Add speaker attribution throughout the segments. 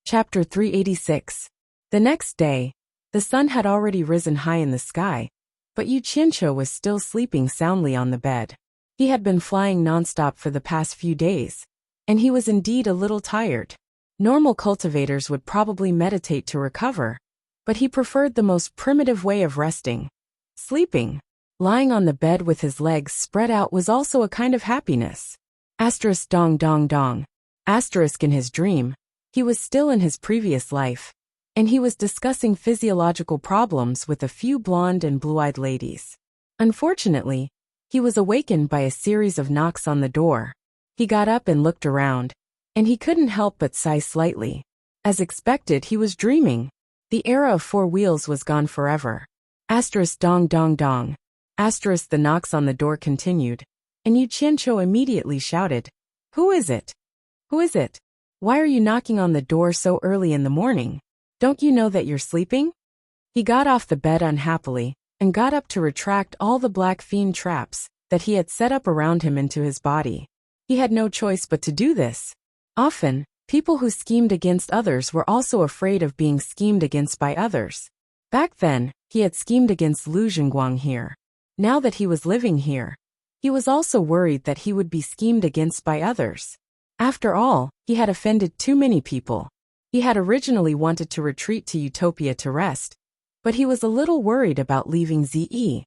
Speaker 1: Chapter 386. The next day, the sun had already risen high in the sky, but Yu Qianqiu was still sleeping soundly on the bed. He had been flying nonstop for the past few days, and he was indeed a little tired. Normal cultivators would probably meditate to recover, but he preferred the most primitive way of resting. Sleeping. Lying on the bed with his legs spread out was also a kind of happiness. Dong dong dong. In his dream, he was still in his previous life, and he was discussing physiological problems with a few blonde and blue-eyed ladies. Unfortunately, he was awakened by a series of knocks on the door. He got up and looked around, and he couldn't help but sigh slightly. As expected, he was dreaming. The era of four wheels was gone forever. Dong dong dong. The knocks on the door continued, and Yu Qianqiu immediately shouted, "Who is it? Who is it? Why are you knocking on the door so early in the morning? Don't you know that you're sleeping?" He got off the bed unhappily, and got up to retract all the black fiend traps that he had set up around him into his body. He had no choice but to do this. Often, people who schemed against others were also afraid of being schemed against by others. Back then, he had schemed against Lu Zhengguang here. Now that he was living here, he was also worried that he would be schemed against by others. After all, he had offended too many people. He had originally wanted to retreat to Utopia to rest, but he was a little worried about leaving Ziyi,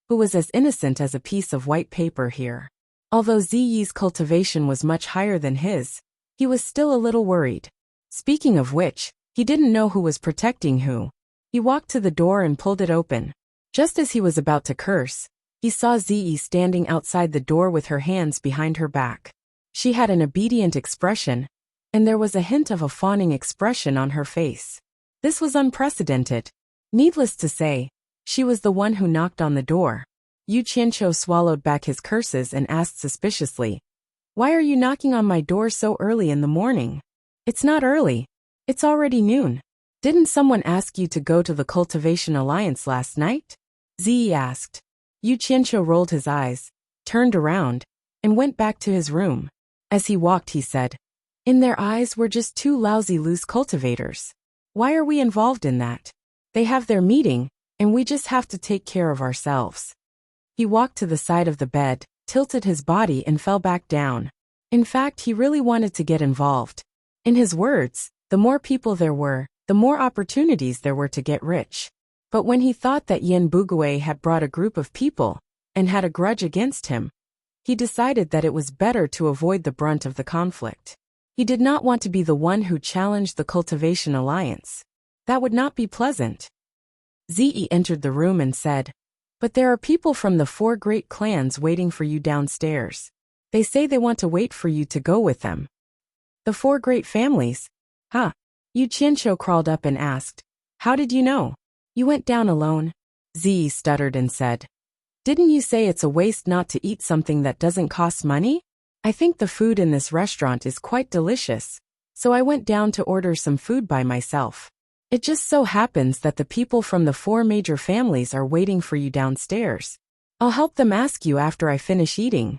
Speaker 1: who was as innocent as a piece of white paper here. Although Ziyi's cultivation was much higher than his, he was still a little worried. Speaking of which, he didn't know who was protecting who. He walked to the door and pulled it open. Just as he was about to curse, he saw Ziyi standing outside the door with her hands behind her back. She had an obedient expression, and there was a hint of a fawning expression on her face. This was unprecedented. Needless to say, she was the one who knocked on the door. Yu Qianqiu swallowed back his curses and asked suspiciously, "Why are you knocking on my door so early in the morning?" "It's not early. It's already noon. Didn't someone ask you to go to the Cultivation Alliance last night?" Ziyi asked. Yu Qianqiu rolled his eyes, turned around, and went back to his room. As he walked, he said, "In their eyes, we're just two lousy loose cultivators. Why are we involved in that? They have their meeting, and we just have to take care of ourselves." He walked to the side of the bed, tilted his body and fell back down. In fact, he really wanted to get involved. In his words, the more people there were, the more opportunities there were to get rich. But when he thought that Yin Bugui had brought a group of people, and had a grudge against him, he decided that it was better to avoid the brunt of the conflict. He did not want to be the one who challenged the Cultivation Alliance. That would not be pleasant. Ziyi entered the room and said, "But there are people from the four great clans waiting for you downstairs. They say they want to wait for you to go with them." "The four great families? Huh?" Yu Qianqiu crawled up and asked, "How did you know? You went down alone?" Ziyi stuttered and said, "Didn't you say it's a waste not to eat something that doesn't cost money? I think the food in this restaurant is quite delicious, so I went down to order some food by myself. It just so happens that the people from the four major families are waiting for you downstairs. I'll help them ask you after I finish eating.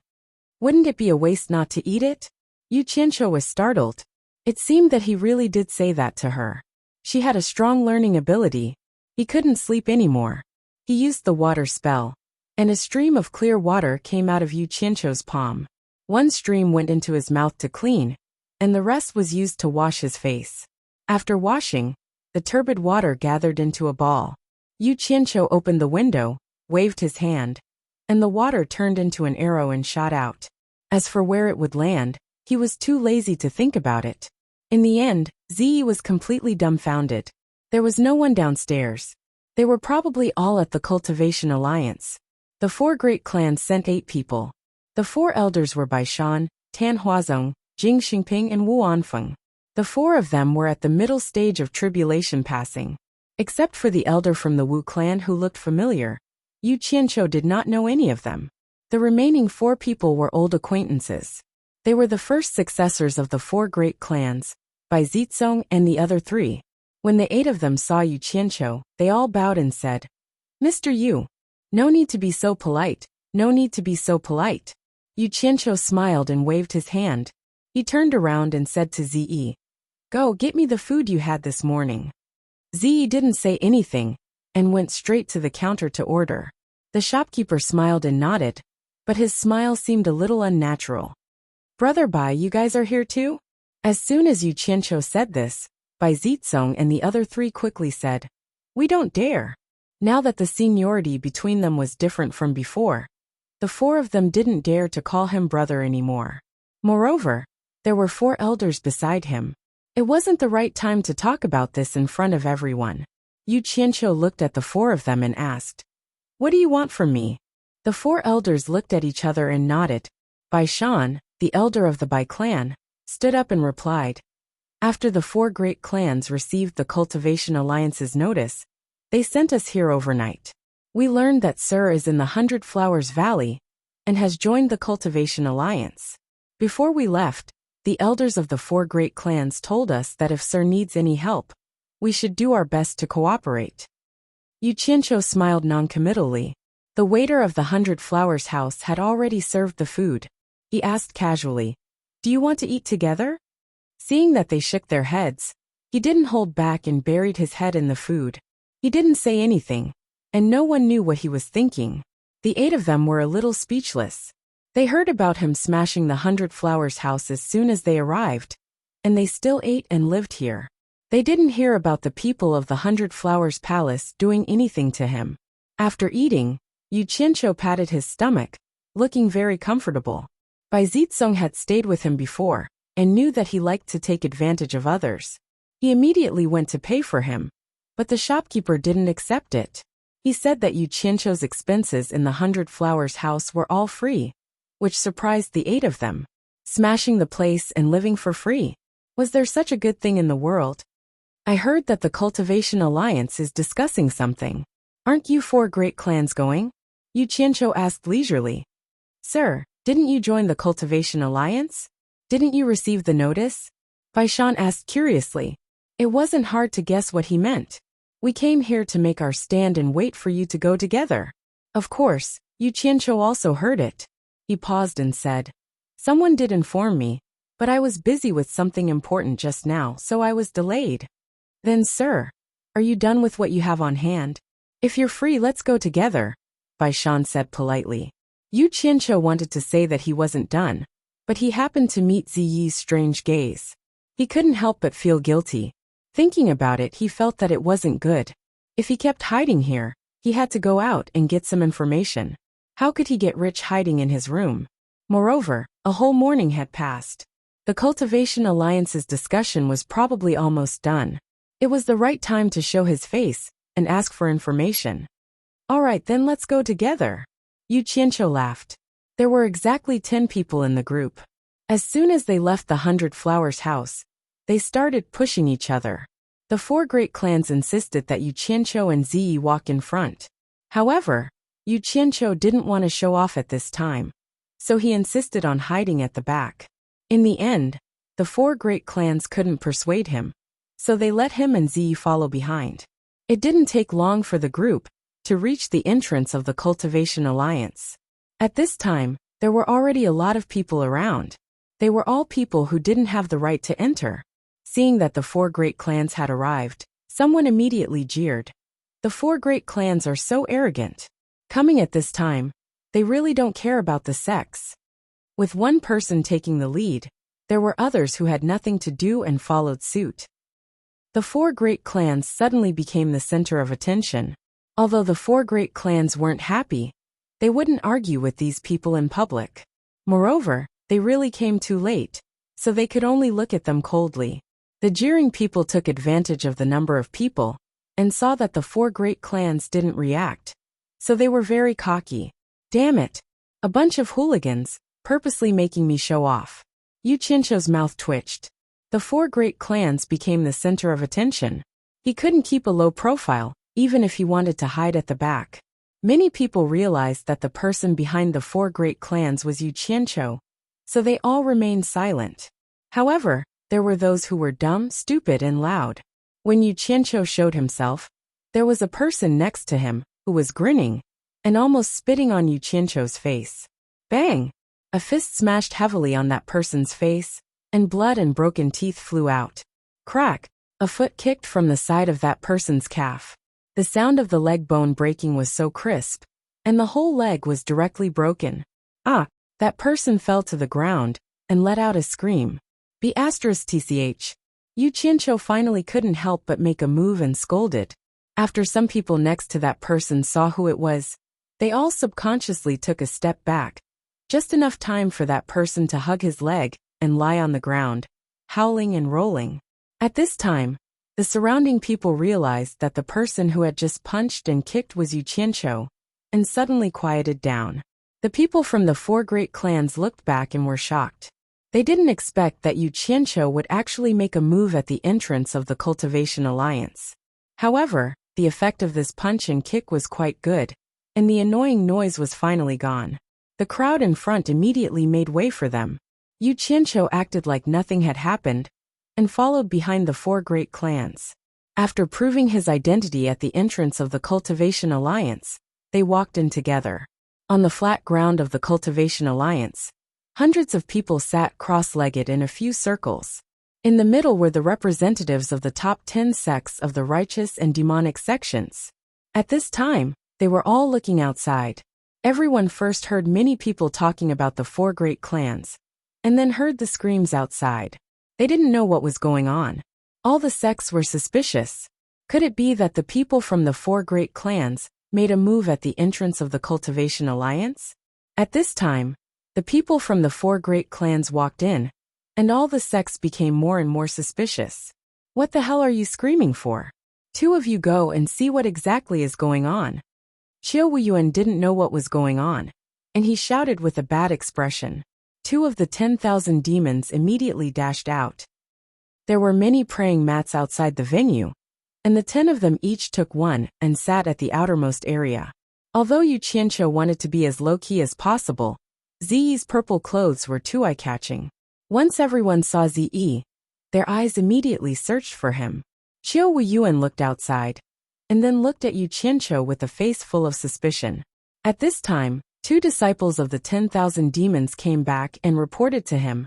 Speaker 1: Wouldn't it be a waste not to eat it?" Yu Qianqiu was startled. It seemed that he really did say that to her. She had a strong learning ability. He couldn't sleep anymore. He used the water spell, and a stream of clear water came out of Yu Qianqiu's palm. One stream went into his mouth to clean, and the rest was used to wash his face. After washing, the turbid water gathered into a ball. Yu Qianqiu opened the window, waved his hand, and the water turned into an arrow and shot out. As for where it would land, he was too lazy to think about it. In the end, Ziyi was completely dumbfounded. There was no one downstairs. They were probably all at the Cultivation Alliance. The four great clans sent 8 people. The 4 elders were Bai Shan, Tan Huazong, Jing Xingping and Wu Anfeng. The 4 of them were at the middle stage of tribulation passing. Except for the elder from the Wu clan who looked familiar, Yu Qianqiu did not know any of them. The remaining 4 people were old acquaintances. They were the first successors of the 4 great clans, Bai Zizong and the other 3. When the 8 of them saw Yu Qianqiu, they all bowed and said, "Mr. Yu, no need to be so polite, no need to be so polite." Yu Qianqiu smiled and waved his hand. He turned around and said to Ziyi, Go, get me the food you had this morning. Ziyi didn't say anything and went straight to the counter to order. The shopkeeper smiled and nodded, but his smile seemed a little unnatural. Brother Bai, you guys are here too? As soon as Yu Qianqiu said this, Bai Zizong and the other three quickly said, We don't dare. Now that the seniority between them was different from before, the four of them didn't dare to call him brother anymore. Moreover, there were four elders beside him. It wasn't the right time to talk about this in front of everyone. Yu Qianqiu looked at the four of them and asked, What do you want from me? The four elders looked at each other and nodded. Bai Shan, the elder of the Bai clan, stood up and replied, After the four great clans received the Cultivation Alliance's notice, they sent us here overnight. We learned that Sir is in the 100 Flowers Valley and has joined the Cultivation Alliance. Before we left, the elders of the four great clans told us that if Sir needs any help, we should do our best to cooperate. Yu Qianqiu smiled noncommittally. The waiter of the 100 Flowers house had already served the food. He asked casually, Do you want to eat together? Seeing that they shook their heads, he didn't hold back and buried his head in the food. He didn't say anything, and no one knew what he was thinking. The 8 of them were a little speechless. They heard about him smashing the 100 Flowers house as soon as they arrived, and they still ate and lived here. They didn't hear about the people of the 100 Flowers palace doing anything to him. After eating, Yu Qianqiu patted his stomach, looking very comfortable. Bai Zizong had stayed with him before, and knew that he liked to take advantage of others. He immediately went to pay for him, but the shopkeeper didn't accept it. He said that Yu Qianqiu's expenses in the 100 Flowers house were all free, which surprised the 8 of them. Smashing the place and living for free. Was there such a good thing in the world? I heard that the Cultivation Alliance is discussing something. Aren't you four great clans going? Yu Qianqiu asked leisurely. Sir, didn't you join the Cultivation Alliance? Didn't you receive the notice? Bai Shan asked curiously. It wasn't hard to guess what he meant. We came here to make our stand and wait for you to go together. Of course, Yu Qianqiu also heard it. He paused and said, Someone did inform me, but I was busy with something important just now, so I was delayed. Then, sir, are you done with what you have on hand? If you're free, let's go together, Bai Shan said politely. Yu Qianqiu wanted to say that he wasn't done, but he happened to meet Ziyi's strange gaze. He couldn't help but feel guilty. Thinking about it, he felt that it wasn't good. If he kept hiding here, he had to go out and get some information. How could he get rich hiding in his room? Moreover, a whole morning had passed. The Cultivation Alliance's discussion was probably almost done. It was the right time to show his face and ask for information. All right, then let's go together. Yu Qianqiu laughed. There were exactly 10 people in the group. As soon as they left the 100 Flowers house, they started pushing each other. The four great clans insisted that Yu Qianqiu and Ziyi walk in front. However, Yu Qianqiu didn't want to show off at this time, so he insisted on hiding at the back. In the end, the four great clans couldn't persuade him, so they let him and Ziyi follow behind. It didn't take long for the group to reach the entrance of the Cultivation Alliance. At this time, there were already a lot of people around. They were all people who didn't have the right to enter. Seeing that the four great clans had arrived, someone immediately jeered. The four great clans are so arrogant. Coming at this time, they really don't care about the sex. With one person taking the lead, there were others who had nothing to do and followed suit. The four great clans suddenly became the center of attention. Although the four great clans weren't happy, they wouldn't argue with these people in public. Moreover, they really came too late, so they could only look at them coldly. The jeering people took advantage of the number of people and saw that the four great clans didn't react, so they were very cocky. Damn it! A bunch of hooligans, purposely making me show off. Yu Qianqiu's mouth twitched. The four great clans became the center of attention. He couldn't keep a low profile, even if he wanted to hide at the back. Many people realized that the person behind the four great clans was Yu Qianqiu, so they all remained silent. However, there were those who were dumb, stupid, and loud. When Yu Qianqiu showed himself, there was a person next to him who was grinning and almost spitting on Yu Qianqiu's face. Bang! A fist smashed heavily on that person's face, and blood and broken teeth flew out. Crack! A foot kicked from the side of that person's calf. The sound of the leg bone breaking was so crisp, and the whole leg was directly broken. Ah! That person fell to the ground and let out a scream. Tch. Yu Qianqiu finally couldn't help but make a move and scolded. After some people next to that person saw who it was, they all subconsciously took a step back. Just enough time for that person to hug his leg and lie on the ground, howling and rolling. At this time, the surrounding people realized that the person who had just punched and kicked was Yu Qianqiu, and suddenly quieted down. The people from the 4 great clans looked back and were shocked. They didn't expect that Yu Qianqiu would actually make a move at the entrance of the Cultivation Alliance. However, the effect of this punch and kick was quite good, and the annoying noise was finally gone. The crowd in front immediately made way for them. Yu Qianqiu acted like nothing had happened, and followed behind the 4 great clans. After proving his identity at the entrance of the Cultivation Alliance, they walked in together. On the flat ground of the Cultivation Alliance, hundreds of people sat cross-legged in a few circles. In the middle were the representatives of the top 10 sects of the righteous and demonic sections. At this time, they were all looking outside. Everyone first heard many people talking about the 4 great clans, and then heard the screams outside. They didn't know what was going on. All the sects were suspicious. Could it be that the people from the 4 great clans made a move at the entrance of the Cultivation Alliance? At this time, the people from the 4 great clans walked in, and all the sects became more and more suspicious. What the hell are you screaming for? 2 of you go and see what exactly is going on. Qiu Wuyuan didn't know what was going on, and he shouted with a bad expression. 2 of the 10,000 demons immediately dashed out. There were many praying mats outside the venue, and the 10 of them each took one and sat at the outermost area. Although Yu Qianqiu wanted to be as low-key as possible, Ziyi's purple clothes were too eye-catching. Once everyone saw Ziyi, their eyes immediately searched for him. Qiu Wuyuan looked outside, and then looked at Yu Qianqiu with a face full of suspicion. At this time, 2 disciples of the 10,000 demons came back and reported to him.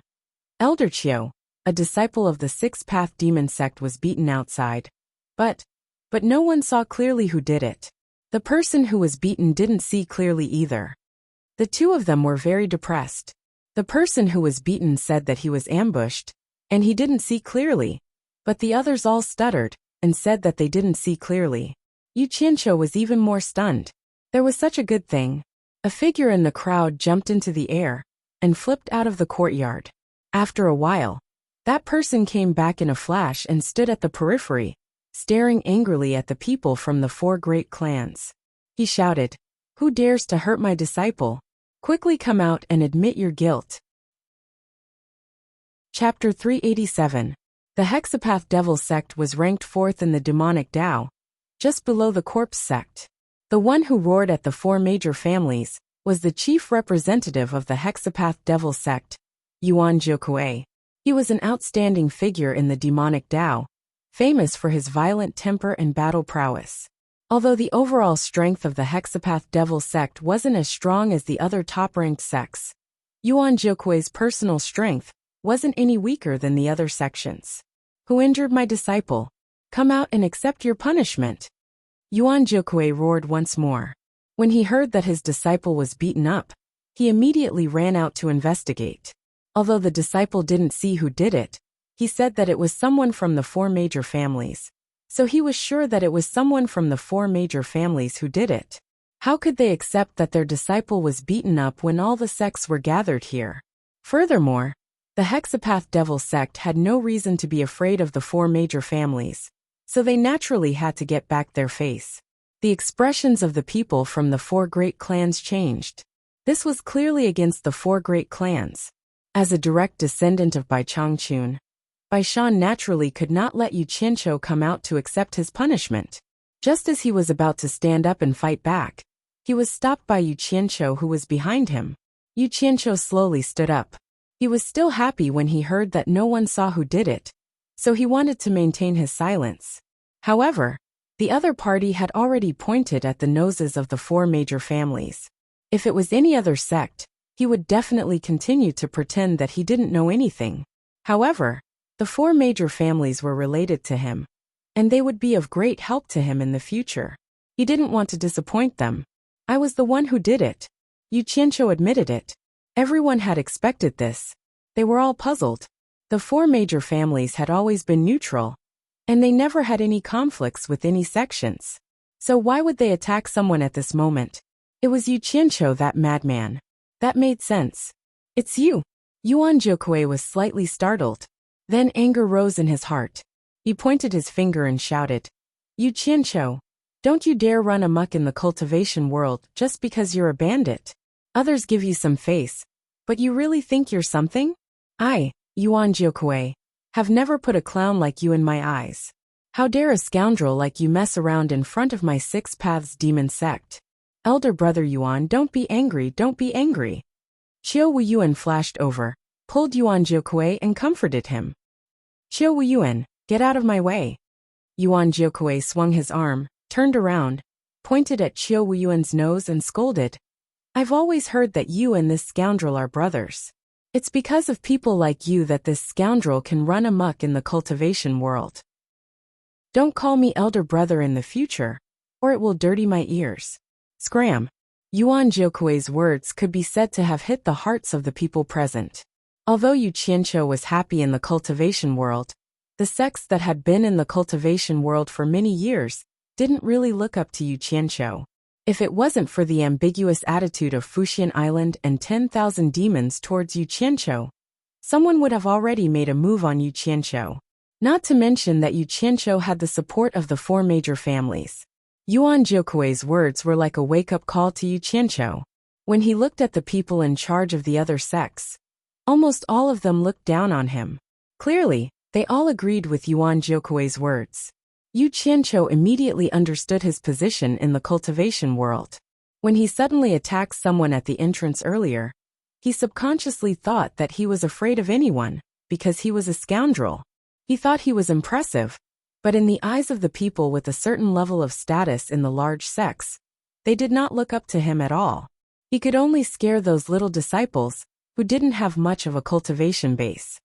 Speaker 1: Elder Qiu, a disciple of the 6th-path demon sect, was beaten outside. But no one saw clearly who did it. The person who was beaten didn't see clearly either. The 2 of them were very depressed. The person who was beaten said that he was ambushed, and he didn't see clearly, but the others all stuttered and said that they didn't see clearly. Yu Qianqiu was even more stunned. There was such a good thing. A figure in the crowd jumped into the air and flipped out of the courtyard. After a while, that person came back in a flash and stood at the periphery, staring angrily at the people from the 4 great clans. He shouted, "Who dares to hurt my disciple? Quickly come out and admit your guilt." Chapter 387. The Hexapath Devil sect was ranked 4th in the demonic Tao, just below the corpse sect. The one who roared at the 4 major families was the chief representative of the Hexapath Devil sect, Yuan Jiukui. He was an outstanding figure in the demonic Tao, famous for his violent temper and battle prowess. Although the overall strength of the Hexapath Devil sect wasn't as strong as the other top-ranked sects, Yuan Jiukui's personal strength wasn't any weaker than the other sections. "Who injured my disciple? Come out and accept your punishment." Yuan Jiukui roared once more. When he heard that his disciple was beaten up, he immediately ran out to investigate. Although the disciple didn't see who did it, he said that it was someone from the 4 major families. So he was sure that it was someone from the 4 major families who did it. How could they accept that their disciple was beaten up when all the sects were gathered here? Furthermore, the Hexapath Devil sect had no reason to be afraid of the 4 major families, so they naturally had to get back their face. The expressions of the people from the 4 great clans changed. This was clearly against the 4 great clans. As a direct descendant of Bai Changchun, Bai Shan naturally could not let Yu Qianqiu come out to accept his punishment. Just as he was about to stand up and fight back, he was stopped by Yu Qianqiu, who was behind him. Yu Qianqiu slowly stood up. He was still happy when he heard that no one saw who did it, so he wanted to maintain his silence. However, the other party had already pointed at the noses of the 4 major families. If it was any other sect, he would definitely continue to pretend that he didn't know anything. However, The 4 major families were related to him, and they would be of great help to him in the future. He didn't want to disappoint them. I was the one who did it. Yu Qianqiu admitted it. Everyone had expected this. They were all puzzled. The 4 major families had always been neutral, and they never had any conflicts with any sections. So why would they attack someone at this moment? It was Yu Qianqiu, that madman. That made sense. It's you. Yuan Jiukui was slightly startled. Then anger rose in his heart. He pointed his finger and shouted, Yu Qianqiu, don't you dare run amok in the cultivation world just because you're a bandit. Others give you some face, but you really think you're something? I, Yuan Jiukui, have never put a clown like you in my eyes. How dare a scoundrel like you mess around in front of my 6 Paths demon sect? Elder brother Yuan, don't be angry, don't be angry. Qiu Wuyuan flashed over, pulled Yuan Jiukui and comforted him. Qiu Wuyuan, get out of my way. Yuan Jiukui swung his arm, turned around, pointed at Qiu Wuyuan's nose and scolded. I've always heard that you and this scoundrel are brothers. It's because of people like you that this scoundrel can run amok in the cultivation world. Don't call me elder brother in the future, or it will dirty my ears. Scram. Yuan Jiukui's words could be said to have hit the hearts of the people present. Although Yu Qianqiu was happy in the cultivation world, the sects that had been in the cultivation world for many years didn't really look up to Yu Qianqiu. If it wasn't for the ambiguous attitude of Fuxian Island and 10,000 demons towards Yu Qianqiu, someone would have already made a move on Yu Qianqiu. Not to mention that Yu Qianqiu had the support of the 4 major families. Yuan Jiukui's words were like a wake-up call to Yu Qianqiu. When he looked at the people in charge of the other sects, almost all of them looked down on him. Clearly, they all agreed with Yuan Jiukui's words. Yu Qianqiu immediately understood his position in the cultivation world. When he suddenly attacked someone at the entrance earlier, he subconsciously thought that he was afraid of anyone, because he was a scoundrel. He thought he was impressive, but in the eyes of the people with a certain level of status in the large sects, they did not look up to him at all. He could only scare those little disciples who didn't have much of a cultivation base.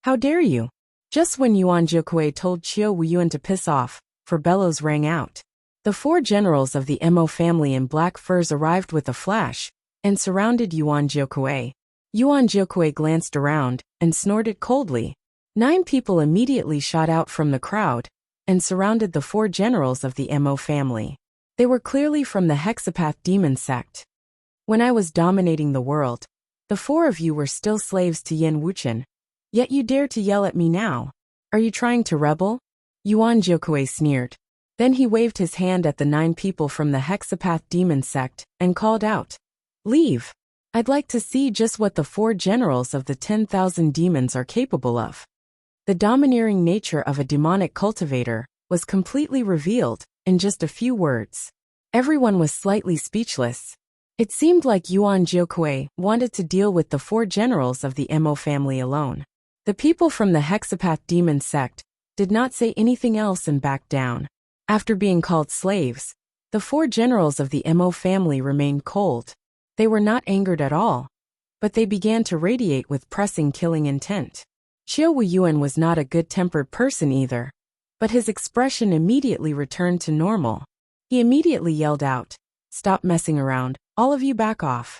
Speaker 1: How dare you? Just when Yuan Jiukui told Qiu Wuyuan to piss off, 4 bellows rang out. The 4 generals of the Mo family in black furs arrived with a flash and surrounded Yuan Jiukui. Yuan Jiukui glanced around and snorted coldly. 9 people immediately shot out from the crowd and surrounded the 4 generals of the Mo family. They were clearly from the Hexapath demon sect. When I was dominating the world, the 4 of you were still slaves to Yin Wuchen. Yet you dare to yell at me now. Are you trying to rebel? Yuan Jiukui sneered. Then he waved his hand at the 9 people from the Hexapath demon sect and called out, Leave! I'd like to see just what the 4 generals of the 10,000 demons are capable of. The domineering nature of a demonic cultivator was completely revealed in just a few words. Everyone was slightly speechless. It seemed like Yuan Jiukui wanted to deal with the 4 generals of the Mo family alone. The people from the Hexapath demon sect did not say anything else and backed down. After being called slaves, the 4 generals of the Mo family remained cold. They were not angered at all, but they began to radiate with pressing killing intent. Qiu Wuyuan was not a good-tempered person either, but his expression immediately returned to normal. He immediately yelled out, Stop messing around, all of you back off.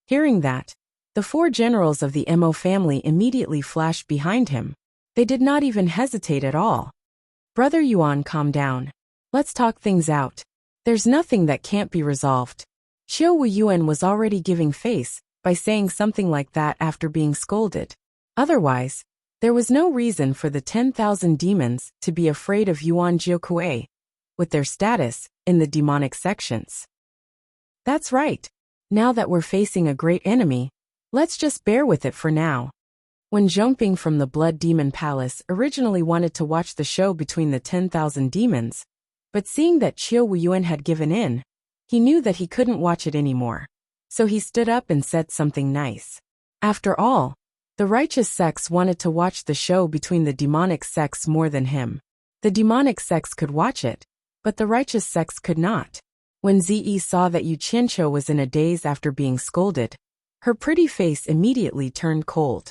Speaker 1: Hearing that, the 4 generals of the Mo family immediately flashed behind him. They did not even hesitate at all. Brother Yuan, calm down. Let's talk things out. There's nothing that can't be resolved. Qiu Wuyuan was already giving face by saying something like that after being scolded. Otherwise, there was no reason for the 10,000 demons to be afraid of Yuan Jiukui, with their status in the demonic sections. That's right. Now that we're facing a great enemy, let's just bear with it for now. When Zhongping from the Blood Demon Palace originally wanted to watch the show between the 10,000 demons, but seeing that Qiu Wuyuan had given in, he knew that he couldn't watch it anymore. So he stood up and said something nice. After all, the righteous sects wanted to watch the show between the demonic sects more than him. The demonic sects could watch it, but the righteous sects could not. When Zi saw that Yu Qianqiu was in a daze after being scolded, her pretty face immediately turned cold.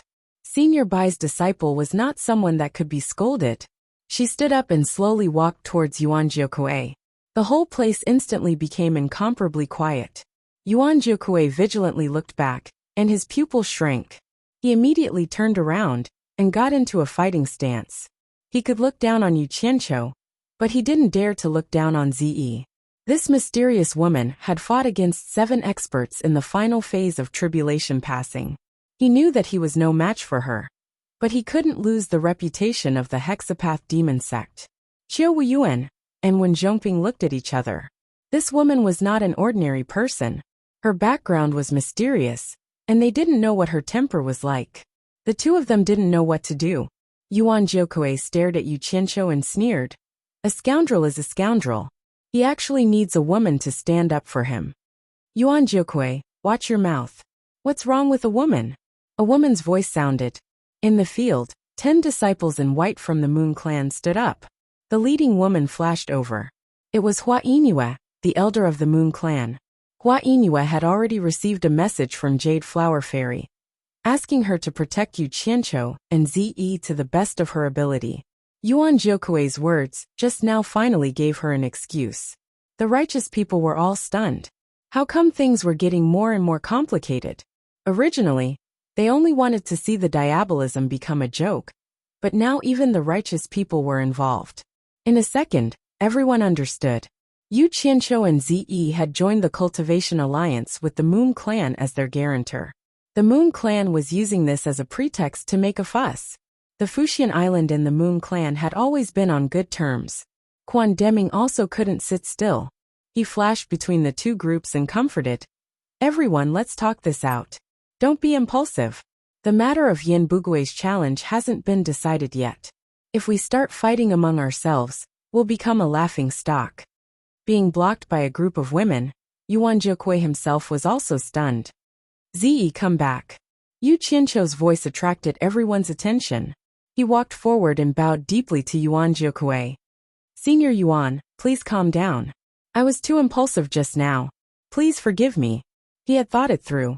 Speaker 1: Senior Bai's disciple was not someone that could be scolded. She stood up and slowly walked towards Yuan Jiukui. The whole place instantly became incomparably quiet. Yuan Jiukui vigilantly looked back, and his pupil shrank. He immediately turned around and got into a fighting stance. He could look down on Yu Qianqiu, but he didn't dare to look down on Zi. This mysterious woman had fought against 7 experts in the final phase of tribulation passing. He knew that he was no match for her, but he couldn't lose the reputation of the hexapath demon sect. Qiu Wuyuan and Wen Zhongping looked at each other. This woman was not an ordinary person. Her background was mysterious, and they didn't know what her temper was like. The two of them didn't know what to do. Yuan Jiukui stared at Yu Qianqiu and sneered. A scoundrel is a scoundrel. He actually needs a woman to stand up for him. Yuan Jiukui, watch your mouth. What's wrong with a woman? A woman's voice sounded. In the field, 10 disciples in white from the Moon Clan stood up. The leading woman flashed over. It was Hua Yingyue, the elder of the Moon Clan. Hua Yingyue had already received a message from Jade Flower Fairy, asking her to protect Yu Qianqiu and Zi to the best of her ability. Yuan Jiukui's words just now finally gave her an excuse. The righteous people were all stunned. How come things were getting more and more complicated? Originally, they only wanted to see the diabolism become a joke, but now even the righteous people were involved. In a second, everyone understood. Yu Qianqiu and Zi had joined the Cultivation Alliance with the Moon Clan as their guarantor. The Moon Clan was using this as a pretext to make a fuss. The Fuxian Island and the Moon Clan had always been on good terms. Quan Deming also couldn't sit still. He flashed between the two groups and comforted. Everyone, let's talk this out. Don't be impulsive. The matter of Yin Bugui's challenge hasn't been decided yet. If we start fighting among ourselves, we'll become a laughing stock. Being blocked by a group of women, Yuan Jiukui himself was also stunned. Zi, come back. Yu Qianqiu's voice attracted everyone's attention. He walked forward and bowed deeply to Yuan Jiukui. Senior Yuan, please calm down. I was too impulsive just now. Please forgive me. He had thought it through.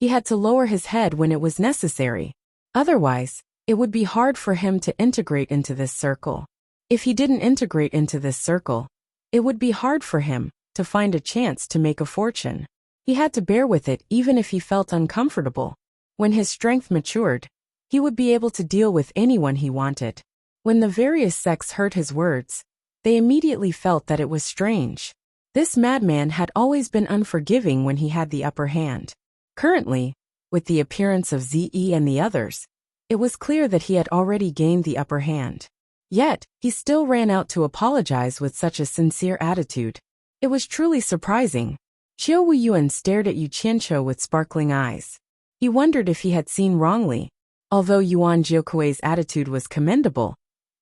Speaker 1: He had to lower his head when it was necessary. Otherwise, it would be hard for him to integrate into this circle. If he didn't integrate into this circle, it would be hard for him to find a chance to make a fortune. He had to bear with it even if he felt uncomfortable. When his strength matured, he would be able to deal with anyone he wanted. When the various sects heard his words, they immediately felt that it was strange. This madman had always been unforgiving when he had the upper hand. Currently, with the appearance of Zi and the others, it was clear that he had already gained the upper hand. Yet, he still ran out to apologize with such a sincere attitude. It was truly surprising. Qiu Wuyuan stared at Yu Qianqiu with sparkling eyes. He wondered if he had seen wrongly. Although Yuan Jiukui's attitude was commendable,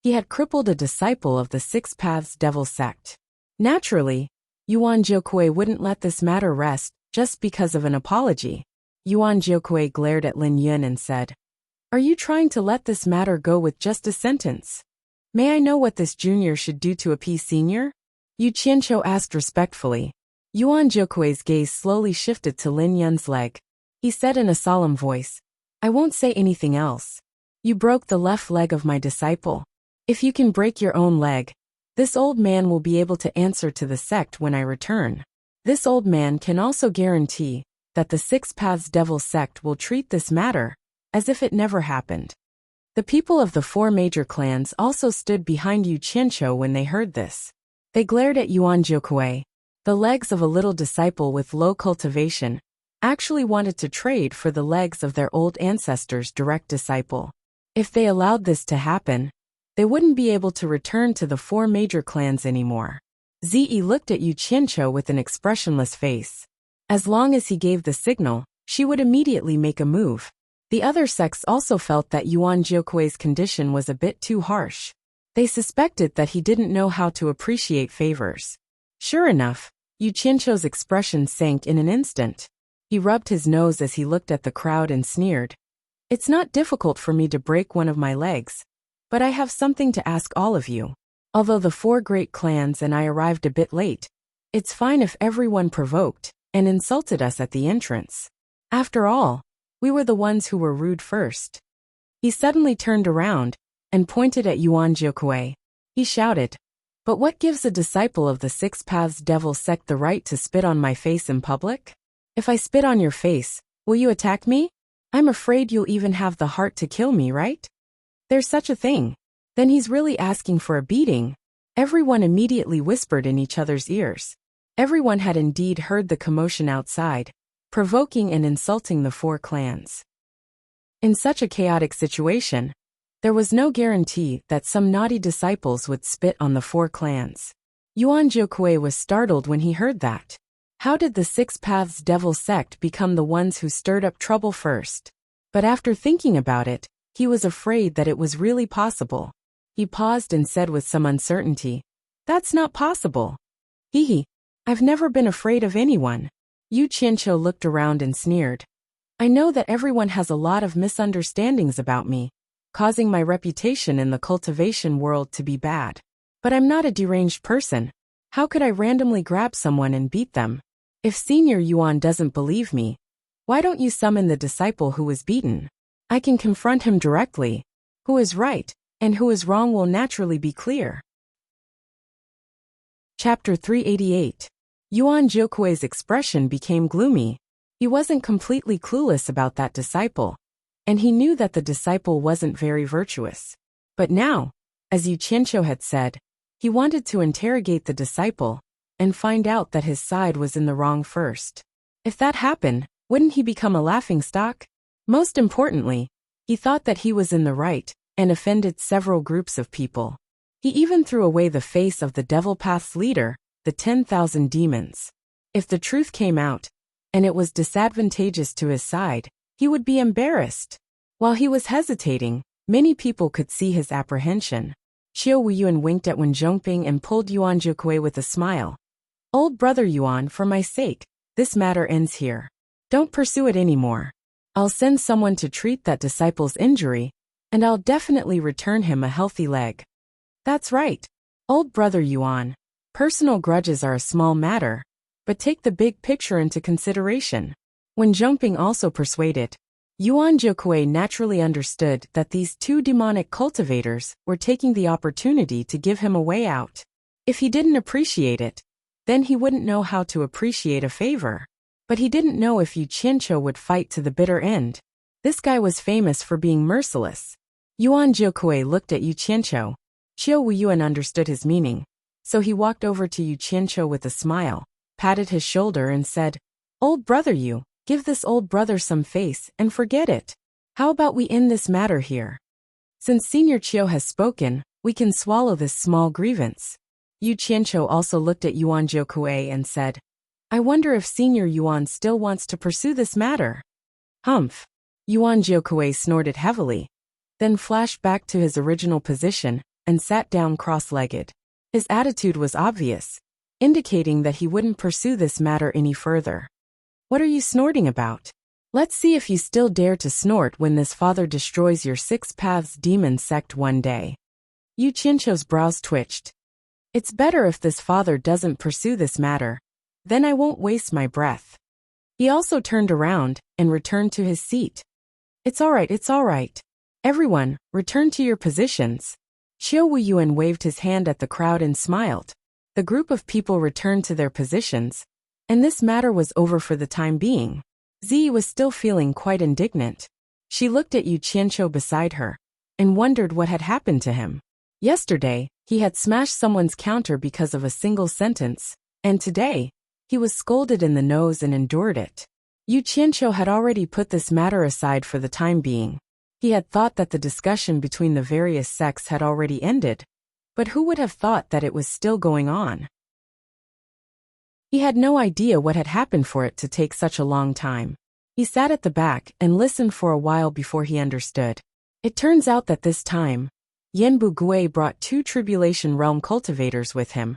Speaker 1: he had crippled a disciple of the Six Paths Devil sect. Naturally, Yuan Jiukui wouldn't let this matter rest just because of an apology. Yuan Jiukui glared at Lin Yun and said, "Are you trying to let this matter go with just a sentence? May I know what this junior should do to appease senior?" Yu Qianqiu asked respectfully. Yuan Jiukui's gaze slowly shifted to Lin Yun's leg. He said in a solemn voice, "I won't say anything else. You broke the left leg of my disciple. If you can break your own leg, this old man will be able to answer to the sect when I return. This old man can also guarantee that the Six Paths Devil sect will treat this matter as if it never happened." The people of the 4 major clans also stood behind Yu Qianqiu when they heard this. They glared at Yuan Jiukui. The legs of a little disciple with low cultivation actually wanted to trade for the legs of their old ancestor's direct disciple. If they allowed this to happen, they wouldn't be able to return to the 4 major clans anymore. Zi looked at Yu Qianqiu with an expressionless face. As long as he gave the signal, she would immediately make a move. The other sects also felt that Yuan Jiukui's condition was a bit too harsh. They suspected that he didn't know how to appreciate favors. Sure enough, Yu Qianqiu's expression sank in an instant. He rubbed his nose as he looked at the crowd and sneered. "It's not difficult for me to break one of my legs, but I have something to ask all of you. Although the 4 great clans and I arrived a bit late, it's fine if everyone provoked and insulted us at the entrance. After all, we were the ones who were rude first. He suddenly turned around and pointed at Yuan Jiukui. He shouted, "But what gives a disciple of the Six Paths Devil sect the right to spit on my face in public? If I spit on your face, will you attack me? I'm afraid you'll even have the heart to kill me, right? There's such a thing. Then he's really asking for a beating." Everyone immediately whispered in each other's ears. Everyone had indeed heard the commotion outside, provoking and insulting the four clans. In such a chaotic situation, there was no guarantee that some naughty disciples would spit on the four clans. Yuan Jiukui was startled when he heard that. How did the Six Paths Devil sect become the ones who stirred up trouble first? But after thinking about it, he was afraid that it was really possible. He paused and said with some uncertainty, "That's not possible." Hee, I've never been afraid of anyone." Yu Qianqiu looked around and sneered. "I know that everyone has a lot of misunderstandings about me, causing my reputation in the cultivation world to be bad. But I'm not a deranged person. How could I randomly grab someone and beat them? If Senior Yuan doesn't believe me, why don't you summon the disciple who was beaten? I can confront him directly. Who is right and who is wrong will naturally be clear." Chapter 388. Yuan Jiukui's expression became gloomy. He wasn't completely clueless about that disciple, and he knew that the disciple wasn't very virtuous. But now, as Yu Qianqiu had said, he wanted to interrogate the disciple and find out that his side was in the wrong first. If that happened, wouldn't he become a laughingstock? Most importantly, he thought that he was in the right and offended several groups of people. He even threw away the face of the Devil Path's leader, the 10,000 demons. If the truth came out, and it was disadvantageous to his side, he would be embarrassed. While he was hesitating, many people could see his apprehension. Qiu Wuyuan winked at Wen Zhongping and pulled Yuan Jiukui with a smile. "Old brother Yuan, for my sake, this matter ends here. Don't pursue it anymore. I'll send someone to treat that disciple's injury, and I'll definitely return him a healthy leg." "That's right. Old brother Yuan, personal grudges are a small matter, but take the big picture into consideration." When Zhongping also persuaded, Yuan Jiukui naturally understood that these two demonic cultivators were taking the opportunity to give him a way out. If he didn't appreciate it, then he wouldn't know how to appreciate a favor. But he didn't know if Yu Qianqiu would fight to the bitter end. This guy was famous for being merciless. Yuan Jiukui looked at Yu Qianqiu. Qiu Wuyuan understood his meaning, so he walked over to Yu Qianqiu with a smile, patted his shoulder and said, "Old brother Yu, give this old brother some face and forget it. How about we end this matter here? Since Senior Qiu has spoken, we can swallow this small grievance." Yu Qianqiu also looked at Yuan Jiukui and said, "I wonder if Senior Yuan still wants to pursue this matter." Humph. Yuan Jiukui snorted heavily, then flashed back to his original position and sat down cross-legged. His attitude was obvious, indicating that he wouldn't pursue this matter any further. "What are you snorting about? Let's see if you still dare to snort when this father destroys your Six Paths demon sect one day." Yu Qianqiu's brows twitched. "It's better if this father doesn't pursue this matter. Then I won't waste my breath." He also turned around and returned to his seat. It's all right. Everyone, return to your positions." Qiu Wuyuan waved his hand at the crowd and smiled. The group of people returned to their positions, and this matter was over for the time being. Zi was still feeling quite indignant. She looked at Yu Qianqiu beside her and wondered what had happened to him. Yesterday, he had smashed someone's counter because of a single sentence, and today, he was scolded in the nose and endured it. Yu Qianqiu had already put this matter aside for the time being. He had thought that the discussion between the various sects had already ended, but who would have thought that it was still going on? He had no idea what had happened for it to take such a long time. He sat at the back and listened for a while before he understood. It turns out that this time, Yanbu Gui brought 2 Tribulation Realm cultivators with him,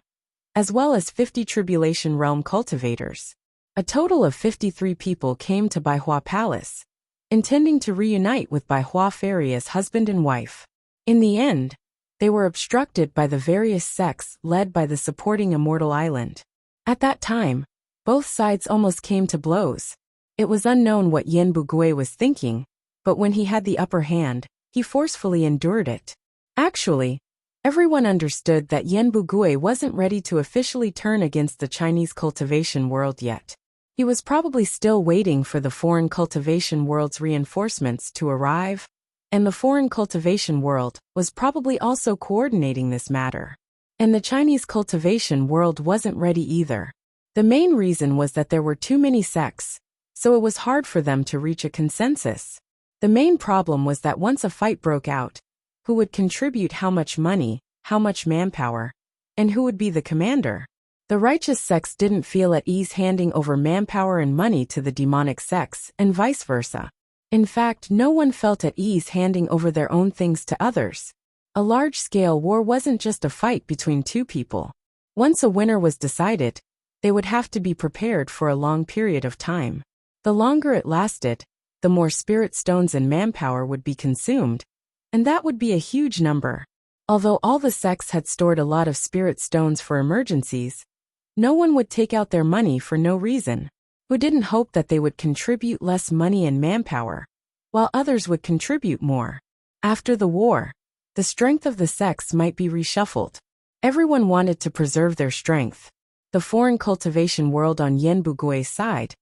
Speaker 1: as well as 50 Tribulation Realm cultivators. A total of 53 people came to Baihua Palace, intending to reunite with Baihua Fairy as husband and wife. In the end, they were obstructed by the various sects led by the supporting Immortal Island. At that time, both sides almost came to blows. It was unknown what Yanbu Gui was thinking, but when he had the upper hand, he forcefully endured it. Actually, everyone understood that Yan Bugui wasn't ready to officially turn against the Chinese cultivation world yet. He was probably still waiting for the foreign cultivation world's reinforcements to arrive, and the foreign cultivation world was probably also coordinating this matter. And the Chinese cultivation world wasn't ready either. The main reason was that there were too many sects, so it was hard for them to reach a consensus. The main problem was that once a fight broke out, who would contribute how much money, how much manpower, and who would be the commander? The righteous sects didn't feel at ease handing over manpower and money to the demonic sects, and vice versa. In fact, no one felt at ease handing over their own things to others. A large-scale war wasn't just a fight between two people. Once a winner was decided, they would have to be prepared for a long period of time. The longer it lasted, the more spirit stones and manpower would be consumed, and that would be a huge number. Although all the sects had stored a lot of spirit stones for emergencies, no one would take out their money for no reason. Who didn't hope that they would contribute less money and manpower, while others would contribute more? After the war, the strength of the sects might be reshuffled. Everyone wanted to preserve their strength. The foreign cultivation world on Yan Bugui's side,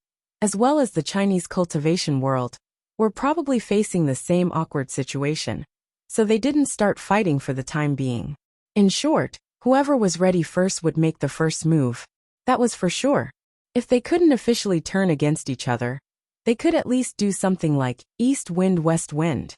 Speaker 1: as well as the Chinese cultivation world, were probably facing the same awkward situation, so they didn't start fighting for the time being. In short, whoever was ready first would make the first move. That was for sure. If they couldn't officially turn against each other, they could at least do something like east wind west wind,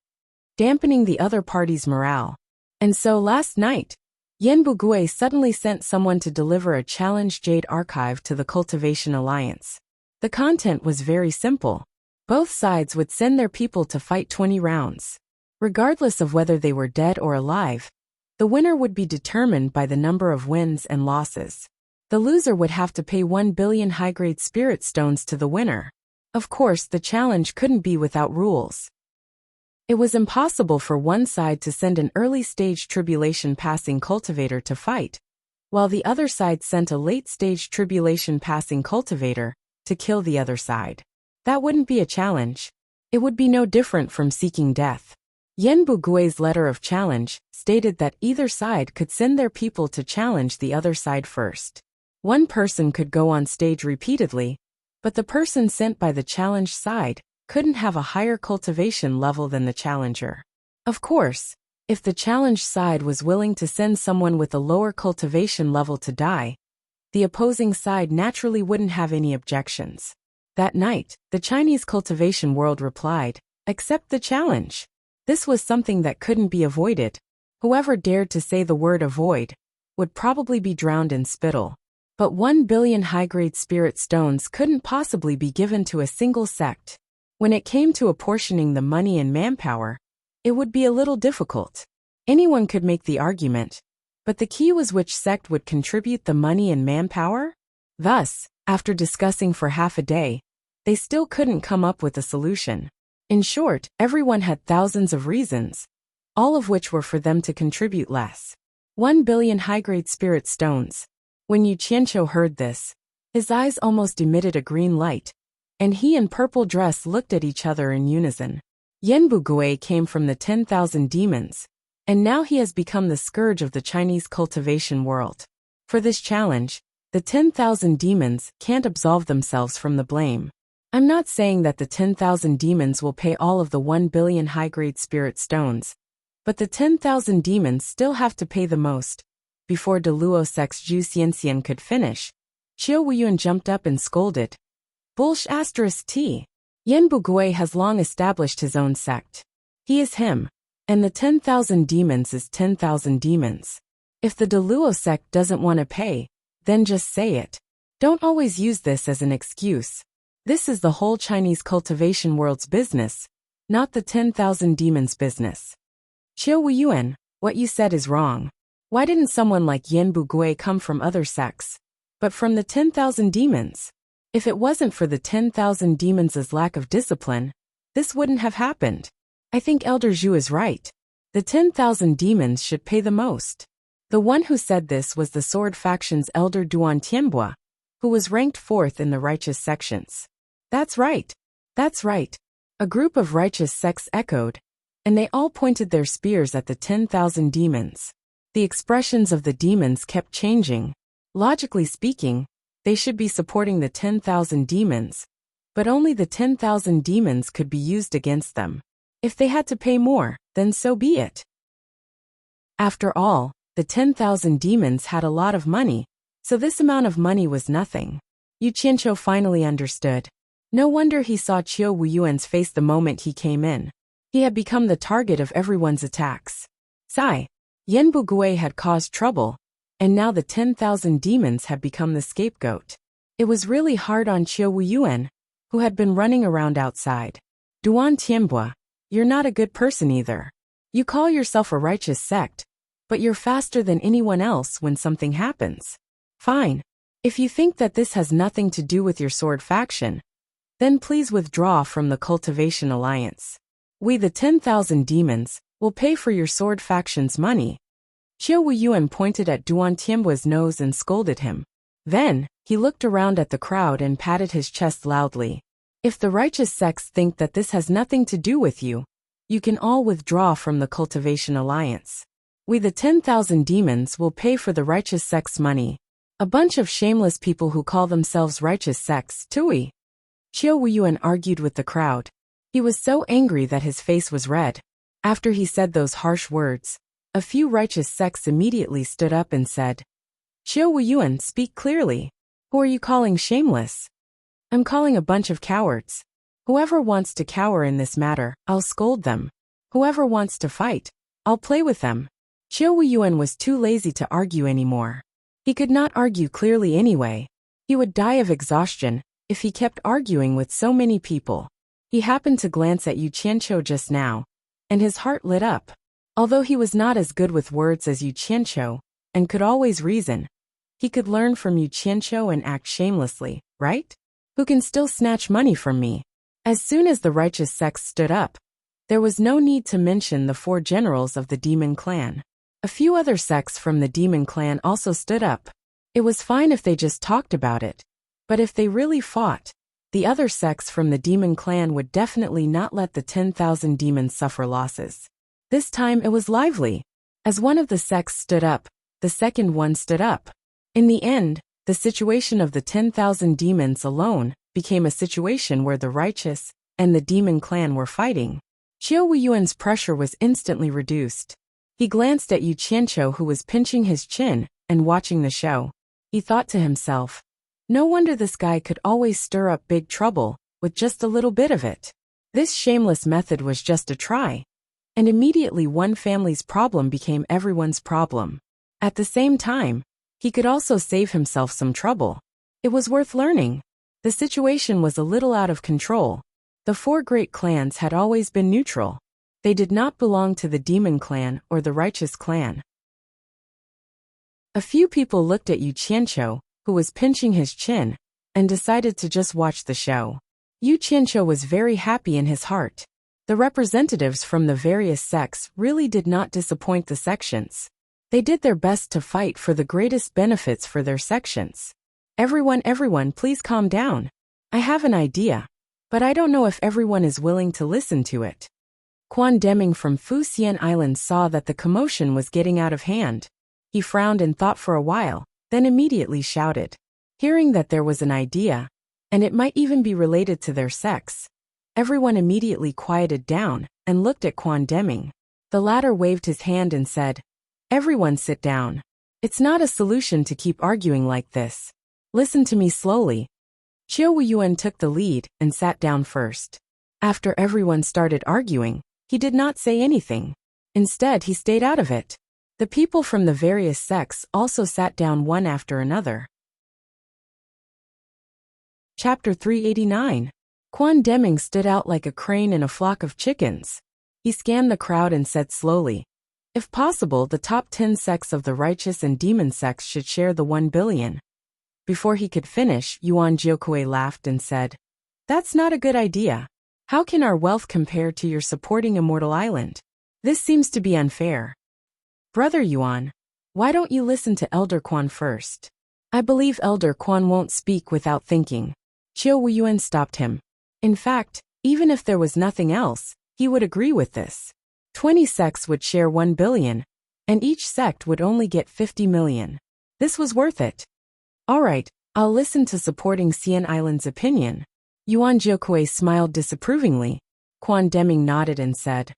Speaker 1: dampening the other party's morale. And so last night, Yan Bugui suddenly sent someone to deliver a challenge Jade archive to the Cultivation Alliance. The content was very simple. Both sides would send their people to fight 20 rounds. Regardless of whether they were dead or alive, the winner would be determined by the number of wins and losses. The loser would have to pay 1 billion high-grade spirit stones to the winner. Of course, the challenge couldn't be without rules. It was impossible for one side to send an early-stage tribulation-passing cultivator to fight, while the other side sent a late-stage tribulation-passing cultivator to kill the other side. That wouldn't be a challenge. It would be no different from seeking death. Yan Bugui's letter of challenge stated that either side could send their people to challenge the other side first. One person could go on stage repeatedly, but the person sent by the challenge side couldn't have a higher cultivation level than the challenger. Of course, if the challenge side was willing to send someone with a lower cultivation level to die, the opposing side naturally wouldn't have any objections. That night, the Chinese cultivation world replied, "Accept the challenge." This was something that couldn't be avoided. Whoever dared to say the word avoid would probably be drowned in spittle. But 1 billion high-grade spirit stones couldn't possibly be given to a single sect. When it came to apportioning the money and manpower, it would be a little difficult. Anyone could make the argument, but the key was which sect would contribute the money and manpower. Thus, after discussing for half a day, they still couldn't come up with a solution. In short, everyone had thousands of reasons, all of which were for them to contribute less. 1 billion high-grade spirit stones. When Yu Qianqiu heard this, his eyes almost emitted a green light, and he and Purple Dress looked at each other in unison. Yan Bugui came from the 10,000 demons, and now he has become the scourge of the Chinese cultivation world. For this challenge, the 10,000 demons can't absolve themselves from the blame. I'm not saying that the 10,000 demons will pay all of the 1 billion high-grade spirit stones, but the 10,000 demons still have to pay the most. Before Deluo Sec's Zhu Xianxian could finish, Qiu Wuyuan jumped up and scolded. Bullsh *T. Yan Bugui has long established his own sect. He is him, and the 10,000 demons is 10,000 demons. If the Deluo sect doesn't want to pay, then just say it. Don't always use this as an excuse. This is the whole Chinese cultivation world's business, not the 10,000 demons' business. Qiu Wuyuan, what you said is wrong. Why didn't someone like Yan Bugui come from other sects, but from the 10,000 demons? If it wasn't for the 10,000 demons' lack of discipline, this wouldn't have happened. I think Elder Zhu is right. The 10,000 demons should pay the most. The one who said this was the Sword Faction's Elder Duan Tianbua, who was ranked 4th in the righteous sections. That's right. That's right. A group of righteous sects echoed, and they all pointed their spears at the 10,000 demons. The expressions of the demons kept changing. Logically speaking, they should be supporting the 10,000 demons, but only the 10,000 demons could be used against them. If they had to pay more, then so be it. After all, the 10,000 demons had a lot of money, so this amount of money was nothing. Yu Qianqiu finally understood. No wonder he saw Qiu Wuyuan's face the moment he came in. He had become the target of everyone's attacks. Sigh. Yanbu Gui had caused trouble, and now the 10,000 demons had become the scapegoat. It was really hard on Qiu Wuyuan, who had been running around outside. Duan Tianbua, you're not a good person either. You call yourself a righteous sect, but you're faster than anyone else when something happens. Fine. If you think that this has nothing to do with your sword faction, then please withdraw from the Cultivation Alliance. We, the 10,000 demons, will pay for your sword faction's money. Qiu Wuyuan pointed at Duan Tianbua's nose and scolded him. Then, he looked around at the crowd and patted his chest loudly. If the righteous sects think that this has nothing to do with you, you can all withdraw from the Cultivation Alliance. We, the 10,000 demons, will pay for the righteous sects' money. A bunch of shameless people who call themselves righteous sects, tui. Qiu Wuyuan argued with the crowd. He was so angry that his face was red. After he said those harsh words, a few righteous sects immediately stood up and said, Qiu Wuyuan, speak clearly. Who are you calling shameless? I'm calling a bunch of cowards. Whoever wants to cower in this matter, I'll scold them. Whoever wants to fight, I'll play with them. Qiu Wuyuan was too lazy to argue anymore. He could not argue clearly anyway. He would die of exhaustion if he kept arguing with so many people. He happened to glance at Yu Qianqiu just now, and his heart lit up. Although he was not as good with words as Yu Qianqiu, and could always reason, he could learn from Yu Qianqiu and act shamelessly, right? Who can still snatch money from me? As soon as the righteous sects stood up, there was no need to mention the 4 generals of the demon clan. A few other sects from the demon clan also stood up. It was fine if they just talked about it, but if they really fought, the other sects from the demon clan would definitely not let the 10,000 demons suffer losses. This time it was lively. As one of the sects stood up, the second one stood up. In the end, the situation of the 10,000 demons alone became a situation where the righteous and the demon clan were fighting. Qiu Wuyuan's pressure was instantly reduced. He glanced at Yu Qianqiu, who was pinching his chin and watching the show. He thought to himself, no wonder this guy could always stir up big trouble with just a little bit of it. This shameless method was just a try. And immediately one family's problem became everyone's problem. At the same time, he could also save himself some trouble. It was worth learning. The situation was a little out of control. The 4 great clans had always been neutral. They did not belong to the demon clan or the righteous clan. A few people looked at Yu Qianqiu, who was pinching his chin, and decided to just watch the show. Yu Qianqiu was very happy in his heart. The representatives from the various sects really did not disappoint the sections. They did their best to fight for the greatest benefits for their sections. Everyone, please calm down. I have an idea, but I don't know if everyone is willing to listen to it. Quan Deming from Fuxian Island saw that the commotion was getting out of hand. He frowned and thought for a while, then immediately shouted. Hearing that there was an idea, and it might even be related to their sects, everyone immediately quieted down and looked at Quan Deming. The latter waved his hand and said, everyone sit down. It's not a solution to keep arguing like this. Listen to me slowly. Qiu Wuyuan took the lead and sat down first. After everyone started arguing, he did not say anything. Instead, he stayed out of it. The people from the various sects also sat down one after another. Chapter 389. Quan Deming stood out like a crane in a flock of chickens. He scanned the crowd and said slowly, if possible, the top 10 sects of the righteous and demon sects should share the 1 billion. Before he could finish, Yuan Jiokui laughed and said, that's not a good idea. How can our wealth compare to your supporting Immortal Island? This seems to be unfair. Brother Yuan, why don't you listen to Elder Quan first? I believe Elder Quan won't speak without thinking. Qiu Wuyuan stopped him. In fact, even if there was nothing else, he would agree with this. 20 sects would share 1 billion, and each sect would only get 50 million. This was worth it. Alright, I'll listen to supporting Xian Island's opinion. Yuan Jiuque smiled disapprovingly. Quan Deming nodded and said,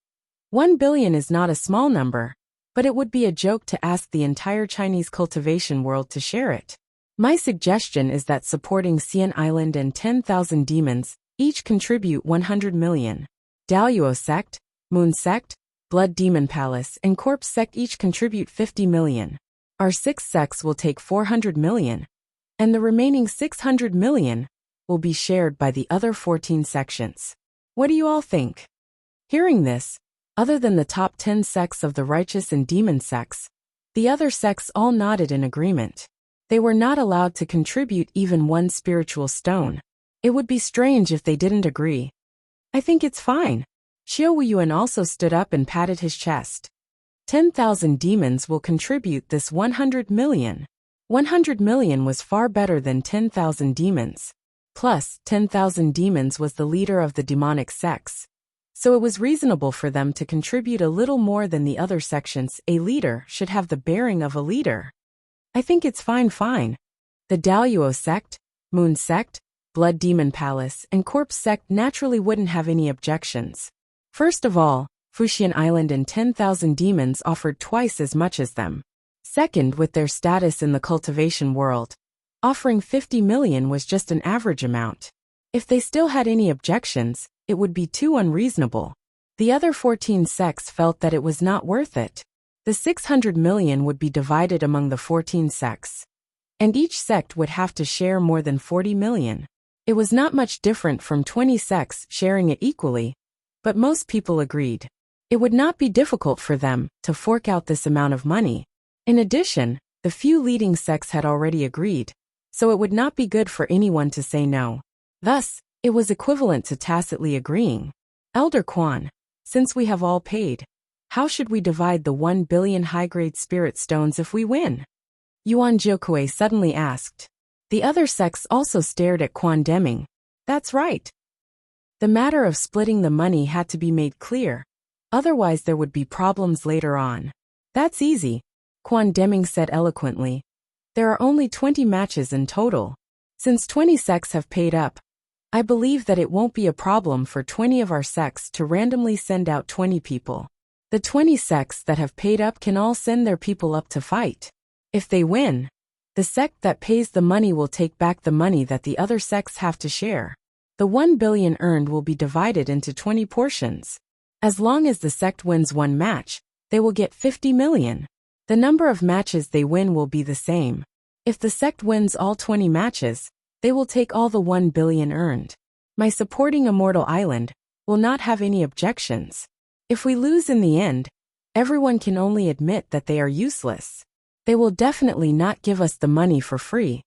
Speaker 1: 1 billion is not a small number, but it would be a joke to ask the entire Chinese cultivation world to share it. My suggestion is that supporting Xian Island and 10,000 demons each contribute 100 million. Daluo sect, Moon sect, Blood Demon Palace, and Corpse sect each contribute 50 million. Our 6 sects will take 400 million, and the remaining 600 million will be shared by the other 14 sections. What do you all think? Hearing this, other than the top 10 sects of the righteous and demon sects, the other sects all nodded in agreement. They were not allowed to contribute even 1 spiritual stone. It would be strange if they didn't agree. I think it's fine. Xiao Wuyuan also stood up and patted his chest. 10,000 demons will contribute this 100 million. 100 million was far better than 10,000 demons. Plus, 10,000 demons was the leader of the demonic sects. So it was reasonable for them to contribute a little more than the other sections. A leader should have the bearing of a leader. I think it's fine. The Daluo sect, Moon sect, Blood Demon Palace, and Corpse sect naturally wouldn't have any objections. First of all, Fuxian Island and 10,000 demons offered twice as much as them. Second, with their status in the cultivation world, offering 50 million was just an average amount. If they still had any objections, it would be too unreasonable. The other 14 sects felt that it was not worth it. The 600 million would be divided among the 14 sects, and each sect would have to share more than 40 million. It was not much different from 20 sects sharing it equally, but most people agreed. It would not be difficult for them to fork out this amount of money. In addition, the few leading sects had already agreed, so it would not be good for anyone to say no. Thus, it was equivalent to tacitly agreeing. Elder Quan, since we have all paid, how should we divide the 1 billion high-grade spirit stones if we win? Yuan Jiuque suddenly asked. The other sects also stared at Quan Deming. That's right. The matter of splitting the money had to be made clear, otherwise there would be problems later on. That's easy, Quan Deming said eloquently. There are only 20 matches in total. Since 20 sects have paid up, I believe that it won't be a problem for 20 of our sects to randomly send out 20 people. The 20 sects that have paid up can all send their people up to fight. If they win, the sect that pays the money will take back the money that the other sects have to share. The 1 billion earned will be divided into 20 portions. As long as the sect wins 1 match, they will get 50 million. The number of matches they win will be the same. If the sect wins all 20 matches, they will take all the 1 billion earned. My supporting Immortal Island will not have any objections. If we lose in the end, everyone can only admit that they are useless. They will definitely not give us the money for free.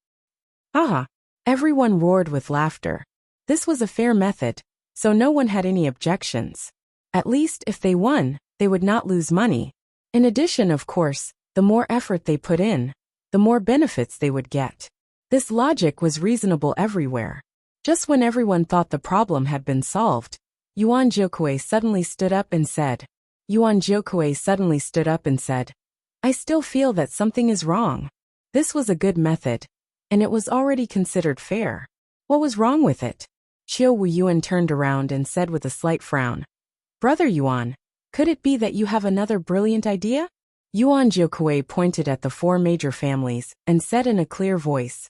Speaker 1: Haha! Everyone roared with laughter. This was a fair method, so no one had any objections. At least if they won, they would not lose money. In addition, of course, the more effort they put in, the more benefits they would get. This logic was reasonable everywhere. Just when everyone thought the problem had been solved, Yuan Jiuque suddenly stood up and said, I still feel that something is wrong. This was a good method, and it was already considered fair. What was wrong with it? Xiao Wuyuan turned around and said with a slight frown, Brother Yuan, could it be that you have another brilliant idea? Yuan Jiuque pointed at the 4 major families and said in a clear voice,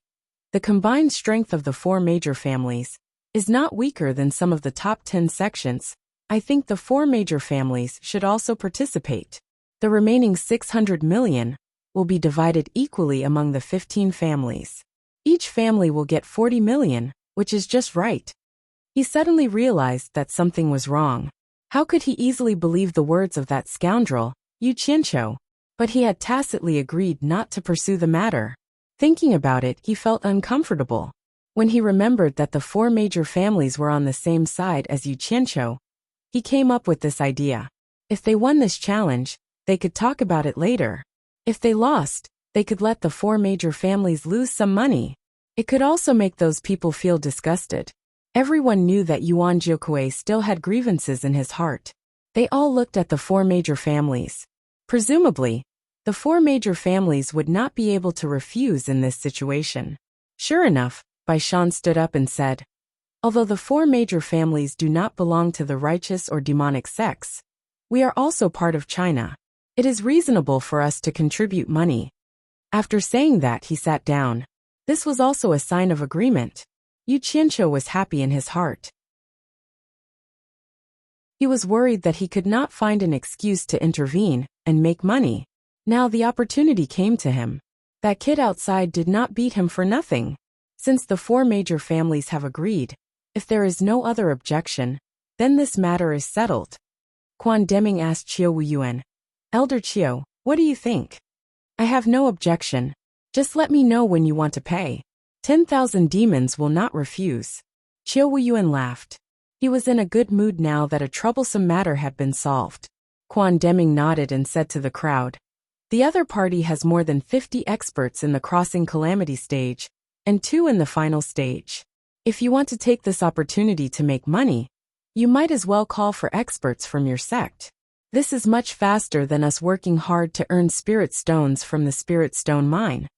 Speaker 1: the combined strength of the 4 major families is not weaker than some of the top 10 sections. I think the 4 major families should also participate. The remaining 600 million will be divided equally among the 15 families. Each family will get 40 million, which is just right. He suddenly realized that something was wrong. How could he easily believe the words of that scoundrel, Yu Qianqiu? But he had tacitly agreed not to pursue the matter. Thinking about it, he felt uncomfortable. When he remembered that the 4 major families were on the same side as Yu Qianqiu, he came up with this idea. If they won this challenge, they could talk about it later. If they lost, they could let the 4 major families lose some money. It could also make those people feel disgusted. Everyone knew that Yuan Jiuque still had grievances in his heart. They all looked at the four major families. Presumably, the four major families would not be able to refuse in this situation. Sure enough, Baishan stood up and said, although the four major families do not belong to the righteous or demonic sects, we are also part of China. It is reasonable for us to contribute money. After saying that, he sat down. This was also a sign of agreement. Yu Qianqiu was happy in his heart. He was worried that he could not find an excuse to intervene and make money. Now the opportunity came to him. That kid outside did not beat him for nothing. Since the four major families have agreed, if there is no other objection, then this matter is settled. Quan Deming asked Qiu Wuyuan, Elder Qiu, what do you think? I have no objection. Just let me know when you want to pay. 10,000 demons will not refuse. Qiu Wuyuan laughed. He was in a good mood now that a troublesome matter had been solved. Quan Deming nodded and said to the crowd, the other party has more than 50 experts in the crossing calamity stage, and 2 in the final stage. If you want to take this opportunity to make money, you might as well call for experts from your sect. This is much faster than us working hard to earn spirit stones from the spirit stone mine.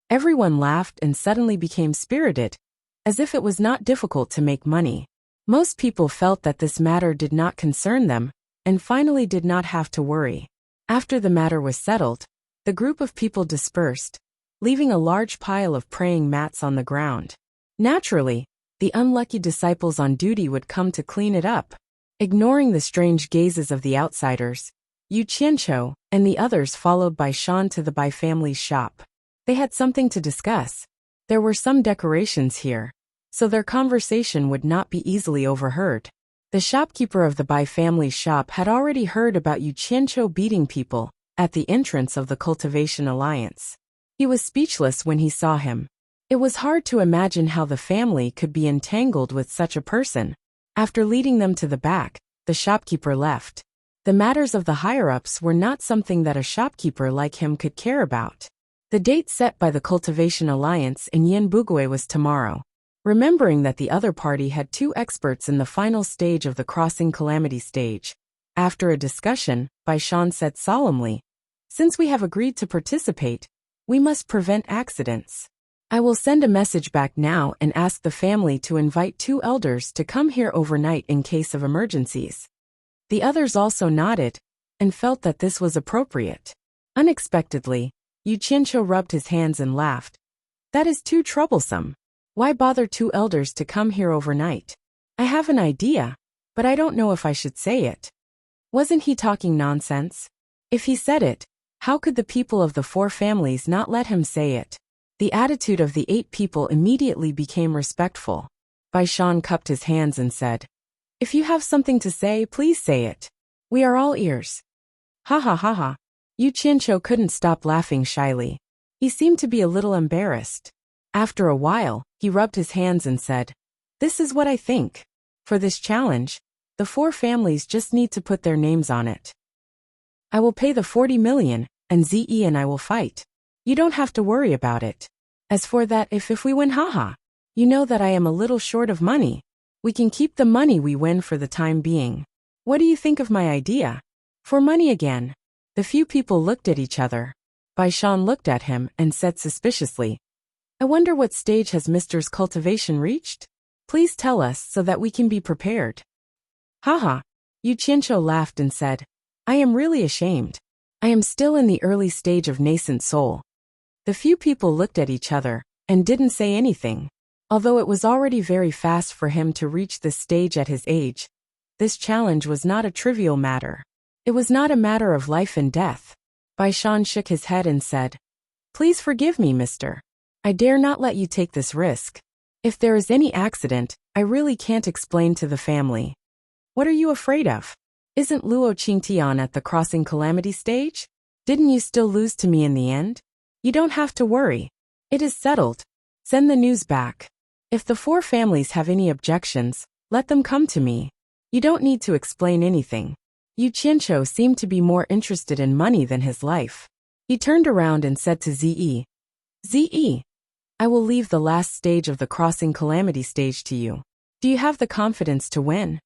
Speaker 1: Everyone laughed and suddenly became spirited, as if it was not difficult to make money. Most people felt that this matter did not concern them, and finally did not have to worry. After the matter was settled, the group of people dispersed, leaving a large pile of praying mats on the ground. Naturally, the unlucky disciples on duty would come to clean it up. Ignoring the strange gazes of the outsiders, Yu Qianqiu and the others followed Baishan to the Bai family's shop. They had something to discuss. There were some decorations here, so their conversation would not be easily overheard. The shopkeeper of the Bai family's shop had already heard about Yu Qianqiu beating people at the entrance of the Cultivation Alliance. He was speechless when he saw him. It was hard to imagine how the family could be entangled with such a person. After leading them to the back, the shopkeeper left. The matters of the higher-ups were not something that a shopkeeper like him could care about. The date set by the Cultivation Alliance in Yanbugui was tomorrow. Remembering that the other party had 2 experts in the final stage of the crossing calamity stage, after a discussion, Baishan said solemnly, since we have agreed to participate, we must prevent accidents. I will send a message back now and ask the family to invite 2 elders to come here overnight in case of emergencies. The others also nodded and felt that this was appropriate. Unexpectedly, Yu Qianqiu rubbed his hands and laughed. That is too troublesome. Why bother 2 elders to come here overnight? I have an idea, but I don't know if I should say it. Wasn't he talking nonsense? If he said it, how could the people of the 4 families not let him say it? The attitude of the 8 people immediately became respectful. Baishan cupped his hands and said, if you have something to say, please say it. We are all ears. Ha ha ha ha. Yu Qianqiu couldn't stop laughing shyly. He seemed to be a little embarrassed. After a while, he rubbed his hands and said, this is what I think. For this challenge, the 4 families just need to put their names on it. I will pay the 40 million, and Ze and I will fight. You don't have to worry about it. As for that if we win, haha, you know that I am a little short of money. We can keep the money we win for the time being. What do you think of my idea? For money again. The few people looked at each other. Baishan looked at him and said suspiciously, I wonder what stage has Mr.'s cultivation reached? Please tell us so that we can be prepared. Haha. Yu Qianqiu laughed and said, I am really ashamed. I am still in the early stage of nascent soul. The few people looked at each other and didn't say anything. Although it was already very fast for him to reach this stage at his age, this challenge was not a trivial matter. It was not a matter of life and death. Baishan shook his head and said, Please forgive me, mister. I dare not let you take this risk. If there is any accident, I really can't explain to the family. What are you afraid of? Isn't Luo Qingtian at the crossing calamity stage? Didn't you still lose to me in the end? You don't have to worry. It is settled. Send the news back. If the 4 families have any objections, let them come to me. You don't need to explain anything. Yu Qianqiu seemed to be more interested in money than his life. He turned around and said to Ze, Ze, I will leave the last stage of the crossing calamity stage to you. Do you have the confidence to win?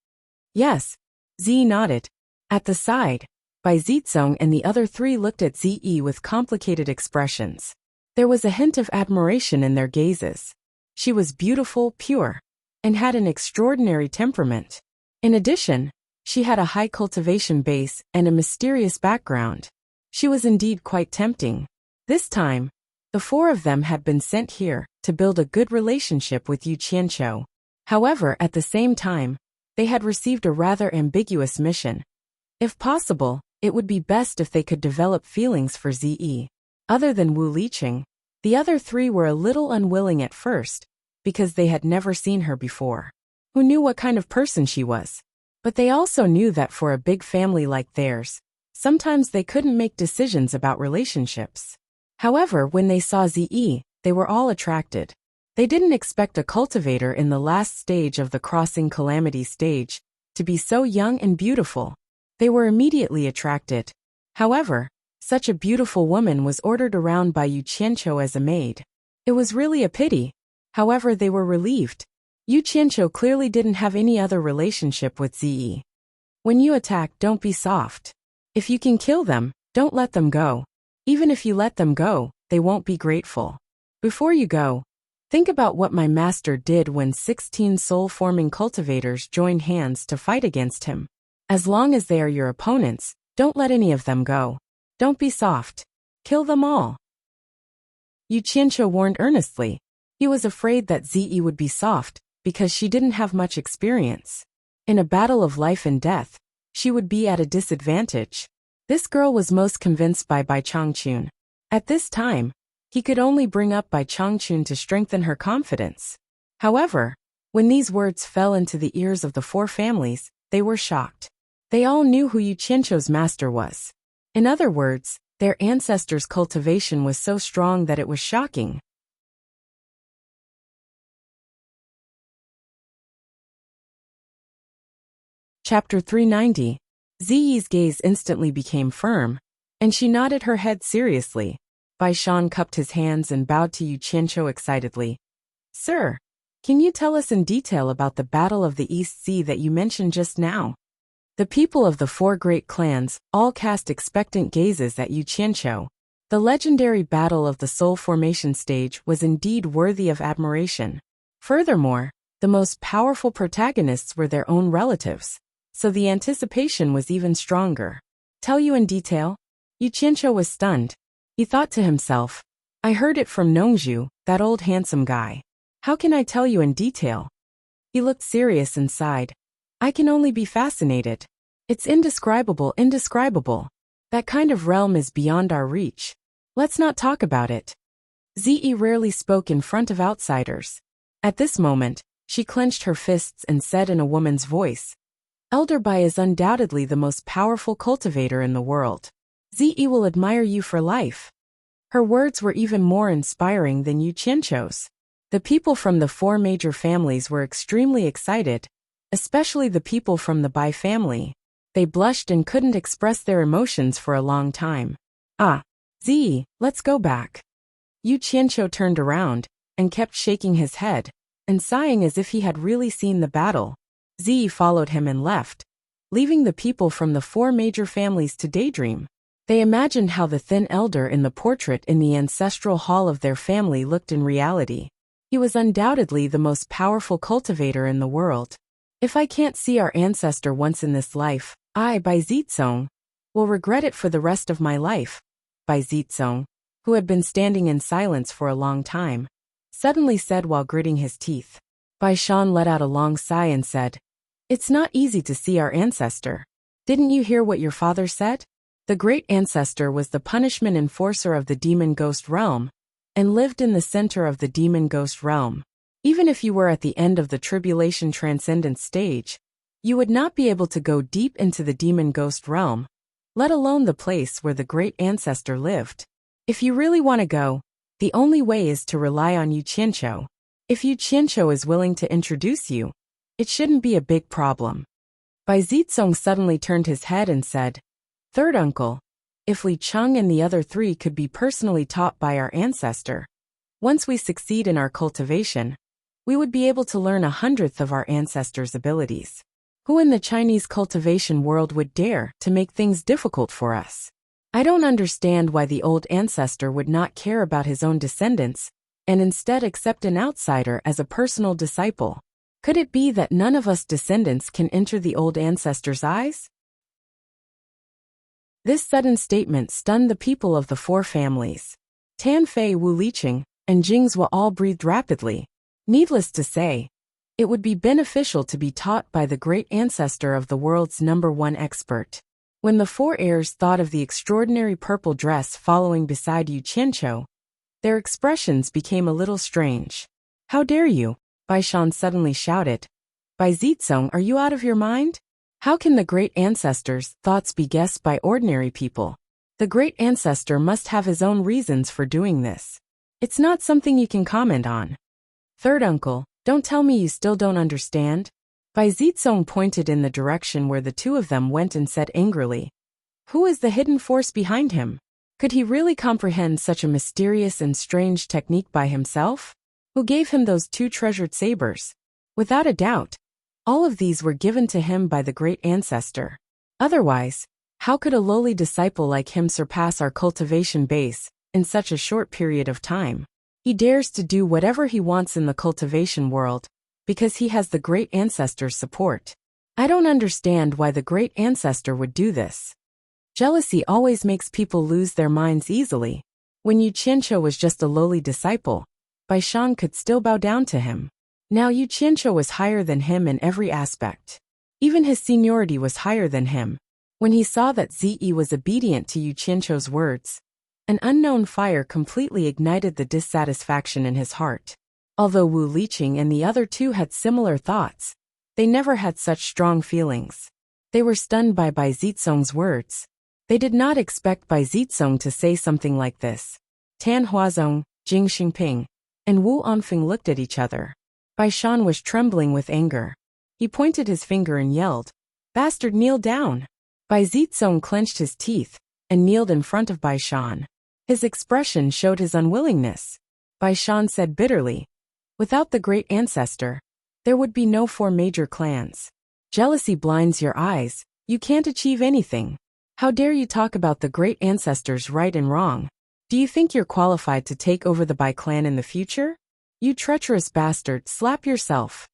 Speaker 1: Yes. Ze nodded. At the side, Bai Zizong and the other three looked at Zi with complicated expressions. There was a hint of admiration in their gazes. She was beautiful, pure, and had an extraordinary temperament. In addition, she had a high cultivation base and a mysterious background. She was indeed quite tempting. This time, the four of them had been sent here to build a good relationship with Yu Qianqiu. However, at the same time, they had received a rather ambiguous mission. If possible, it would be best if they could develop feelings for Zi. Other than Wu Liqing, the other three were a little unwilling at first, because they had never seen her before. Who knew what kind of person she was? But they also knew that for a big family like theirs, sometimes they couldn't make decisions about relationships. However, when they saw Zi, they were all attracted. They didn't expect a cultivator in the last stage of the crossing calamity stage to be so young and beautiful. They were immediately attracted. However, such a beautiful woman was ordered around by Yu Qianqiu as a maid. It was really a pity. However, they were relieved. Yu Qianqiu clearly didn't have any other relationship with Zi. When you attack, don't be soft. If you can kill them, don't let them go. Even if you let them go, they won't be grateful. Before you go, think about what my master did when 16 soul-forming cultivators joined hands to fight against him. As long as they are your opponents, don't let any of them go. Don't be soft. Kill them all. Yu Qianqiu warned earnestly. He was afraid that Zi would be soft, because she didn't have much experience. In a battle of life and death, she would be at a disadvantage. This girl was most convinced by Bai Changchun. At this time, he could only bring up Bai Changchun to strengthen her confidence. However, when these words fell into the ears of the four families, they were shocked. They all knew who Yu Qianqiu's master was. In other words, their ancestors' cultivation was so strong that it was shocking. Chapter 390. Ziyi's gaze instantly became firm, and she nodded her head seriously. Bai Shan cupped his hands and bowed to Yu Qianqiu excitedly. Sir, can you tell us in detail about the Battle of the East Sea that you mentioned just now? The people of the four great clans all cast expectant gazes at Yu Qianqiu. The legendary Battle of the Soul Formation stage was indeed worthy of admiration. Furthermore, the most powerful protagonists were their own relatives, so the anticipation was even stronger. Tell you in detail? Yu Qianqiu was stunned. He thought to himself, I heard it from Nongzhu, that old handsome guy. How can I tell you in detail? He looked serious and sighed. I can only be fascinated. It's indescribable. That kind of realm is beyond our reach. Let's not talk about it. Zi rarely spoke in front of outsiders. At this moment, she clenched her fists and said in a woman's voice, Elder Bai is undoubtedly the most powerful cultivator in the world. Zi will admire you for life. Her words were even more inspiring than Yu Qianqiu's. The people from the four major families were extremely excited, especially the people from the Bai family. They blushed and couldn't express their emotions for a long time. Ah, Zi, let's go back. Yu Qianqiu turned around and kept shaking his head and sighing as if he had really seen the battle. Zi followed him and left, leaving the people from the four major families to daydream. They imagined how the thin elder in the portrait in the ancestral hall of their family looked in reality. He was undoubtedly the most powerful cultivator in the world. If I can't see our ancestor once in this life, I, Bai Zizong, will regret it for the rest of my life. Bai Zizong, who had been standing in silence for a long time, suddenly said while gritting his teeth. Bai Shan let out a long sigh and said, It's not easy to see our ancestor. Didn't you hear what your father said? The great ancestor was the punishment enforcer of the demon ghost realm, and lived in the center of the demon ghost realm. Even if you were at the end of the tribulation transcendence stage, you would not be able to go deep into the demon ghost realm, let alone the place where the great ancestor lived. If you really want to go, the only way is to rely on Yu Qianqiu. If Yu Qianqiu is willing to introduce you, it shouldn't be a big problem. Bai Zizong suddenly turned his head and said, Third uncle, if Li Cheng and the other three could be personally taught by our ancestor, once we succeed in our cultivation, we would be able to learn 1/100th of our ancestor's abilities. Who in the Chinese cultivation world would dare to make things difficult for us? I don't understand why the old ancestor would not care about his own descendants and instead accept an outsider as a personal disciple. Could it be that none of us descendants can enter the old ancestor's eyes? This sudden statement stunned the people of the four families. Tan Fei, Wu Liqing, and Jingzhou all breathed rapidly. Needless to say, it would be beneficial to be taught by the great ancestor of the world's #1 expert. When the four heirs thought of the extraordinary purple dress following beside Yu Qianqiu, their expressions became a little strange. How dare you? Bai Shan suddenly shouted. Bai Zizong, are you out of your mind? How can the great ancestor's thoughts be guessed by ordinary people? The great ancestor must have his own reasons for doing this. It's not something you can comment on. Third uncle, don't tell me you still don't understand. Bai Zizong pointed in the direction where the two of them went and said angrily, who is the hidden force behind him? Could he really comprehend such a mysterious and strange technique by himself? Who gave him those two treasured sabers? Without a doubt, all of these were given to him by the great ancestor. Otherwise, how could a lowly disciple like him surpass our cultivation base in such a short period of time? He dares to do whatever he wants in the cultivation world because he has the great ancestor's support. I don't understand why the great ancestor would do this. Jealousy always makes people lose their minds easily. When Yu Qianqiu was just a lowly disciple, Bai Shan could still bow down to him. Now Yu Qianqiu was higher than him in every aspect. Even his seniority was higher than him. When he saw that Zi was obedient to Yu Qianqiu's words, an unknown fire completely ignited the dissatisfaction in his heart. Although Wu Liqing and the other two had similar thoughts, they never had such strong feelings. They were stunned by Bai Zizong's words. They did not expect Bai Zizong to say something like this. Tan Huazong, Jing Xingping, and Wu Onfeng looked at each other. Bai Shan was trembling with anger. He pointed his finger and yelled, "Bastard, kneel down!" Bai Zizong clenched his teeth and kneeled in front of Bai Shan. His expression showed his unwillingness. Bai Shan said bitterly, "Without the great ancestor, there would be no four major clans. Jealousy blinds your eyes, you can't achieve anything. How dare you talk about the great ancestor's right and wrong? Do you think you're qualified to take over the Bai clan in the future? You treacherous bastard, slap yourself."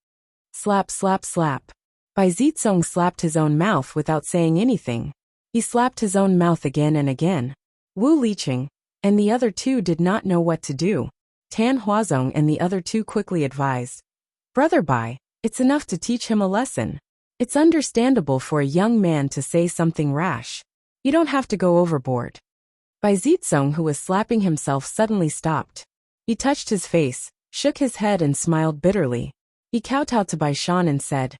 Speaker 1: Slap, slap, slap. Bai Zizong slapped his own mouth without saying anything. He slapped his own mouth again and again. Wu Liqing and the other two did not know what to do. Tan Huazong and the other two quickly advised, "Brother Bai, it's enough to teach him a lesson. It's understandable for a young man to say something rash. You don't have to go overboard." Bai Zizong, who was slapping himself, suddenly stopped. He touched his face, shook his head and smiled bitterly. He kowtowed to Bai Shan and said,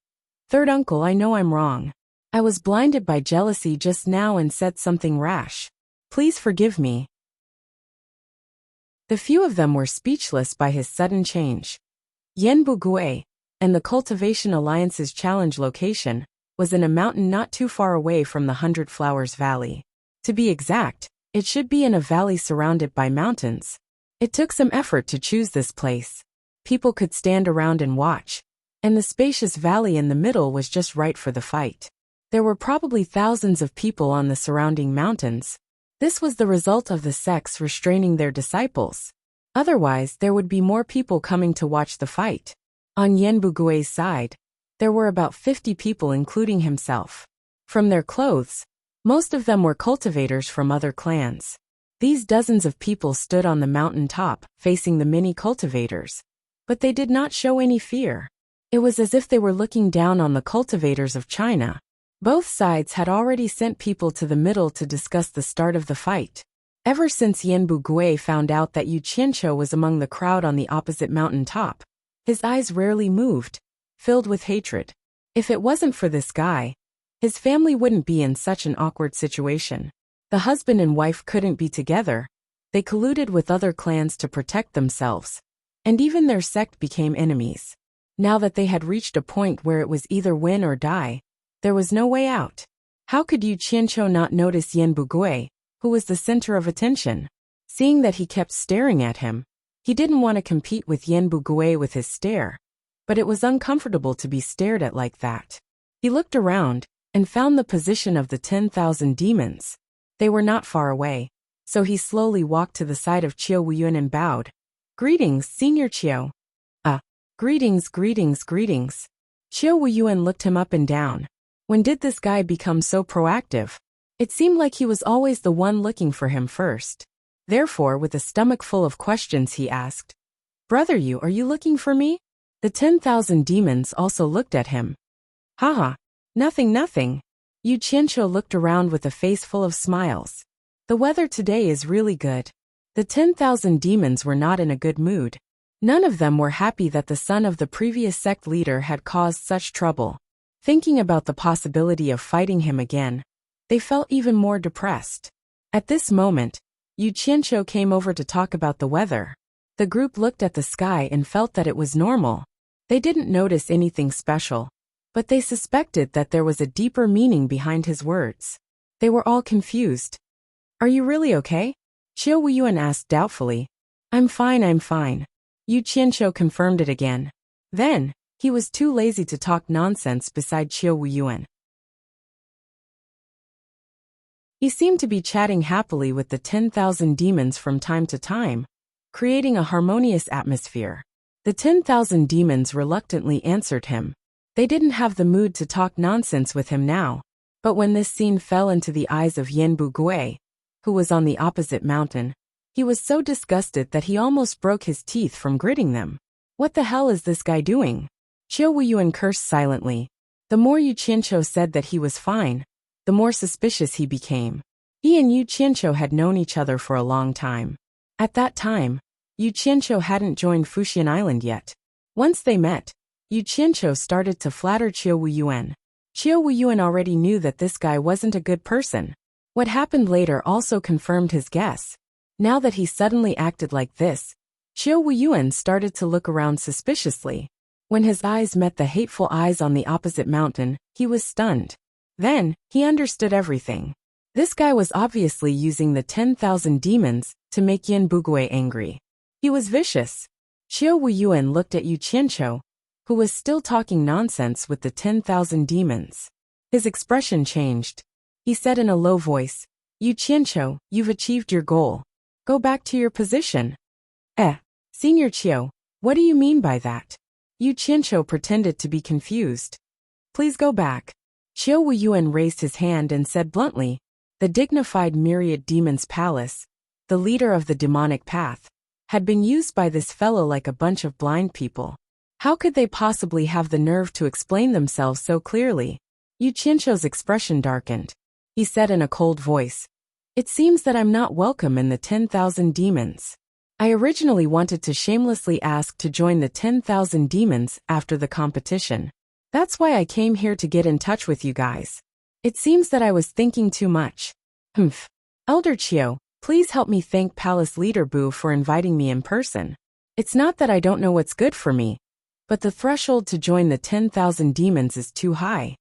Speaker 1: "Third uncle, I know I'm wrong. I was blinded by jealousy just now and said something rash. Please forgive me." The few of them were speechless by his sudden change. Yanbu Gui, and the Cultivation Alliance's challenge location, was in a mountain not too far away from the 100 Flowers Valley. To be exact, it should be in a valley surrounded by mountains. It took some effort to choose this place. People could stand around and watch, and the spacious valley in the middle was just right for the fight. There were probably thousands of people on the surrounding mountains. This was the result of the sects restraining their disciples. Otherwise, there would be more people coming to watch the fight. On Yanbu Gui's side, there were about 50 people including himself. From their clothes, most of them were cultivators from other clans. These dozens of people stood on the mountain top, facing the many cultivators. But they did not show any fear. It was as if they were looking down on the cultivators of China. Both sides had already sent people to the middle to discuss the start of the fight. Ever since Yanbu Gui found out that Yu Qianqiu was among the crowd on the opposite mountain top, his eyes rarely moved, filled with hatred. If it wasn't for this guy, his family wouldn't be in such an awkward situation. The husband and wife couldn't be together. They colluded with other clans to protect themselves. And even their sect became enemies. Now that they had reached a point where it was either win or die, there was no way out. How could Yu Qianqiu not notice Yanbu Gui, who was the center of attention? Seeing that he kept staring at him, he didn't want to compete with Yanbu Gui with his stare. But it was uncomfortable to be stared at like that. He looked around and found the position of the 10,000 demons. They were not far away, so he slowly walked to the side of Qiu Wuyuan and bowed. "Greetings, Senior Qiu." Greetings, greetings, greetings." Qiu Wuyuan looked him up and down. When did this guy become so proactive? It seemed like he was always the one looking for him first. Therefore, with a stomach full of questions, he asked, "Brother Yu, are you looking for me?" The 10,000 demons also looked at him. "Haha, nothing, nothing." Yu Qianqiu looked around with a face full of smiles. "The weather today is really good." The 10,000 demons were not in a good mood. None of them were happy that the son of the previous sect leader had caused such trouble. Thinking about the possibility of fighting him again, they felt even more depressed. At this moment, Yu Qianqiu came over to talk about the weather. The group looked at the sky and felt that it was normal. They didn't notice anything special, but they suspected that there was a deeper meaning behind his words. They were all confused. "Are you really okay?" Qiu Wuyuan asked doubtfully. I'm fine. Yu Qianqiu confirmed it again. Then, he was too lazy to talk nonsense beside Qiu Wuyuan. He seemed to be chatting happily with the 10,000 demons from time to time, creating a harmonious atmosphere. The 10,000 demons reluctantly answered him. They didn't have the mood to talk nonsense with him now. But when this scene fell into the eyes of Yan Bugui, who was on the opposite mountain, he was so disgusted that he almost broke his teeth from gritting them. What the hell is this guy doing? Qiu Wuyuan cursed silently. The more Yu Qianqiu said that he was fine, the more suspicious he became. He and Yu Qianqiu had known each other for a long time. At that time, Yu Qianqiu hadn't joined Fuxian Island yet. Once they met, Yu Qianqiu started to flatter Qiu Wuyuan. Qiu Wuyuan already knew that this guy wasn't a good person. What happened later also confirmed his guess. Now that he suddenly acted like this, Qiu Wuyuan started to look around suspiciously. When his eyes met the hateful eyes on the opposite mountain, he was stunned. Then, he understood everything. This guy was obviously using the 10,000 demons to make Yan Bugui angry. He was vicious. Qiu Wuyuan looked at Yu Qianqiu, who was still talking nonsense with the 10,000 demons. His expression changed. He said in a low voice, "Yu Qianqiu, you've achieved your goal. Go back to your position." Senior Qiu, what do you mean by that?" Yu Qianqiu pretended to be confused. "Please go back." Qiu Wuyuan raised his hand and said bluntly, "The dignified myriad demon's palace, the leader of the demonic path, had been used by this fellow like a bunch of blind people. How could they possibly have the nerve to explain themselves so clearly?" Yu Qianqiu's expression darkened. He said in a cold voice, "It seems that I'm not welcome in the 10,000 demons. I originally wanted to shamelessly ask to join the 10,000 demons after the competition. That's why I came here to get in touch with you guys. It seems that I was thinking too much. Elder Qiu, please help me thank Palace Leader Bu for inviting me in person. It's not that I don't know what's good for me, but the threshold to join the 10,000 demons is too high.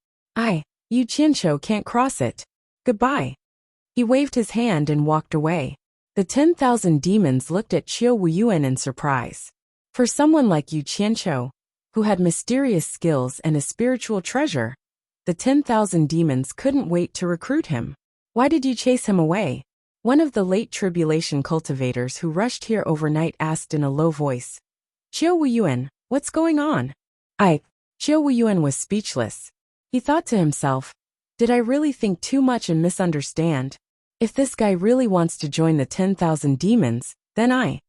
Speaker 1: Yu Qianqiu can't cross it. Goodbye." He waved his hand and walked away. The 10,000 demons looked at Qiu Wuyuan in surprise. For someone like Yu Qianqiu, who had mysterious skills and a spiritual treasure, the 10,000 demons couldn't wait to recruit him. "Why did you chase him away?" One of the late tribulation cultivators who rushed here overnight asked in a low voice. "Qiu Wuyuan, what's going on?" Qiu Wuyuan was speechless. He thought to himself, did I really think too much and misunderstand? If this guy really wants to join the 10,000 demons, then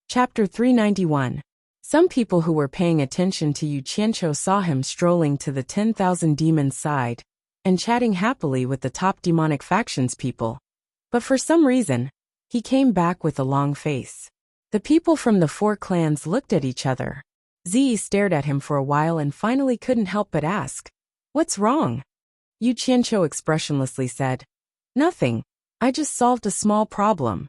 Speaker 1: Chapter 391. Some people who were paying attention to Yu Qianqiu saw him strolling to the 10,000 demons side and chatting happily with the top demonic factions people. But for some reason, he came back with a long face. The people from the 4 clans looked at each other. Ziyi stared at him for a while and finally couldn't help but ask, "What's wrong?" Yu Qianqiu expressionlessly said, "Nothing. I just solved a small problem."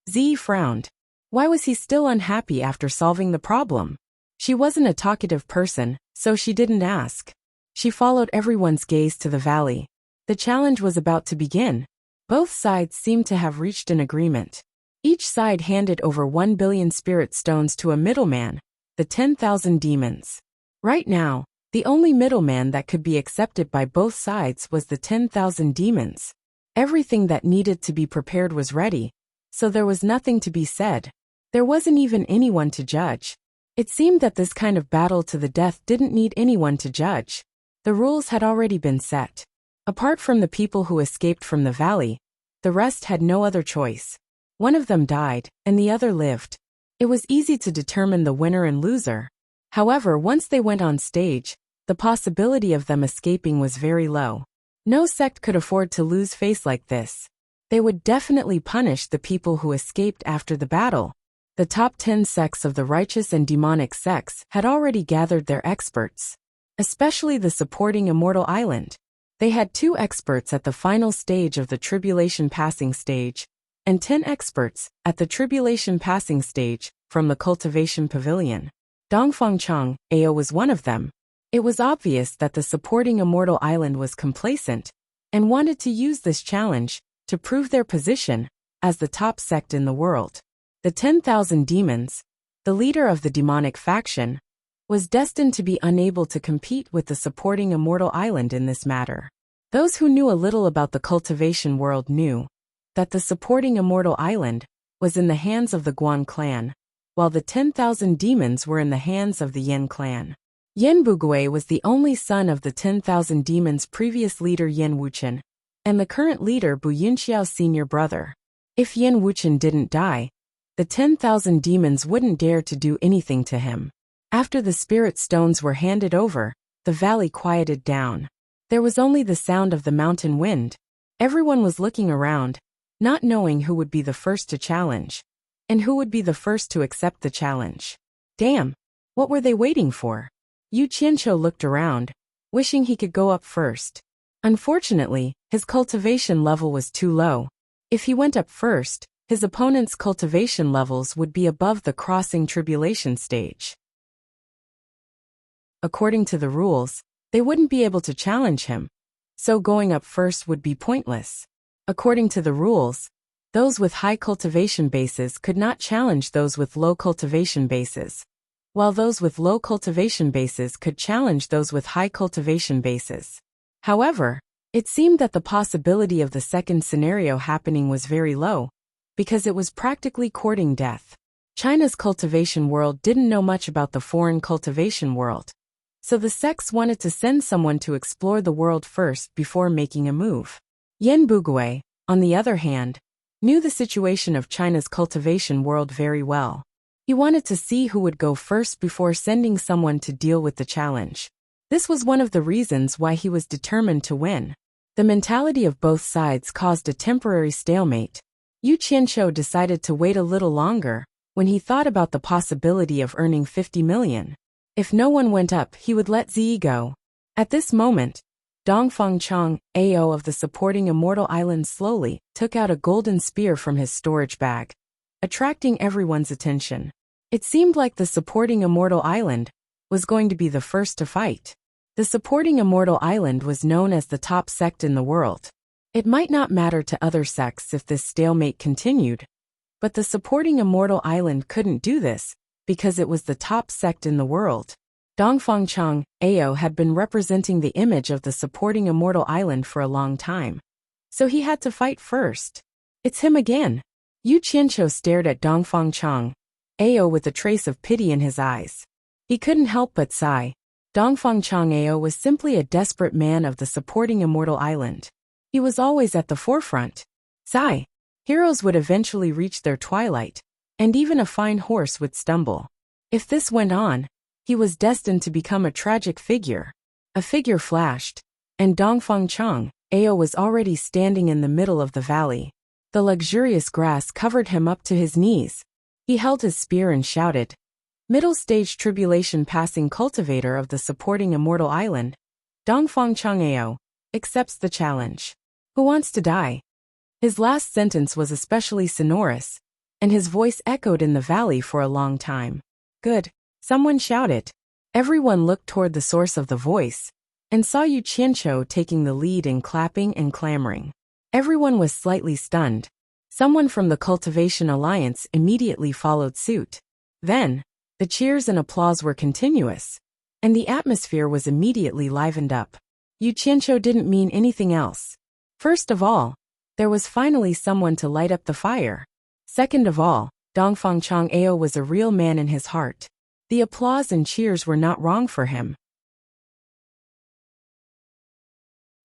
Speaker 1: Ziyi frowned. Why was he still unhappy after solving the problem? She wasn't a talkative person, so she didn't ask. She followed everyone's gaze to the valley. The challenge was about to begin. Both sides seemed to have reached an agreement. Each side handed over 1 billion spirit stones to a middleman, the 10,000 demons. Right now, the only middleman that could be accepted by both sides was the 10,000 demons. Everything that needed to be prepared was ready, so there was nothing to be said. There wasn't even anyone to judge. It seemed that this kind of battle to the death didn't need anyone to judge. The rules had already been set. Apart from the people who escaped from the valley, the rest had no other choice. One of them died, and the other lived. It was easy to determine the winner and loser. However, once they went on stage, the possibility of them escaping was very low. No sect could afford to lose face like this. They would definitely punish the people who escaped after the battle. The top 10 sects of the righteous and demonic sects had already gathered their experts, especially the supporting Immortal Island. They had 2 experts at the final stage of the Tribulation Passing stage, and 10 experts at the Tribulation Passing stage from the Cultivation Pavilion. Dongfangchang, Ao was one of them. It was obvious that the supporting Immortal Island was complacent and wanted to use this challenge to prove their position as the top sect in the world. The 10,000 demons, the leader of the demonic faction, was destined to be unable to compete with the supporting Immortal Island in this matter. Those who knew a little about the cultivation world knew that the supporting Immortal Island was in the hands of the Guan clan, while the 10,000 demons were in the hands of the Yin clan. Yin Bugui was the only son of the 10,000 demons' previous leader Yin Wuchen, and the current leader Bu Yunxiao's senior brother. If Yin Wuchen didn't die, the 10,000 demons wouldn't dare to do anything to him. After the spirit stones were handed over, the valley quieted down. There was only the sound of the mountain wind. Everyone was looking around, not knowing who would be the first to challenge, and who would be the first to accept the challenge. Damn, what were they waiting for? Yu Qianqiu looked around, wishing he could go up first. Unfortunately, his cultivation level was too low. If he went up first, his opponent's cultivation levels would be above the crossing tribulation stage. According to the rules, they wouldn't be able to challenge him, so going up first would be pointless. According to the rules, those with high cultivation bases could not challenge those with low cultivation bases, while those with low cultivation bases could challenge those with high cultivation bases. However, it seemed that the possibility of the second scenario happening was very low, because it was practically courting death. China's cultivation world didn't know much about the foreign cultivation world, so the sects wanted to send someone to explore the world first before making a move. Yin Bugui, on the other hand, knew the situation of China's cultivation world very well. He wanted to see who would go first before sending someone to deal with the challenge. This was one of the reasons why he was determined to win. The mentality of both sides caused a temporary stalemate. Yu Qianqiu decided to wait a little longer when he thought about the possibility of earning 50 million. If no one went up, he would let Ziyi go. At this moment, Dongfangchang, Ao of the supporting Immortal Island slowly took out a golden spear from his storage bag, attracting everyone's attention. It seemed like the supporting Immortal Island was going to be the first to fight. The supporting Immortal Island was known as the top sect in the world. It might not matter to other sects if this stalemate continued, but the supporting Immortal Island couldn't do this because it was the top sect in the world. Dongfangchang, Ao had been representing the image of the supporting Immortal Island for a long time, so he had to fight first. It's him again. Yu Qianqiu stared at Dongfangchang, Ao with a trace of pity in his eyes. He couldn't help but sigh. Dongfangchang Ao was simply a desperate man of the supporting Immortal Island. He was always at the forefront. Sigh. Heroes would eventually reach their twilight, and even a fine horse would stumble. If this went on, he was destined to become a tragic figure. A figure flashed, and Dongfangchang, Ao was already standing in the middle of the valley. The luxurious grass covered him up to his knees. He held his spear and shouted, "Middle stage tribulation passing cultivator of the supporting Immortal Island, Dongfangchang Ao, accepts the challenge. Who wants to die?" His last sentence was especially sonorous, and his voice echoed in the valley for a long time. Good, someone shouted. Everyone looked toward the source of the voice, and saw Yu Qianqiu taking the lead in clapping and clamoring. Everyone was slightly stunned. Someone from the Cultivation Alliance immediately followed suit. Then, The cheers and applause were continuous, and the atmosphere was immediately livened up. Yu Qianqiu didn't mean anything else. First of all, there was finally someone to light up the fire. Second of all, Dongfang Chang'ao was a real man in his heart. The applause and cheers were not wrong for him.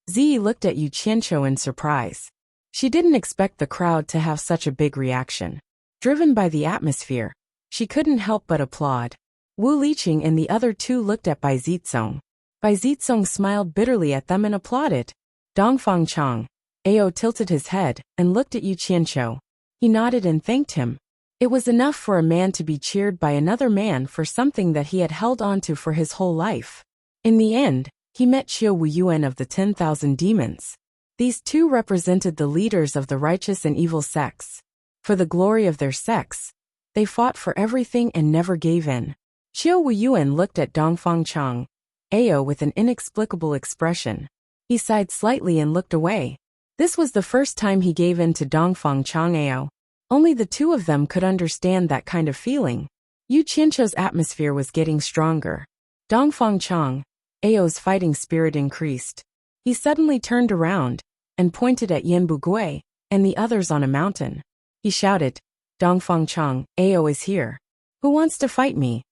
Speaker 1: Zi looked at Yu Qianqiu in surprise. She didn't expect the crowd to have such a big reaction. Driven by the atmosphere, she couldn't help but applaud. Wu Liqing and the other two looked at Bai Zizong. Bai Zizong smiled bitterly at them and applauded. Dongfang Chang'ao tilted his head and looked at Yu Qianqiu. He nodded and thanked him. It was enough for a man to be cheered by another man for something that he had held onto for his whole life. In the end, he met Qiu Wuyuan of the 10,000 demons. These two represented the leaders of the righteous and evil sects. For the glory of their sects, they fought for everything and never gave in. Qiu Wuyuan looked at Dongfang Chang'ao with an inexplicable expression. He sighed slightly and looked away. This was the first time he gave in to Dongfang Chang'ao. Only the two of them could understand that kind of feeling. Yu Qianqiu's atmosphere was getting stronger. Dongfang Chang'ao's fighting spirit increased. He suddenly turned around and pointed at Yan Bugui and the others on a mountain. He shouted, Dongfang Chang'ao is here. Who wants to fight me?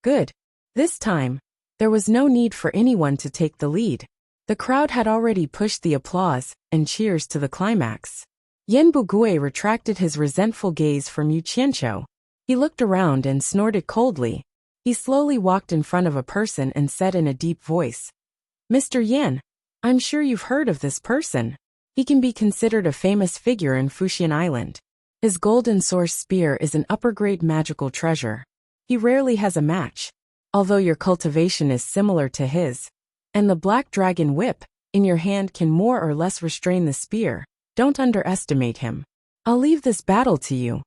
Speaker 1: Good. This time, there was no need for anyone to take the lead. The crowd had already pushed the applause and cheers to the climax. Yan Bugui retracted his resentful gaze from Yu Qianqiu. He looked around and snorted coldly. He slowly walked in front of a person and said in a deep voice, Mr. Yan, I'm sure you've heard of this person. He can be considered a famous figure in Fuxian Island. His golden source spear is an upper-grade magical treasure. He rarely has a match, although your cultivation is similar to his. And the black dragon whip in your hand can more or less restrain the spear. Don't underestimate him. I'll leave this battle to you.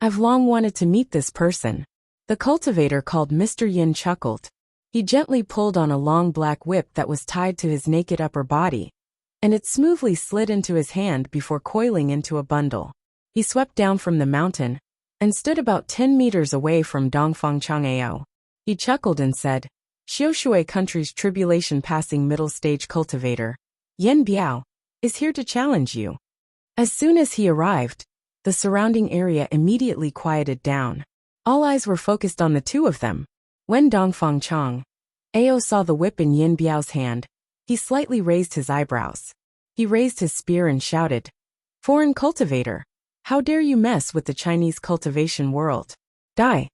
Speaker 1: I've long wanted to meet this person. The cultivator called Mr. Yin chuckled. He gently pulled on a long black whip that was tied to his naked upper body, and it smoothly slid into his hand before coiling into a bundle. He swept down from the mountain and stood about 10 meters away from Dongfang Chang'ao. He chuckled and said, Xiushui country's tribulation-passing middle-stage cultivator, Yan Biao, is here to challenge you. As soon as he arrived, the surrounding area immediately quieted down. All eyes were focused on the two of them. When Dongfang Chang'ao saw the whip in Yan Biao's hand, he slightly raised his eyebrows. He raised his spear and shouted, Foreign cultivator, how dare you mess with the Chinese cultivation world? Die!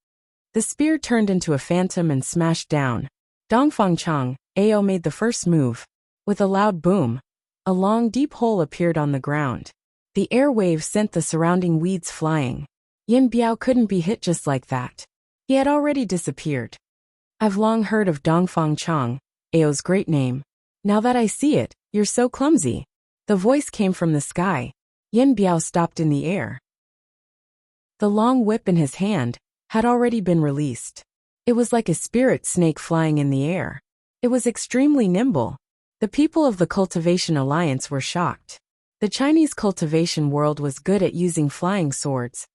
Speaker 1: The spear turned into a phantom and smashed down. Dongfang Chang'ao made the first move. With a loud boom, a long deep hole appeared on the ground. The air wave sent the surrounding weeds flying. Yan Biao couldn't be hit just like that. He had already disappeared. I've long heard of Dongfang Chang'ao's great name. Now that I see it, you're so clumsy. The voice came from the sky. Yan Biao stopped in the air. The long whip in his hand had already been released. It was like a spirit snake flying in the air. It was extremely nimble. The people of the Cultivation Alliance were shocked. The Chinese cultivation world was good at using flying swords,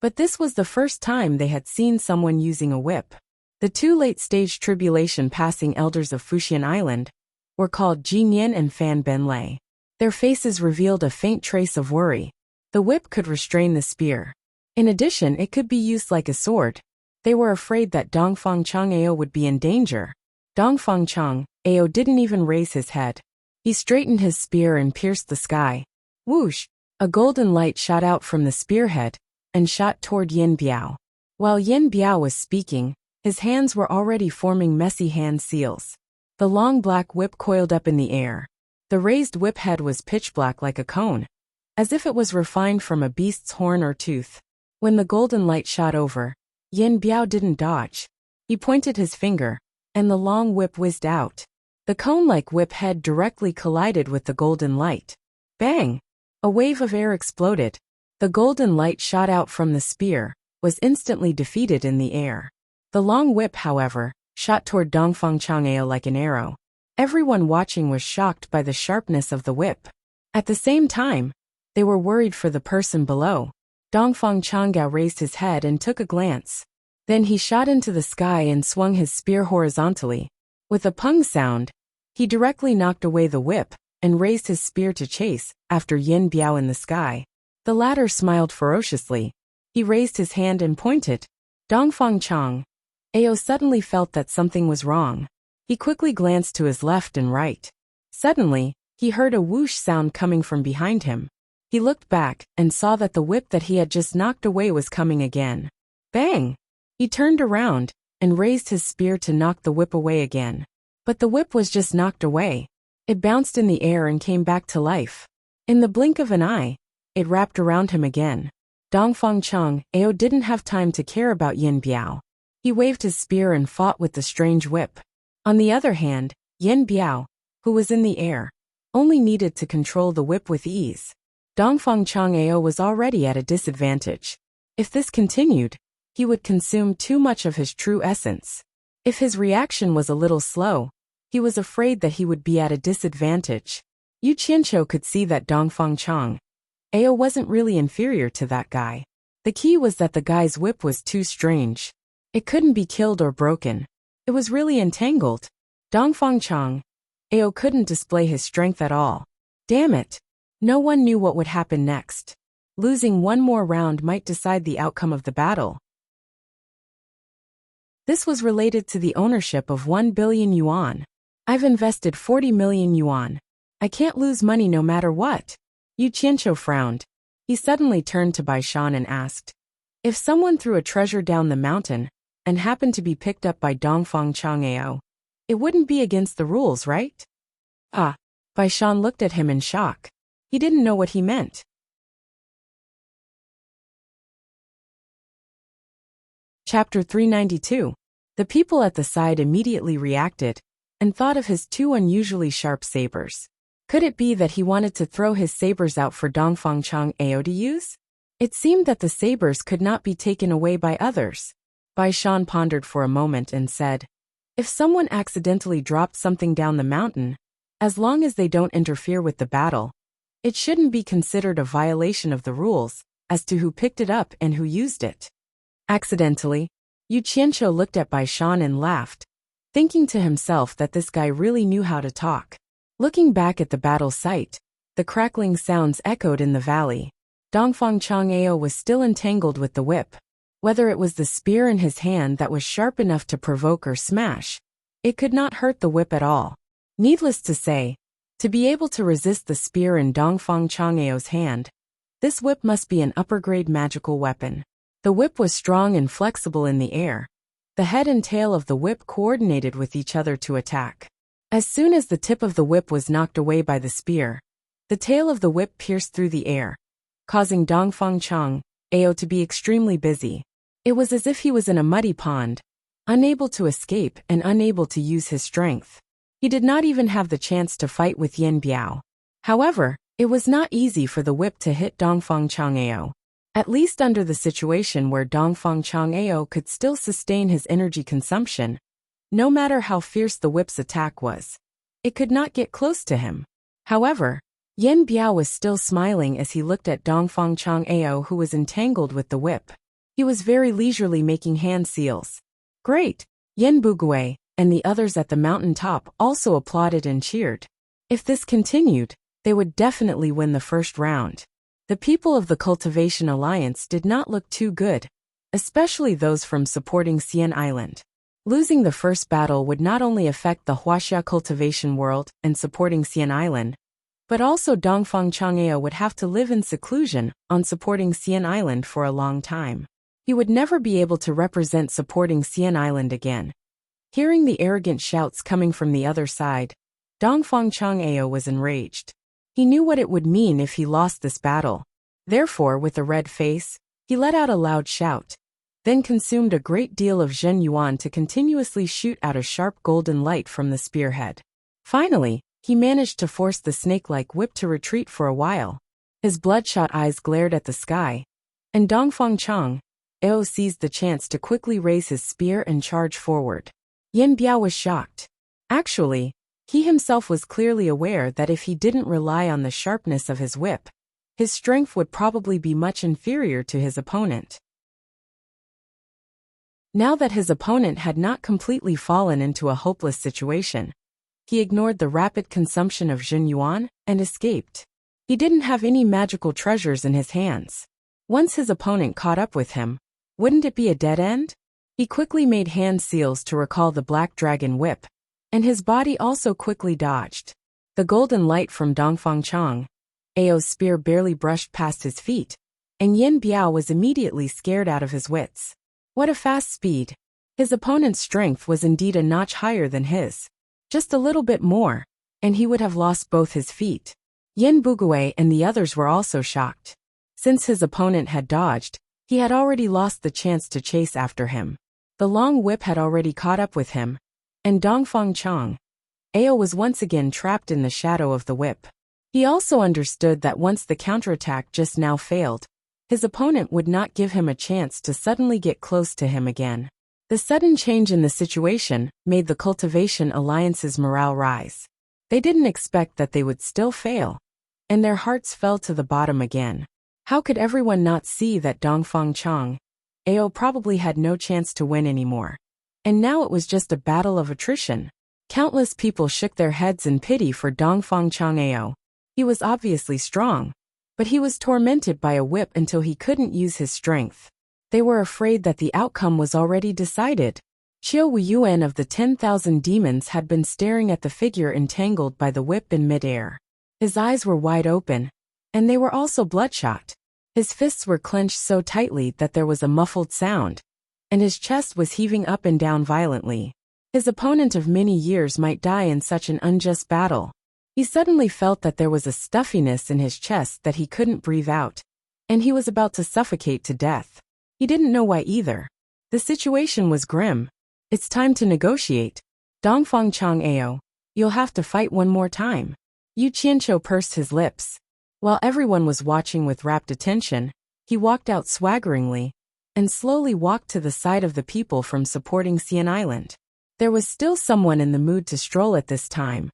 Speaker 1: but this was the first time they had seen someone using a whip. The two late-stage tribulation-passing elders of Fuxian Island were called Jin Yin and Fan Benlei. Their faces revealed a faint trace of worry. The whip could restrain the spear. In addition, it could be used like a sword. They were afraid that Dongfang Chang'ao would be in danger. Dongfang Chang'ao didn't even raise his head. He straightened his spear and pierced the sky. Whoosh! A golden light shot out from the spearhead and shot toward Yan Biao. While Yan Biao was speaking, his hands were already forming messy hand seals. The long black whip coiled up in the air. The raised whip head was pitch black like a cone, as if it was refined from a beast's horn or tooth. When the golden light shot over, Yan Biao didn't dodge. He pointed his finger, and the long whip whizzed out. The cone-like whip head directly collided with the golden light. Bang! A wave of air exploded. The golden light shot out from the spear, was instantly defeated in the air. The long whip, however, shot toward Dongfang Chang'ao like an arrow. Everyone watching was shocked by the sharpness of the whip. At the same time, they were worried for the person below. Dongfang Chang'ao raised his head and took a glance. Then he shot into the sky and swung his spear horizontally. With a pung sound, he directly knocked away the whip and raised his spear to chase after Yin Biao in the sky. The latter smiled ferociously. He raised his hand and pointed. Dongfang Chang. Ao suddenly felt that something was wrong. He quickly glanced to his left and right. Suddenly, he heard a whoosh sound coming from behind him. He looked back and saw that the whip that he had just knocked away was coming again. Bang! He turned around and raised his spear to knock the whip away again. But the whip was just knocked away. It bounced in the air and came back to life. In the blink of an eye, it wrapped around him again. Dongfang Chang, Ao didn't have time to care about Yin Biao. He waved his spear and fought with the strange whip. On the other hand, Yin Biao, who was in the air, only needed to control the whip with ease. Dongfang Chang Ao was already at a disadvantage. If this continued, he would consume too much of his true essence. If his reaction was a little slow, he was afraid that he would be at a disadvantage. Yu Qianqiu could see that Dongfang Chang Ao wasn't really inferior to that guy. The key was that the guy's whip was too strange. It couldn't be killed or broken. It was really entangled. Dongfang Chang Ao couldn't display his strength at all. Damn it! No one knew what would happen next. Losing one more round might decide the outcome of the battle. This was related to the ownership of 1 billion yuan. I've invested 40 million yuan. I can't lose money no matter what. Yu Qianqiu frowned. He suddenly turned to Bai Shan and asked, if someone threw a treasure down the mountain and happened to be picked up by Dongfang Chang Ao, it wouldn't be against the rules, right? Ah. Bai Shan looked at him in shock. He didn't know what he meant. Chapter 392. The people at the side immediately reacted and thought of his two unusually sharp sabers. Could it be that he wanted to throw his sabers out for Dongfang Chang Ao to use? It seemed that the sabers could not be taken away by others. Bai Shan pondered for a moment and said, if someone accidentally dropped something down the mountain, as long as they don't interfere with the battle, it shouldn't be considered a violation of the rules as to who picked it up and who used it. Accidentally, Yu Qianqiu looked at Bai Shan and laughed, thinking to himself that this guy really knew how to talk. Looking back at the battle site, the crackling sounds echoed in the valley. Dongfang Chang Ao was still entangled with the whip. Whether it was the spear in his hand that was sharp enough to provoke or smash, it could not hurt the whip at all. Needless to say, to be able to resist the spear in Dongfang Chang Ao's hand, this whip must be an upper-grade magical weapon. The whip was strong and flexible in the air. The head and tail of the whip coordinated with each other to attack. As soon as the tip of the whip was knocked away by the spear, the tail of the whip pierced through the air, causing Dongfang Chang Ao to be extremely busy. It was as if he was in a muddy pond, unable to escape and unable to use his strength. He did not even have the chance to fight with Yin Biao. However, it was not easy for the whip to hit Dongfang Chang Ao. At least under the situation where Dongfang Chang Ao could still sustain his energy consumption, no matter how fierce the whip's attack was, it could not get close to him. However, Yin Biao was still smiling as he looked at Dongfang Chang Ao, who was entangled with the whip. He was very leisurely making hand seals. Great! Yin Bugui and the others at the mountain top also applauded and cheered. If this continued, they would definitely win the first round. The people of the Cultivation Alliance did not look too good, especially those from supporting Xian Island. Losing the first battle would not only affect the Huaxia cultivation world and supporting Xian Island, but also Dongfang Chang Ao would have to live in seclusion on supporting Xian Island for a long time. He would never be able to represent supporting Xian Island again. Hearing the arrogant shouts coming from the other side, Dongfang Chang Ao was enraged. He knew what it would mean if he lost this battle. Therefore, with a red face, he let out a loud shout, then consumed a great deal of Zhen Yuan to continuously shoot out a sharp golden light from the spearhead. Finally, he managed to force the snake-like whip to retreat for a while. His bloodshot eyes glared at the sky, and Dongfang Chang Ao seized the chance to quickly raise his spear and charge forward. Yin Biao was shocked. Actually, he himself was clearly aware that if he didn't rely on the sharpness of his whip, his strength would probably be much inferior to his opponent. Now that his opponent had not completely fallen into a hopeless situation, he ignored the rapid consumption of Jin Yuan and escaped. He didn't have any magical treasures in his hands. Once his opponent caught up with him, wouldn't it be a dead end? He quickly made hand seals to recall the Black Dragon Whip, and his body also quickly dodged. The golden light from Dongfang Chang, Ao's spear barely brushed past his feet, and Yin Biao was immediately scared out of his wits. What a fast speed! His opponent's strength was indeed a notch higher than his. Just a little bit more, and he would have lost both his feet. Yin Bugui and the others were also shocked. Since his opponent had dodged, he had already lost the chance to chase after him. The long whip had already caught up with him, and Dongfang Chang, Ao was once again trapped in the shadow of the whip. He also understood that once the counterattack just now failed, his opponent would not give him a chance to suddenly get close to him again. The sudden change in the situation made the Cultivation Alliance's morale rise. They didn't expect that they would still fail, and their hearts fell to the bottom again. How could everyone not see that Dongfang Chang, Ao probably had no chance to win anymore? And now it was just a battle of attrition. Countless people shook their heads in pity for Dongfang Chang Ao. He was obviously strong, but he was tormented by a whip until he couldn't use his strength. They were afraid that the outcome was already decided. Qiu Wuyuan of the 10,000 demons had been staring at the figure entangled by the whip in midair. His eyes were wide open, and they were also bloodshot. His fists were clenched so tightly that there was a muffled sound, and his chest was heaving up and down violently. His opponent of many years might die in such an unjust battle. He suddenly felt that there was a stuffiness in his chest that he couldn't breathe out, and he was about to suffocate to death. He didn't know why either. The situation was grim. It's time to negotiate. Dongfang Chang Ao, you'll have to fight one more time. Yu Qianqiu pursed his lips. While everyone was watching with rapt attention, he walked out swaggeringly, and slowly walked to the side of the people from supporting Xian Island. There was still someone in the mood to stroll at this time,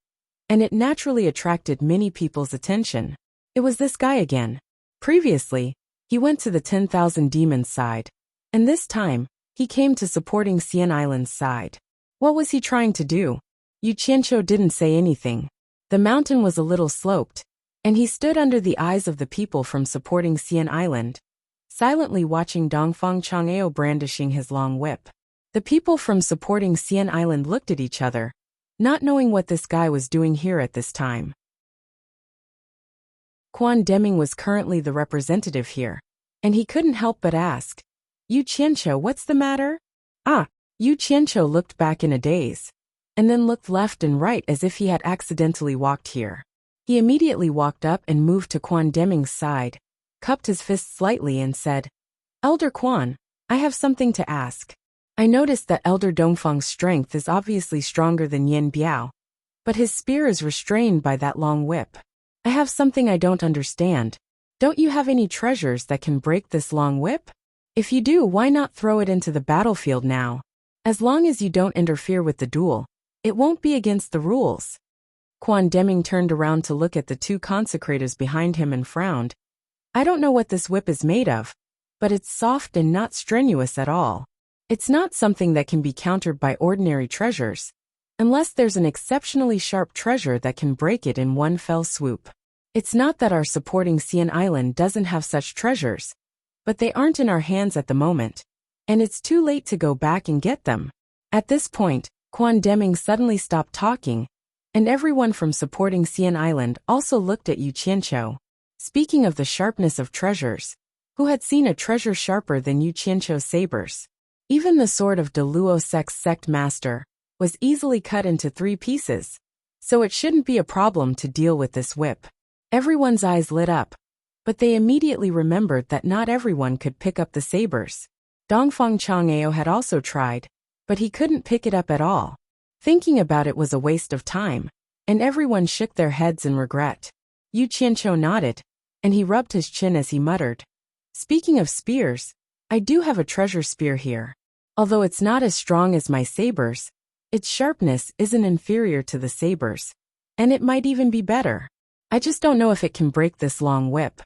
Speaker 1: and it naturally attracted many people's attention. It was this guy again. Previously, he went to the 10,000 demons side, and this time, he came to supporting Xian Island's side. What was he trying to do? Yu Qianqiu didn't say anything. The mountain was a little sloped, and he stood under the eyes of the people from supporting Xian Island, silently watching Dongfang Chang Ao brandishing his long whip. The people from supporting Xian Island looked at each other, not knowing what this guy was doing here at this time. Quan Deming was currently the representative here, and he couldn't help but ask, Yu Qianqiu, what's the matter? Yu Qianqiu looked back in a daze, and then looked left and right as if he had accidentally walked here. He immediately walked up and moved to Quan Deming's side, cupped his fist slightly and said, Elder Quan, I have something to ask. I noticed that Elder Dongfang's strength is obviously stronger than Yin Biao, but his spear is restrained by that long whip. I have something I don't understand. Don't you have any treasures that can break this long whip? If you do, why not throw it into the battlefield now? As long as you don't interfere with the duel, it won't be against the rules. Quan Deming turned around to look at the two consecrators behind him and frowned. I don't know what this whip is made of, but it's soft and not strenuous at all. It's not something that can be countered by ordinary treasures, unless there's an exceptionally sharp treasure that can break it in one fell swoop. It's not that our supporting Xian Island doesn't have such treasures, but they aren't in our hands at the moment, and it's too late to go back and get them. At this point, Quan Deming suddenly stopped talking, and everyone from supporting Xian Island also looked at Yu Qianqiu. Speaking of the sharpness of treasures, who had seen a treasure sharper than Yu Qianqiu's sabers? Even the sword of De Luo Sec's sect master was easily cut into 3 pieces, so it shouldn't be a problem to deal with this whip. Everyone's eyes lit up, but they immediately remembered that not everyone could pick up the sabers. Dongfang Chang Ao had also tried, but he couldn't pick it up at all. Thinking about it was a waste of time, and everyone shook their heads in regret. Yu Qianqiu nodded, and he rubbed his chin as he muttered, Speaking of spears, I do have a treasure spear here. Although it's not as strong as my sabers, its sharpness isn't inferior to the sabers, and it might even be better. I just don't know if it can break this long whip.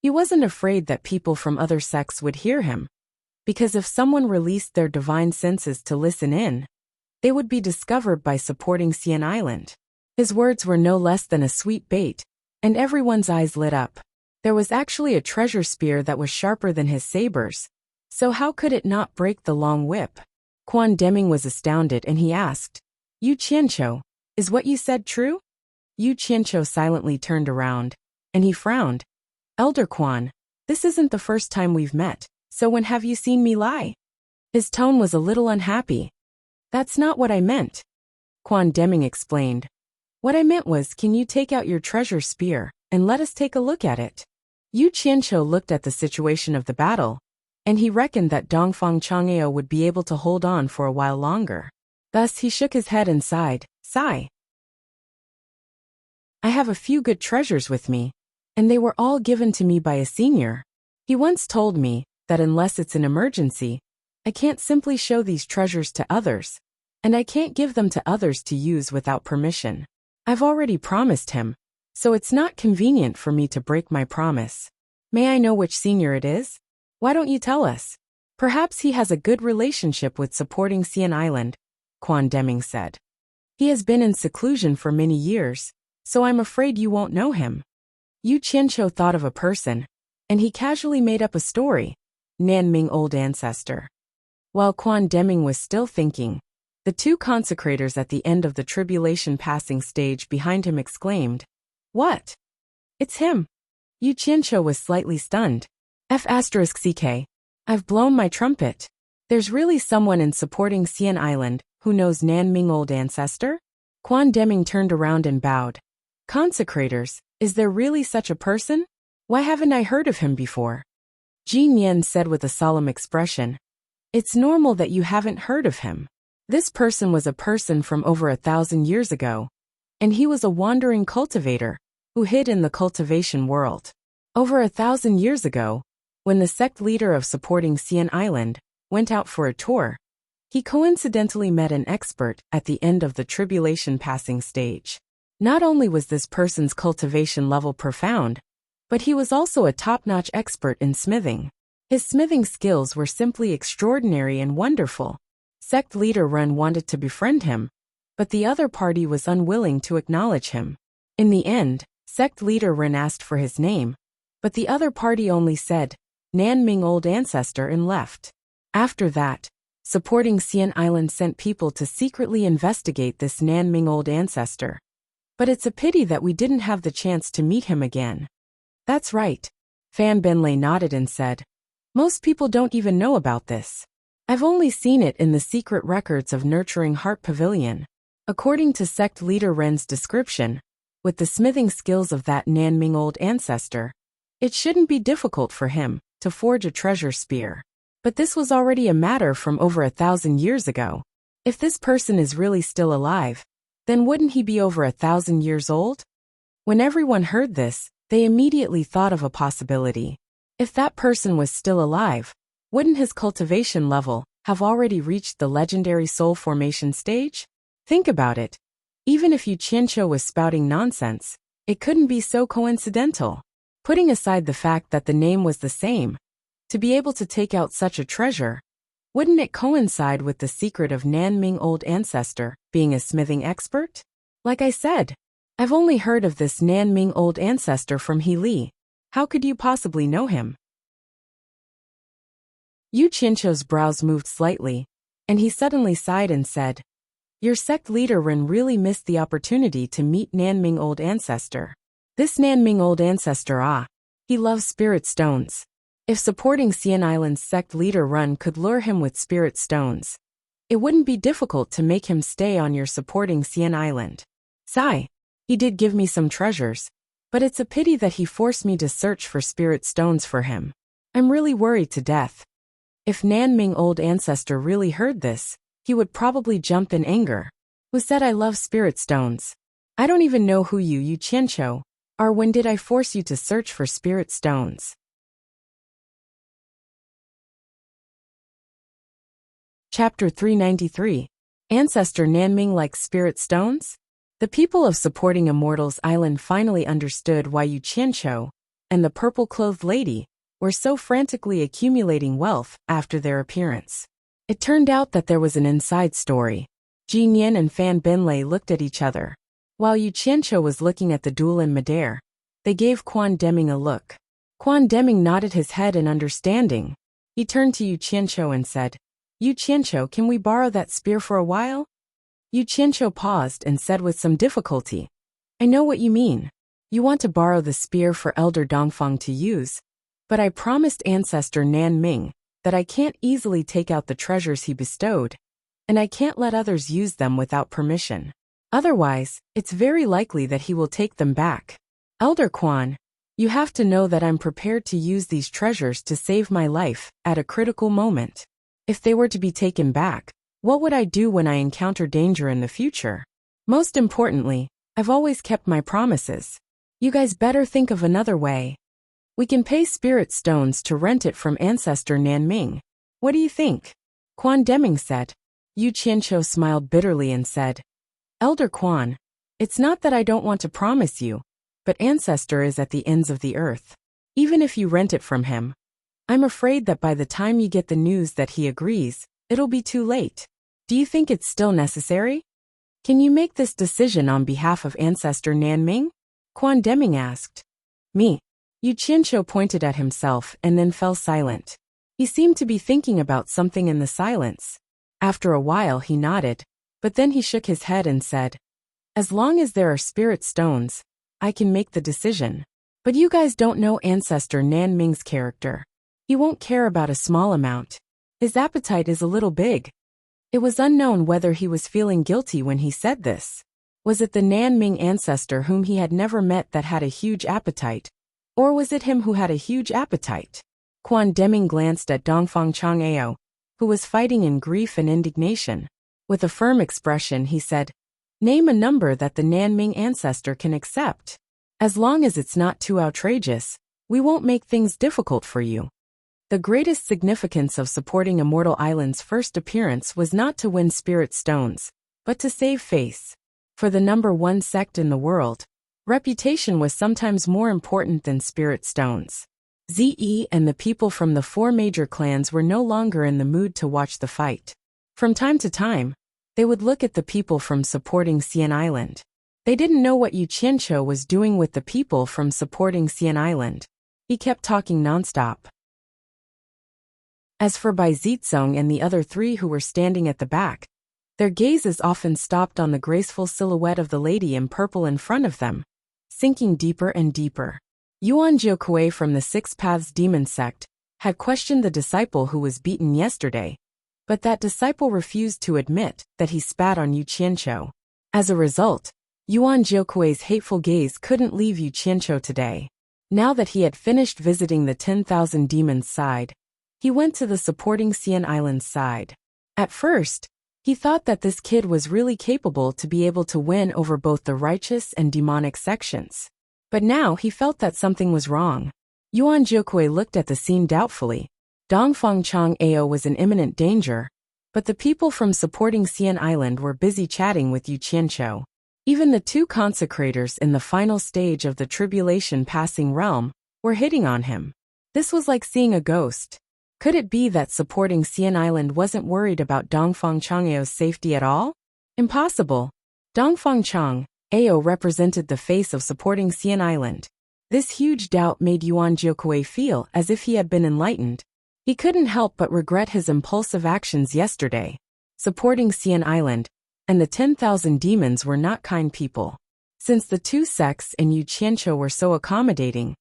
Speaker 1: He wasn't afraid that people from other sects would hear him, because if someone released their divine senses to listen in, they would be discovered by supporting Xian Island. His words were no less than a sweet bait, and everyone's eyes lit up. There was actually a treasure spear that was sharper than his sabers, so how could it not break the long whip? Quan Deming was astounded and he asked, "Yu Qianqiu, is what you said true?" Yu Qianqiu silently turned around, and he frowned. "Elder Quan, this isn't the first time we've met, so when have you seen me lie?" His tone was a little unhappy. "That's not what I meant," Quan Deming explained. "What I meant was, can you take out your treasure spear and let us take a look at it?" Yu Qianqiu looked at the situation of the battle, and he reckoned that Dongfang Chang'eo would be able to hold on for a while longer. Thus he shook his head and sighed, "Sigh. I have a few good treasures with me, and they were all given to me by a senior. He once told me that unless it's an emergency, I can't simply show these treasures to others, and I can't give them to others to use without permission. I've already promised him, so it's not convenient for me to break my promise. May I know which senior it is? Why don't you tell us? Perhaps he has a good relationship with supporting Xian Island," Quan Deming said. "He has been in seclusion for many years, so I'm afraid you won't know him." Yu Qianqiu thought of a person, and he casually made up a story, Nanming Old Ancestor. While Quan Deming was still thinking, the two consecrators at the end of the tribulation passing stage behind him exclaimed, "What? It's him!" Yu Qianqiu was slightly stunned. F***CK. I've blown my trumpet. There's really someone in supporting Xian Island who knows Nanming Old Ancestor? Quan Deming turned around and bowed. "Consecrators, is there really such a person? Why haven't I heard of him before?" Jin Yen said with a solemn expression, "It's normal that you haven't heard of him. This person was a person from over 1,000 years ago, and he was a wandering cultivator who hid in the cultivation world. Over 1,000 years ago, when the sect leader of supporting Xian Island went out for a tour, he coincidentally met an expert at the end of the tribulation passing stage. Not only was this person's cultivation level profound, but he was also a top-notch expert in smithing. His smithing skills were simply extraordinary and wonderful. Sect leader Ren wanted to befriend him, but the other party was unwilling to acknowledge him. In the end, sect leader Ren asked for his name, but the other party only said, Nanming Old Ancestor, and left. After that, supporting Xian Island sent people to secretly investigate this Nanming Old Ancestor. But it's a pity that we didn't have the chance to meet him again." "That's right," Fan Benlei nodded and said. "Most people don't even know about this. I've only seen it in the secret records of Nurturing Heart Pavilion. According to sect leader Ren's description, with the smithing skills of that Nanming Old Ancestor, it shouldn't be difficult for him to forge a treasure spear. But this was already a matter from over 1,000 years ago. If this person is really still alive, then wouldn't he be over 1,000 years old?" When everyone heard this, they immediately thought of a possibility. If that person was still alive, wouldn't his cultivation level have already reached the legendary soul formation stage? Think about it. Even if Yu Qianqiu was spouting nonsense, it couldn't be so coincidental. Putting aside the fact that the name was the same, to be able to take out such a treasure, wouldn't it coincide with the secret of Nanming Old Ancestor being a smithing expert? Like I said, I've only heard of this Nanming Old Ancestor from He Li. How could you possibly know him? Yu Qianqiu's brows moved slightly, and he suddenly sighed and said, "Your sect leader Ren really missed the opportunity to meet Nanming Old Ancestor. This Nanming Old Ancestor, he loves spirit stones. If supporting Xian Island's sect leader Ren could lure him with spirit stones, it wouldn't be difficult to make him stay on your supporting Xian Island. Sigh, he did give me some treasures, but it's a pity that he forced me to search for spirit stones for him. I'm really worried to death." If Nanming Old Ancestor really heard this, he would probably jump in anger. "Who said I love spirit stones? I don't even know who Yu Qianqiu are. When did I force you to search for spirit stones?" Chapter 393. Ancestor Nanming Likes Spirit Stones? The people of supporting Immortals Island finally understood why Yu Qianqiu and the purple-clothed lady were so frantically accumulating wealth after their appearance. It turned out that there was an inside story. Jin Yin and Fan Binlei looked at each other. While Yu Qianqiu was looking at the duel in midair, they gave Quan Deming a look. Quan Deming nodded his head in understanding. He turned to Yu Qianqiu and said, Yu Qianqiu, can we borrow that spear for a while? Yu Qianqiu paused and said with some difficulty, I know what you mean. You want to borrow the spear for Elder Dongfang to use, but I promised Ancestor Nan Ming that I can't easily take out the treasures he bestowed, and I can't let others use them without permission. Otherwise, it's very likely that he will take them back. Elder Quan, you have to know that I'm prepared to use these treasures to save my life at a critical moment. If they were to be taken back, what would I do when I encounter danger in the future? Most importantly, I've always kept my promises. You guys better think of another way. We can pay spirit stones to rent it from Ancestor Nan Ming. What do you think? Quan Deming said. Yu Qianqiu smiled bitterly and said, Elder Quan, it's not that I don't want to promise you, but Ancestor is at the ends of the earth. Even if you rent it from him, I'm afraid that by the time you get the news that he agrees, it'll be too late. Do you think it's still necessary? Can you make this decision on behalf of Ancestor Nan Ming? Quan Deming asked. Me. Yu Qianqiu pointed at himself and then fell silent. He seemed to be thinking about something in the silence. After a while he nodded, but then he shook his head and said, As long as there are spirit stones, I can make the decision. But you guys don't know Ancestor Nan Ming's character. He won't care about a small amount. His appetite is a little big. It was unknown whether he was feeling guilty when he said this. Was it the Nan Ming ancestor whom he had never met that had a huge appetite? Or was it him who had a huge appetite? Quan Deming glanced at Dongfang Chang'eo, who was fighting in grief and indignation. With a firm expression he said, Name a number that the Nan Ming ancestor can accept. As long as it's not too outrageous, we won't make things difficult for you. The greatest significance of supporting Immortal Island's first appearance was not to win spirit stones, but to save face. For the number one sect in the world, reputation was sometimes more important than spirit stones. Ze and the people from the four major clans were no longer in the mood to watch the fight. From time to time, they would look at the people from supporting Xian Island. They didn't know what Yu Qianqiu was doing with the people from supporting Xian Island. He kept talking nonstop. As for Bai Zizong and the other three who were standing at the back, their gazes often stopped on the graceful silhouette of the lady in purple in front of them, sinking deeper and deeper. Yuan Jiuque from the Six Paths Demon Sect had questioned the disciple who was beaten yesterday, but that disciple refused to admit that he spat on Yu Qianqiu. As a result, Yuan Jiuque's hateful gaze couldn't leave Yu Qianqiu today. Now that he had finished visiting the 10,000 demons side, he went to the supporting Xian Island's side. At first, he thought that this kid was really capable to be able to win over both the righteous and demonic sections. But now he felt that something was wrong. Yuan Jiuque looked at the scene doubtfully. Dongfang Chang'eo was in imminent danger, but the people from supporting Xian Island were busy chatting with Yu Qianqiu. Even the two consecrators in the final stage of the tribulation passing realm were hitting on him. This was like seeing a ghost. Could it be that supporting Xian Island wasn't worried about Dongfang Chang'eo's safety at all? Impossible. Dongfang Chang'eo represented the face of supporting Xian Island. This huge doubt made Yuan Jiuque feel as if he had been enlightened. He couldn't help but regret his impulsive actions yesterday. Supporting Xian Island and the 10,000 demons were not kind people. Since the two sects and Yu Qianqiu were so accommodating,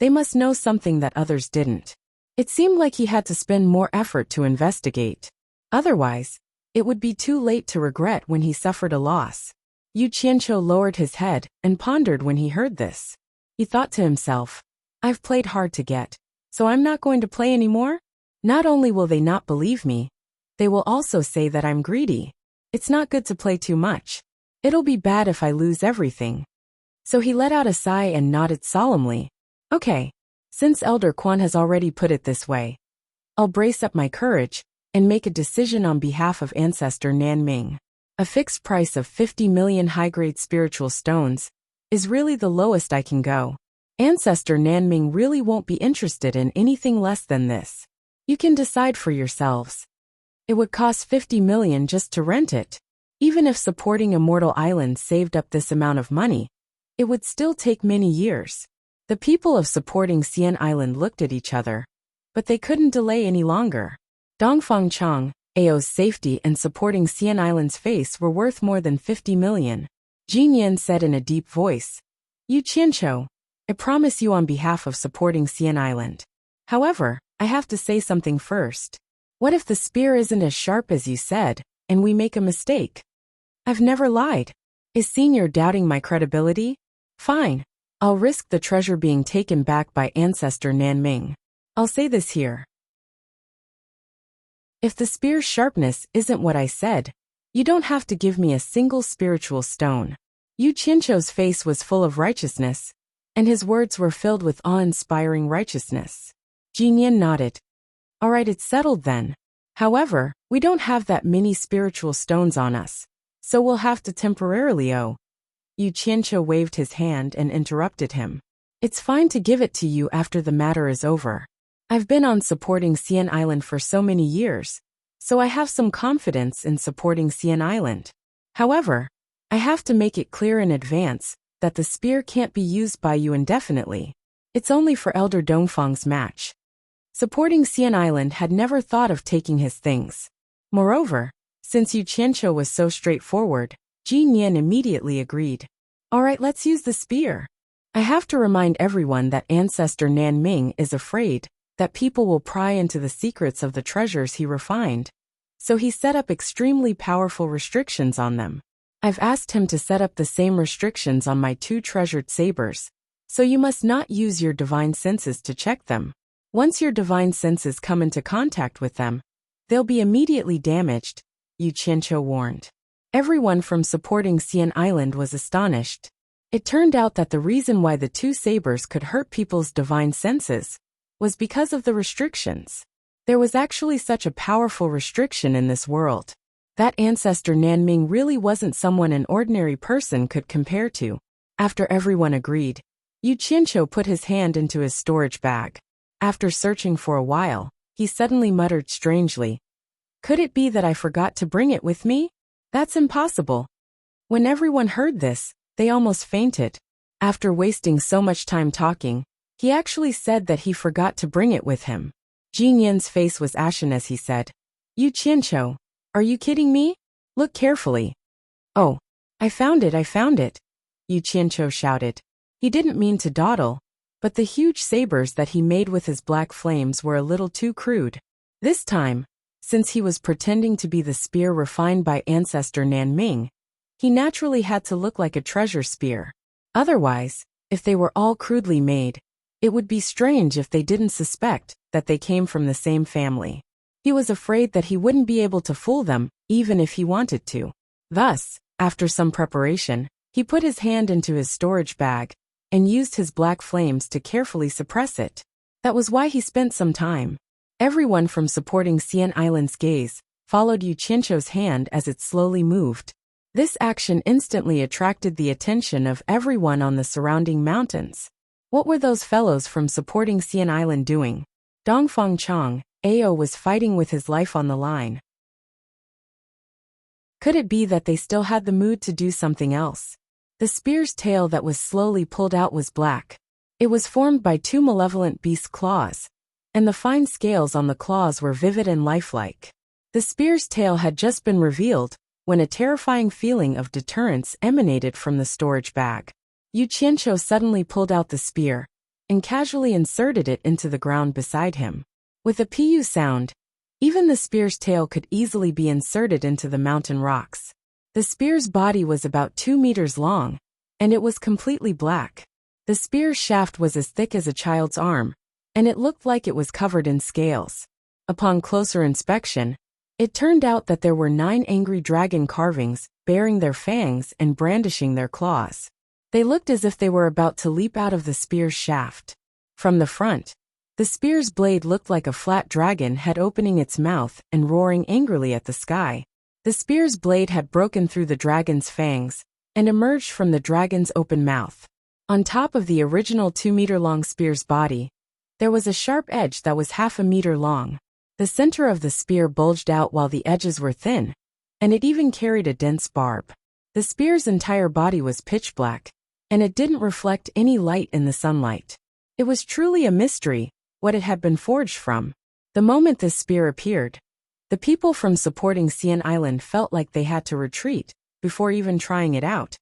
Speaker 1: they must know something that others didn't. It seemed like he had to spend more effort to investigate. Otherwise, it would be too late to regret when he suffered a loss. Yu Qianqiu lowered his head and pondered when he heard this. He thought to himself, I've played hard to get, so I'm not going to play anymore? Not only will they not believe me, they will also say that I'm greedy. It's not good to play too much. It'll be bad if I lose everything. So he let out a sigh and nodded solemnly. Okay. Since Elder Quan has already put it this way, I'll brace up my courage and make a decision on behalf of Ancestor Nan Ming. A fixed price of 50 million high-grade spiritual stones is really the lowest I can go. Ancestor Nanming really won't be interested in anything less than this. You can decide for yourselves. It would cost 50 million just to rent it. Even if supporting Immortal Island saved up this amount of money, it would still take many years. The people of supporting Xian Island looked at each other, but they couldn't delay any longer. Dongfang Chang, Ao's safety and supporting Xian Island's face were worth more than 50 million. Jin Yan said in a deep voice, "Yu Qianqiu, I promise you on behalf of supporting Xian Island. However, I have to say something first. What if the spear isn't as sharp as you said, and we make a mistake? I've never lied. Is Senior doubting my credibility? Fine. I'll risk the treasure being taken back by Ancestor Nanming. I'll say this here. If the spear's sharpness isn't what I said, you don't have to give me a single spiritual stone." Yu Qianqiu's face was full of righteousness, and his words were filled with awe-inspiring righteousness. Jin Yan nodded. "All right, it's settled then. However, we don't have that many spiritual stones on us, so we'll have to temporarily owe." Yu Qianqiu waved his hand and interrupted him. "It's fine to give it to you after the matter is over. I've been on supporting Xian Island for so many years, so I have some confidence in supporting Xian Island. However, I have to make it clear in advance that the spear can't be used by you indefinitely. It's only for Elder Dongfang's match." Supporting Xian Island had never thought of taking his things. Moreover, since Yu Qianqiu was so straightforward, Jin Yan immediately agreed. "All right, let's use the spear. I have to remind everyone that Ancestor Nanming is afraid that people will pry into the secrets of the treasures he refined, so he set up extremely powerful restrictions on them. I've asked him to set up the same restrictions on my 2 treasured sabers, so you must not use your divine senses to check them. Once your divine senses come into contact with them, they'll be immediately damaged," Yu Qianqiu warned. Everyone from supporting Xian Island was astonished. It turned out that the reason why the 2 sabers could hurt people's divine senses was because of the restrictions. There was actually such a powerful restriction in this world. That Ancestor Nanming really wasn't someone an ordinary person could compare to. After everyone agreed, Yu Qianqiu put his hand into his storage bag. After searching for a while, he suddenly muttered strangely, "Could it be that I forgot to bring it with me? That's impossible." When everyone heard this, they almost fainted. After wasting so much time talking, he actually said that he forgot to bring it with him. Jin Yan's face was ashen as he said, "Yu Qianqiu, are you kidding me? Look carefully." "Oh, I found it, Yu Qianqiu shouted. He didn't mean to dawdle, but the huge sabers that he made with his black flames were a little too crude. This time, since he was pretending to be the spear refined by Ancestor Nanming, he naturally had to look like a treasure spear. Otherwise, if they were all crudely made, it would be strange if they didn't suspect that they came from the same family. He was afraid that he wouldn't be able to fool them, even if he wanted to. Thus, after some preparation, he put his hand into his storage bag and used his black flames to carefully suppress it. That was why he spent some time. Everyone from supporting Xian Island's gaze followed Yu Qianqiu's hand as it slowly moved. This action instantly attracted the attention of everyone on the surrounding mountains. What were those fellows from supporting Xian Island doing? Dongfang Chang, Ao was fighting with his life on the line. Could it be that they still had the mood to do something else? The spear's tail that was slowly pulled out was black. It was formed by 2 malevolent beast claws, and the fine scales on the claws were vivid and lifelike. The spear's tail had just been revealed when a terrifying feeling of deterrence emanated from the storage bag. Yu Qianqiu suddenly pulled out the spear and casually inserted it into the ground beside him. With a pu sound, even the spear's tail could easily be inserted into the mountain rocks. The spear's body was about 2 meters long, and it was completely black. The spear's shaft was as thick as a child's arm, and it looked like it was covered in scales. Upon closer inspection, it turned out that there were 9 angry dragon carvings, baring their fangs and brandishing their claws. They looked as if they were about to leap out of the spear's shaft. From the front, the spear's blade looked like a flat dragon head opening its mouth and roaring angrily at the sky. The spear's blade had broken through the dragon's fangs and emerged from the dragon's open mouth. On top of the original 2-meter-long spear's body, there was a sharp edge that was half a meter long. The center of the spear bulged out while the edges were thin, and it even carried a dense barb. The spear's entire body was pitch black, and it didn't reflect any light in the sunlight. It was truly a mystery what it had been forged from. The moment this spear appeared, the people from supporting Xian Island felt like they had to retreat before even trying it out,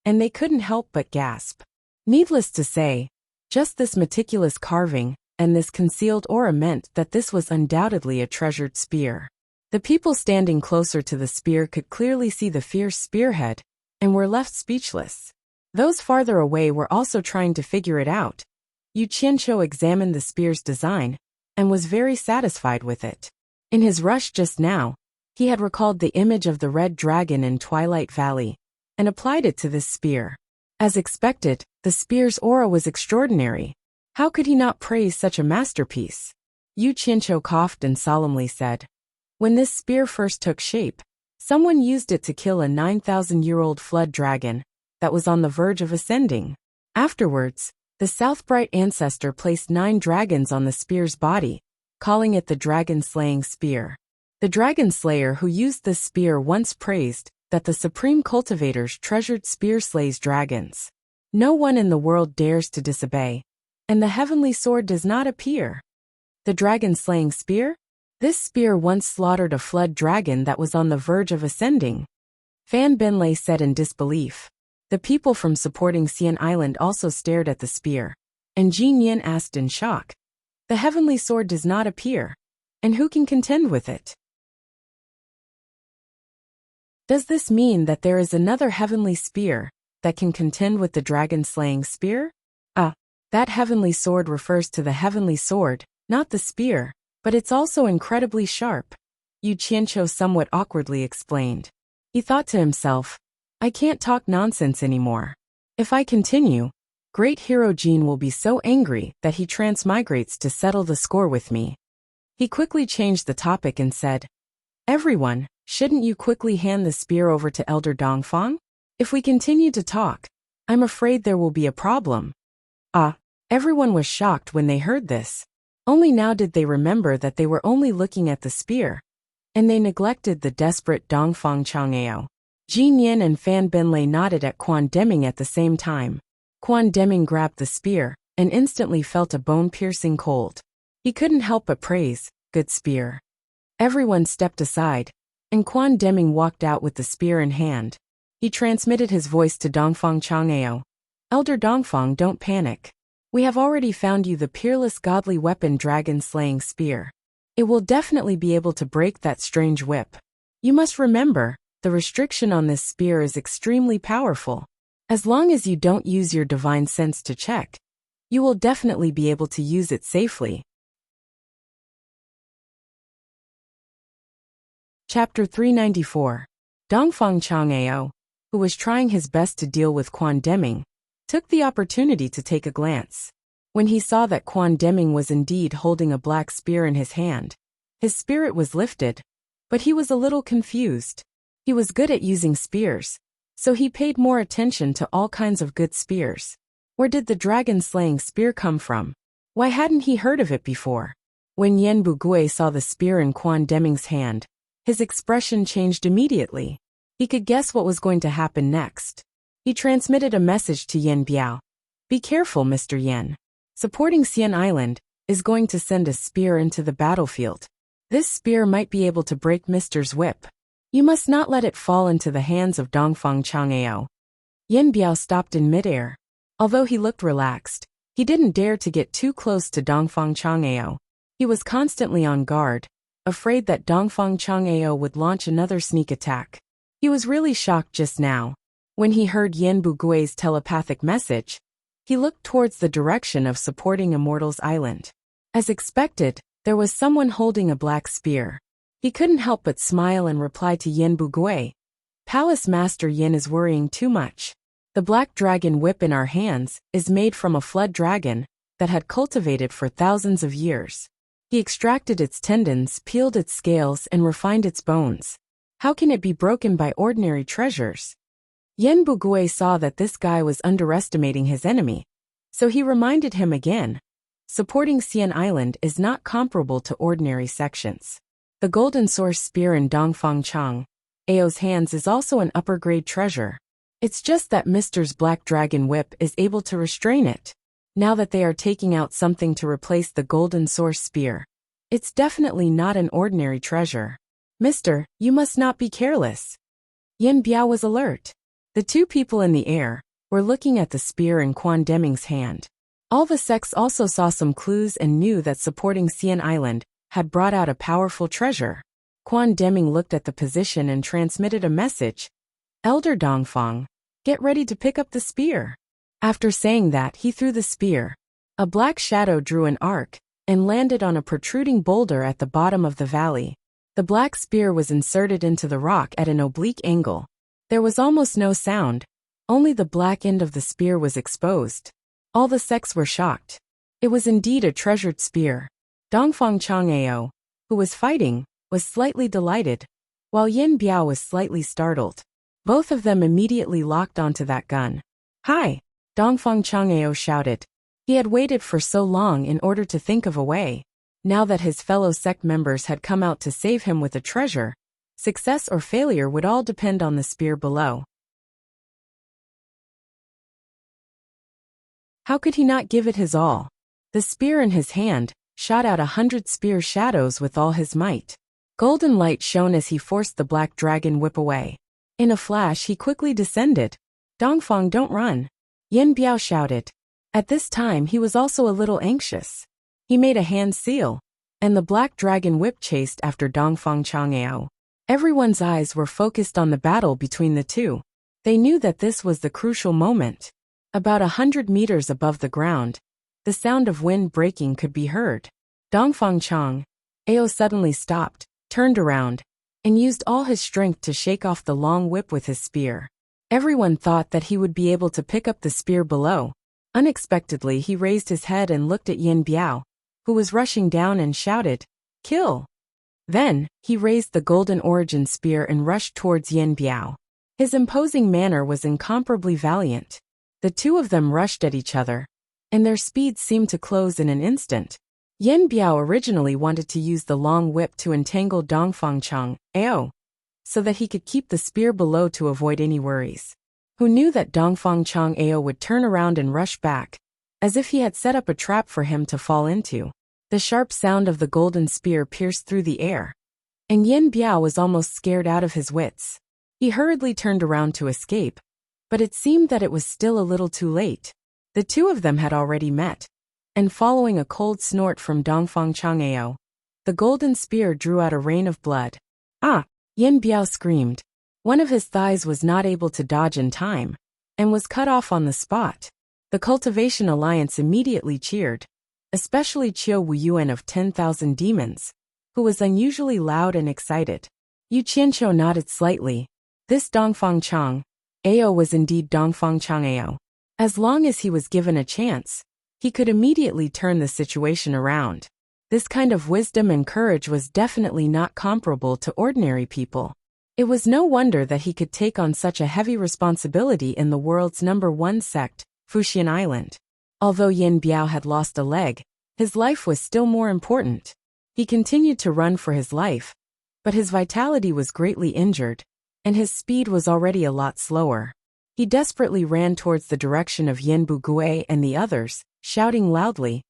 Speaker 1: and they couldn't help but gasp. Needless to say, just this meticulous carving and this concealed aura meant that this was undoubtedly a treasured spear. The people standing closer to the spear could clearly see the fierce spearhead and were left speechless. Those farther away were also trying to figure it out. Yu Qianqiu examined the spear's design and was very satisfied with it. In his rush just now, he had recalled the image of the red dragon in Twilight Valley and applied it to this spear. As expected, the spear's aura was extraordinary. How could he not praise such a masterpiece? Yu Qianqiu coughed and solemnly said, "When this spear first took shape, someone used it to kill a 9,000-year-old flood dragon that was on the verge of ascending. Afterwards, the Southbright ancestor placed 9 dragons on the spear's body, calling it the dragon-slaying spear. The dragon slayer who used this spear once praised that the supreme cultivator's treasured spear slays dragons. No one in the world dares to disobey, and the heavenly sword does not appear." The dragon-slaying spear? This spear once slaughtered a flood dragon that was on the verge of ascending, Fan Binlei said in disbelief. The people from supporting Xian Island also stared at the spear, and Jin Yin asked in shock, "The heavenly sword does not appear, and who can contend with it? Does this mean that there is another heavenly spear that can contend with the dragon-slaying spear?" That heavenly sword refers to the heavenly sword, not the spear, but it's also incredibly sharp, Yu Qianqiu somewhat awkwardly explained. He thought to himself, "I can't talk nonsense anymore. If I continue, Great Hero Jin will be so angry that he transmigrates to settle the score with me." He quickly changed the topic and said, "Everyone, shouldn't you quickly hand the spear over to Elder Dongfang? If we continue to talk, I'm afraid there will be a problem." Everyone was shocked when they heard this. Only now did they remember that they were only looking at the spear, and they neglected the desperate Dongfang Chang'eo. Jin Yin and Fan Binlei nodded at Quan Deming at the same time. Quan Deming grabbed the spear and instantly felt a bone-piercing cold. He couldn't help but praise, "Good spear." Everyone stepped aside, and Quan Deming walked out with the spear in hand. He transmitted his voice to Dongfang Chang'eo. "Elder Dongfang, don't panic. We have already found you the peerless godly weapon dragon-slaying spear. It will definitely be able to break that strange whip. You must remember, the restriction on this spear is extremely powerful. As long as you don't use your divine sense to check, you will definitely be able to use it safely." Chapter 394. Dongfang Chang'eo, who was trying his best to deal with Quan Deming, took the opportunity to take a glance. When he saw that Quan Deming was indeed holding a black spear in his hand, his spirit was lifted, but he was a little confused. He was good at using spears, so he paid more attention to all kinds of good spears. Where did the dragon-slaying spear come from? Why hadn't he heard of it before? When Yen Bugui saw the spear in Quan Deming's hand, his expression changed immediately. He could guess what was going to happen next. He transmitted a message to Yen Biao. "Be careful, Mr. Yen. Supporting Xian Island is going to send a spear into the battlefield. This spear might be able to break Mr.'s whip. You must not let it fall into the hands of Dongfang Chang'eo." Yen Biao stopped in midair. Although he looked relaxed, he didn't dare to get too close to Dongfang Chang'eo. He was constantly on guard, afraid that Dongfang Chang'eo would launch another sneak attack. He was really shocked just now. When he heard Yen Bugui's telepathic message, he looked towards the direction of supporting Immortals Island. As expected, there was someone holding a black spear. He couldn't help but smile and reply to Yen Bugui, "Palace Master Yin is worrying too much. The black dragon whip in our hands is made from a flood dragon that had cultivated for thousands of years. He extracted its tendons, peeled its scales, and refined its bones. How can it be broken by ordinary treasures?" Yen Bugui saw that this guy was underestimating his enemy, so he reminded him again. Supporting Xian Island is not comparable to ordinary sections. The Golden Source Spear in Dongfang Chang, Ao's hands is also an upper-grade treasure. It's just that Mr.'s Black Dragon Whip is able to restrain it. Now that they are taking out something to replace the Golden Source Spear, it's definitely not an ordinary treasure. Mister, you must not be careless. Yen Biao was alert. The two people in the air were looking at the spear in Quan Deming's hand. All the sects also saw some clues and knew that supporting Xian Island had brought out a powerful treasure. Quan Deming looked at the position and transmitted a message. Elder Dongfang, get ready to pick up the spear. After saying that, he threw the spear. A black shadow drew an arc and landed on a protruding boulder at the bottom of the valley. The black spear was inserted into the rock at an oblique angle. There was almost no sound, only the black end of the spear was exposed. All the sects were shocked. It was indeed a treasured spear. Dongfang Chang'ao, who was fighting, was slightly delighted, while Yen Biao was slightly startled. Both of them immediately locked onto that gun. Hi! Dongfang Chang'ao shouted. He had waited for so long in order to think of a way. Now that his fellow sect members had come out to save him with a treasure, success or failure would all depend on the spear below. How could he not give it his all? The spear in his hand shot out 100 spear shadows with all his might. Golden light shone as he forced the Black Dragon Whip away. In a flash he quickly descended. Dongfang, don't run! Yen Biao shouted. At this time he was also a little anxious. He made a hand seal, and the Black Dragon Whip chased after Dongfang Chang'ao. Everyone's eyes were focused on the battle between the two. They knew that this was the crucial moment. About 100 meters above the ground, the sound of wind breaking could be heard. Dongfang Chang'ao suddenly stopped, turned around, and used all his strength to shake off the long whip with his spear. Everyone thought that he would be able to pick up the spear below. Unexpectedly he raised his head and looked at Yen Biao, who was rushing down, and shouted, "Kill!" Then, he raised the golden origin spear and rushed towards Yen Biao. His imposing manner was incomparably valiant. The two of them rushed at each other, and their speeds seemed to close in an instant. Yen Biao originally wanted to use the long whip to entangle Dongfang Chang'ao, so that he could keep the spear below to avoid any worries. Who knew that Dongfang Chang'ao would turn around and rush back, as if he had set up a trap for him to fall into. The sharp sound of the golden spear pierced through the air, and Yen Biao was almost scared out of his wits. He hurriedly turned around to escape, but it seemed that it was still a little too late. The two of them had already met, and following a cold snort from Dongfang Chang'ao, the golden spear drew out a rain of blood. Ah! Yen Biao screamed. One of his thighs was not able to dodge in time, and was cut off on the spot. The Cultivation Alliance immediately cheered, especially Qiu Wuyuan of 10,000 Demons, who was unusually loud and excited. Yu Qianqiu nodded slightly. This Dongfang Chang'ao was indeed Dongfang Chang'ao. As long as he was given a chance, he could immediately turn the situation around. This kind of wisdom and courage was definitely not comparable to ordinary people. It was no wonder that he could take on such a heavy responsibility in the world's #1 sect, Fuxian Island. Although Yen Biao had lost a leg, his life was still more important. He continued to run for his life, but his vitality was greatly injured, and his speed was already a lot slower. He desperately ran towards the direction of Yen Bugui and the others, shouting loudly,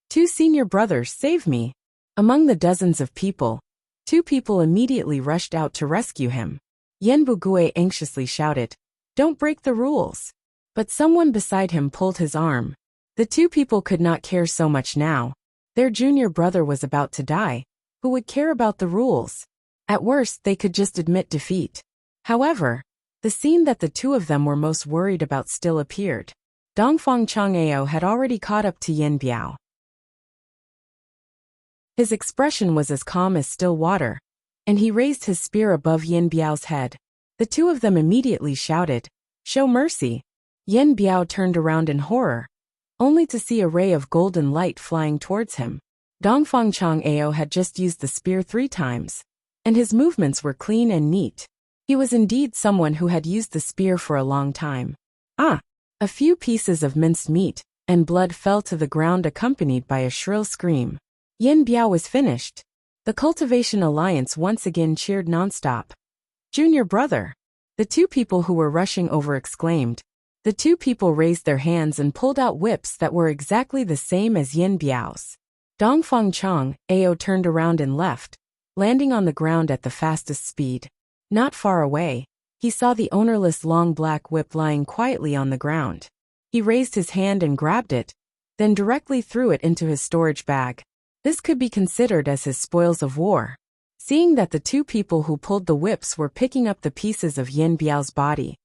Speaker 1: "Two senior brothers, save me!" Among the dozens of people, 2 people immediately rushed out to rescue him. Yen Bugui anxiously shouted, "Don't break the rules!" But someone beside him pulled his arm. The 2 people could not care so much now. Their junior brother was about to die. Who would care about the rules? At worst, they could just admit defeat. However, the scene that the 2 of them were most worried about still appeared. Dongfang Chang'ao had already caught up to Yen Biao. His expression was as calm as still water, and he raised his spear above Yen Biao's head. The 2 of them immediately shouted, "Show mercy!" Yen Biao turned around in horror, only to see a ray of golden light flying towards him. Dongfang Chang'ao had just used the spear 3 times, and his movements were clean and neat. He was indeed someone who had used the spear for a long time. Ah! A few pieces of minced meat and blood fell to the ground accompanied by a shrill scream. Yin Biao was finished. The Cultivation Alliance once again cheered nonstop. Junior brother! The two people who were rushing over exclaimed. The two people raised their hands and pulled out whips that were exactly the same as Yin Biao's. Dongfang Chang, Ao turned around and left, landing on the ground at the fastest speed. Not far away, he saw the ownerless long black whip lying quietly on the ground. He raised his hand and grabbed it, then directly threw it into his storage bag. This could be considered as his spoils of war. Seeing that the two people who pulled the whips were picking up the pieces of Yin Biao's body,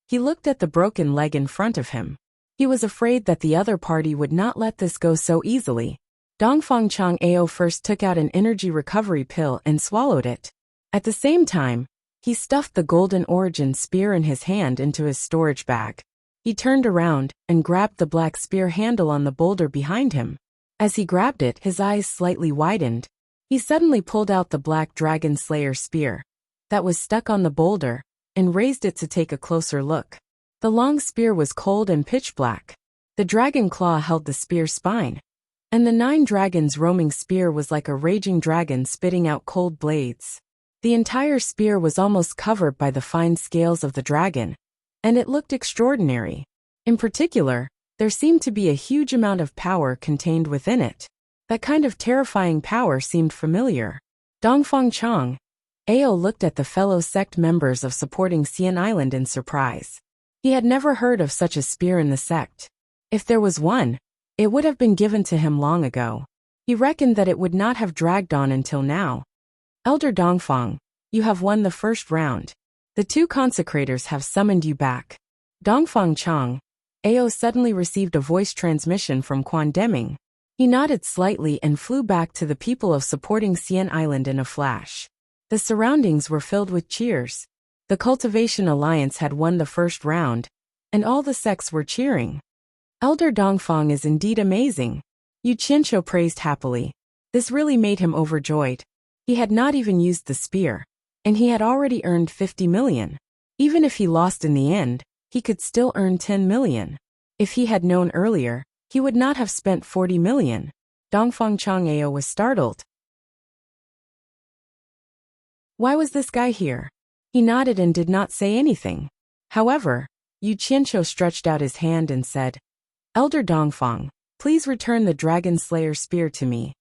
Speaker 1: he looked at the broken leg in front of him. He was afraid that the other party would not let this go so easily. Dongfang Chang Ao first took out an energy recovery pill and swallowed it. At the same time, he stuffed the golden origin spear in his hand into his storage bag. He turned around and grabbed the black spear handle on the boulder behind him. As he grabbed it, his eyes slightly widened. He suddenly pulled out the black dragon slayer spear that was stuck on the boulder and raised it to take a closer look. The long spear was cold and pitch black. The dragon claw held the spear's spine, and the 9 dragons roaming spear was like a raging dragon spitting out cold blades. The entire spear was almost covered by the fine scales of the dragon, and it looked extraordinary. In particular, there seemed to be a huge amount of power contained within it. That kind of terrifying power seemed familiar. Dongfang Chang, Ao looked at the fellow sect members of supporting Xian Island in surprise. He had never heard of such a spear in the sect. If there was one, it would have been given to him long ago. He reckoned that it would not have dragged on until now. Elder Dongfang, you have won the first round. The 2 consecrators have summoned you back. Dongfang Chang, Ao suddenly received a voice transmission from Quan Deming. He nodded slightly and flew back to the people of supporting Xian Island in a flash. The surroundings were filled with cheers. The Cultivation Alliance had won the first round, and all the sects were cheering. Elder Dongfang is indeed amazing. Yu Qianqiu praised happily. This really made him overjoyed. He had not even used the spear, and he had already earned 50 million. Even if he lost in the end, he could still earn 10 million. If he had known earlier, he would not have spent 40 million. Dongfang Chang Ao was startled. Why was this guy here? He nodded and did not say anything. However, Yu Qianqiu stretched out his hand and said, Elder Dongfang, please return the Dragon Slayer spear to me.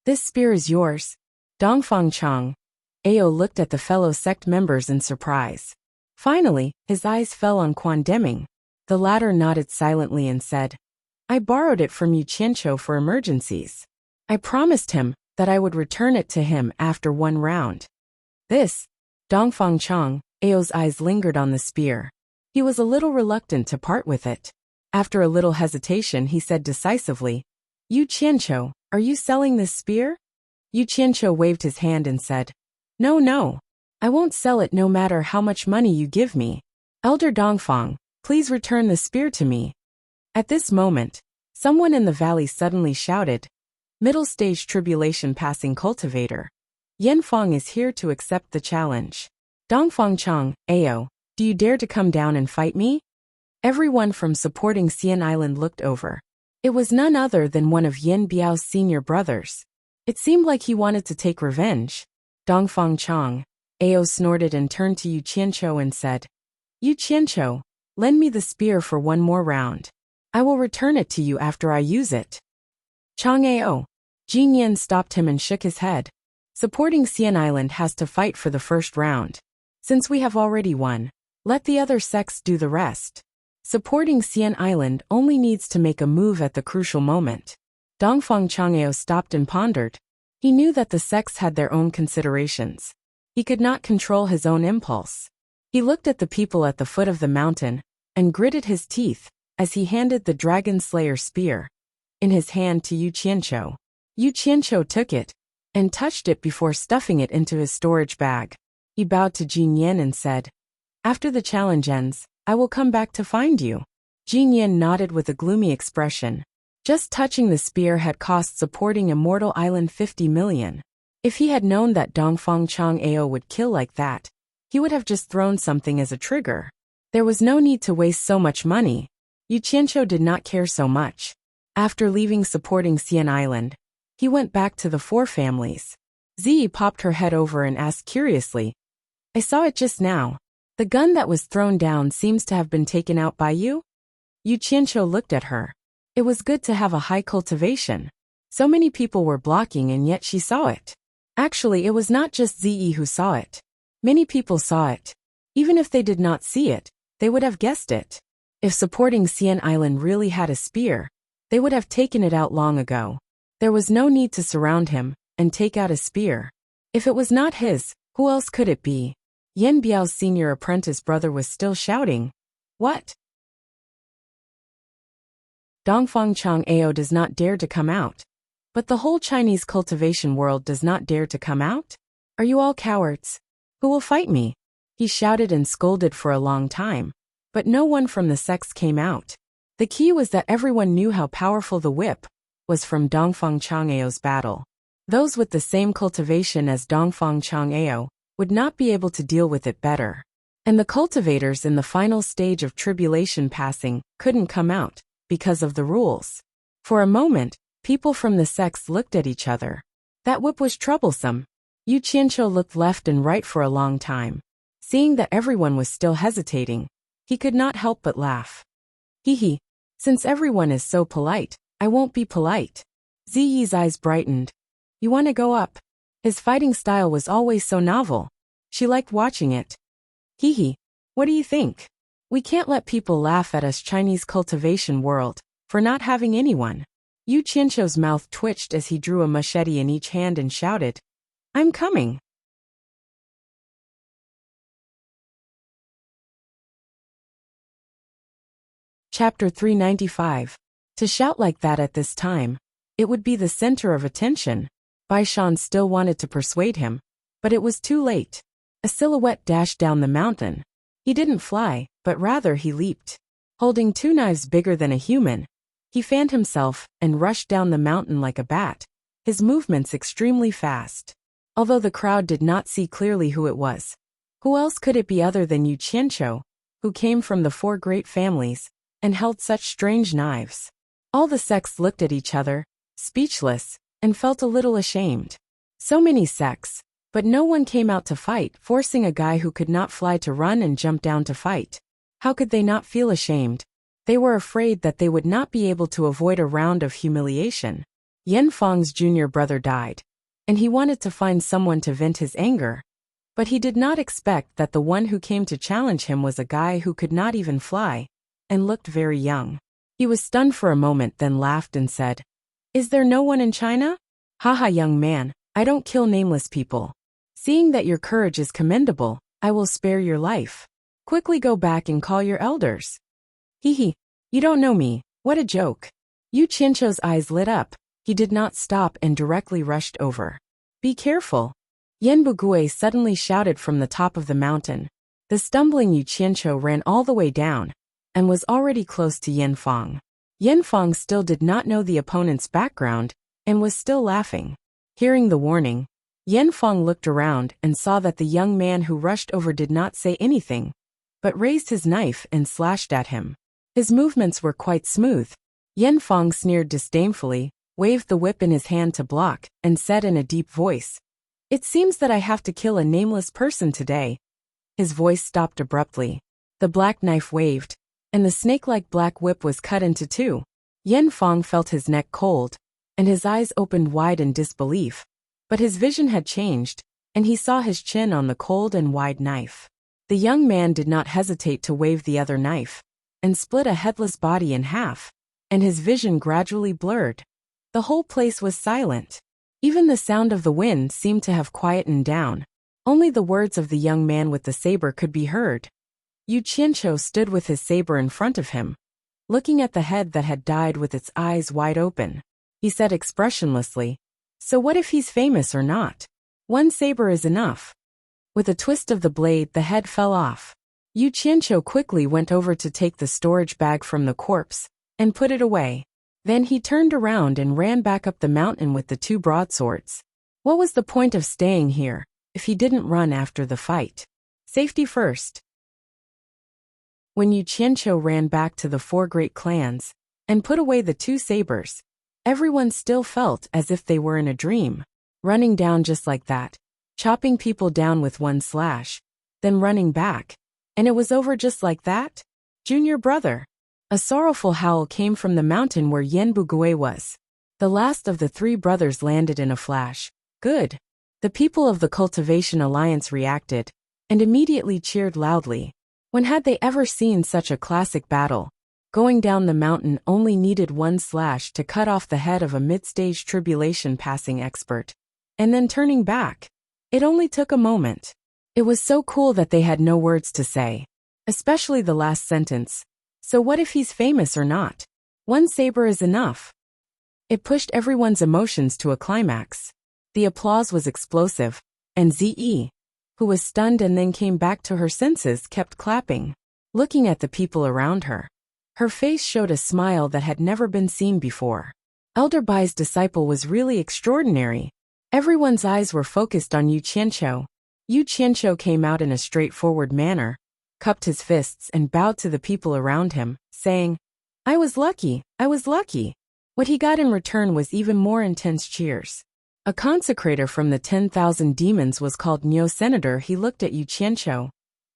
Speaker 1: This spear is yours. Dongfang Chang, Ao looked at the fellow sect members in surprise. Finally, his eyes fell on Quan Deming. The latter nodded silently and said, I borrowed it from Yu Qianqiu for emergencies. I promised him that I would return it to him after 1 round. This, Dongfang Chang, Ao's eyes lingered on the spear. He was a little reluctant to part with it. After a little hesitation, he said decisively, Yu Qianqiu, are you selling this spear? Yu Qianqiu waved his hand and said, No, I won't sell it no matter how much money you give me. Elder Dongfang, please return the spear to me. At this moment, someone in the valley suddenly shouted, Middle stage tribulation passing cultivator. Yen Fang is here to accept the challenge. Dongfang Chang, Ao, do you dare to come down and fight me? Everyone from supporting Xian Island looked over. It was none other than one of Yin Biao's senior brothers. It seemed like he wanted to take revenge. Dongfang Chang, Ao snorted and turned to Yu Qianqiu and said, Yu Qianqiu, lend me the spear for 1 more round. I will return it to you after I use it. Chang Ao. Jin Yin stopped him and shook his head. Supporting Xian Island has to fight for the first round. Since we have already won, let the other sects do the rest. Supporting Xian Island only needs to make a move at the crucial moment. Dongfang Chang'eo stopped and pondered. He knew that the sects had their own considerations. He could not control his own impulse. He looked at the people at the foot of the mountain and gritted his teeth as he handed the Dragon Slayer spear in his hand to Yu Qianqiu. Yu Qianqiu took it and touched it before stuffing it into his storage bag. He bowed to Jin Yin and said, "After the challenge ends, I will come back to find you." Jin Yin nodded with a gloomy expression. Just touching the spear had cost supporting Immortal Island 50 million. If he had known that Dongfang Chang'eo would kill like that, He would have just thrown something as a trigger. There was no need to waste so much money. Yu Qianqiu did not care so much. After leaving supporting Xian Island, he went back to the four families. Ziyi popped her head over and asked curiously, I saw it just now. The gun that was thrown down seems to have been taken out by you? Yu Qianqiu looked at her. It was good to have a high cultivation. So many people were blocking and yet she saw it. Actually, it was not just Ziyi who saw it. Many people saw it. Even if they did not see it, they would have guessed it. If supporting Xian Island really had a spear, they would have taken it out long ago. There was no need to surround him and take out a spear. If it was not his, who else could it be? Yan Biao's senior apprentice brother was still shouting. What? Dongfang Chang'ao does not dare to come out. But the whole Chinese cultivation world does not dare to come out? Are you all cowards? Who will fight me? He shouted and scolded for a long time. But no one from the sects came out. The key was that everyone knew how powerful the whip was from Dongfang Chang'ao's battle. Those with the same cultivation as Dongfang Chang'ao would not be able to deal with it better. And the cultivators in the final stage of tribulation passing couldn't come out because of the rules. For a moment, people from the sects looked at each other. That whip was troublesome. Yu Qianqiu looked left and right for a long time. Seeing that everyone was still hesitating, he could not help but laugh. Hee, since everyone is so polite, I won't be polite. Ziyi's eyes brightened. You want to go up? His fighting style was always so novel. She liked watching it. Hee, what do you think? We can't let people laugh at us Chinese cultivation world for not having anyone. Yu Qianqiu's mouth twitched as he drew a machete in each hand and shouted, I'm coming. Chapter 395. To shout like that at this time, it would be the center of attention. Bai Shan still wanted to persuade him, but it was too late. A silhouette dashed down the mountain. He didn't fly, but rather he leaped. Holding two knives bigger than a human, he fanned himself and rushed down the mountain like a bat, his movements extremely fast. Although the crowd did not see clearly who it was. Who else could it be other than Yu Qianqiu, who came from the four great families and held such strange knives? All the sects looked at each other, speechless, and felt a little ashamed. So many sects, but no one came out to fight, forcing a guy who could not fly to run and jump down to fight. How could they not feel ashamed? They were afraid that they would not be able to avoid a round of humiliation. Yan Fang's junior brother died, and he wanted to find someone to vent his anger. But he did not expect that the one who came to challenge him was a guy who could not even fly, and looked very young. He was stunned for a moment, then laughed and said, Is there no one in China? Haha, young man, I don't kill nameless people. Seeing that your courage is commendable, I will spare your life. Quickly go back and call your elders. Hee, you don't know me, what a joke. Yu Qianqiu's eyes lit up. He did not stop and directly rushed over. Be careful. Yan Bugui suddenly shouted from the top of the mountain. The stumbling Yu Qianqiu ran all the way down, and was already close to Yan Fang. Yan Fang still did not know the opponent's background, and was still laughing. Hearing the warning, Yan Fang looked around and saw that the young man who rushed over did not say anything, but raised his knife and slashed at him. His movements were quite smooth. Yan Fang sneered disdainfully, waved the whip in his hand to block, and said in a deep voice, It seems that I have to kill a nameless person today. His voice stopped abruptly. The black knife waved, and the snake-like black whip was cut into two. Yan Fang felt his neck cold, and his eyes opened wide in disbelief. But his vision had changed, and he saw his chin on the cold and wide knife. The young man did not hesitate to wave the other knife, and split a headless body in half, and his vision gradually blurred. The whole place was silent. Even the sound of the wind seemed to have quietened down. Only the words of the young man with the saber could be heard. Yu Qianqiu stood with his saber in front of him, looking at the head that had died with its eyes wide open. He said expressionlessly, So what if he's famous or not? One saber is enough. With a twist of the blade, the head fell off. Yu Qianqiu quickly went over to take the storage bag from the corpse, and put it away. Then he turned around and ran back up the mountain with the two broadswords. What was the point of staying here, if he didn't run after the fight? Safety first. When Yu Qianqiu ran back to the 4 great clans and put away the 2 sabers, everyone still felt as if they were in a dream. Running down just like that, chopping people down with 1 slash, then running back, and it was over just like that? Junior brother. A sorrowful howl came from the mountain where Yan Bugui was. The last of the 3 brothers landed in a flash. Good. The people of the Cultivation Alliance reacted, and immediately cheered loudly. When had they ever seen such a classic battle? Going down the mountain only needed 1 slash to cut off the head of a mid-stage tribulation passing expert. And then turning back. It only took a moment. It was so cool that they had no words to say. Especially the last sentence. So what if he's famous or not? 1 saber is enough. It pushed everyone's emotions to a climax. The applause was explosive, and Ze, who was stunned and then came back to her senses, kept clapping, looking at the people around her. Her face showed a smile that had never been seen before. Elder Bai's disciple was really extraordinary. Everyone's eyes were focused on Yu Qianqiu. Yu Qianqiu came out in a straightforward manner, cupped his fists and bowed to the people around him, saying, I was lucky, I was lucky. What he got in return was even more intense cheers. A consecrator from the 10,000 demons was called Neo Senator. He looked at Yu Qianqiu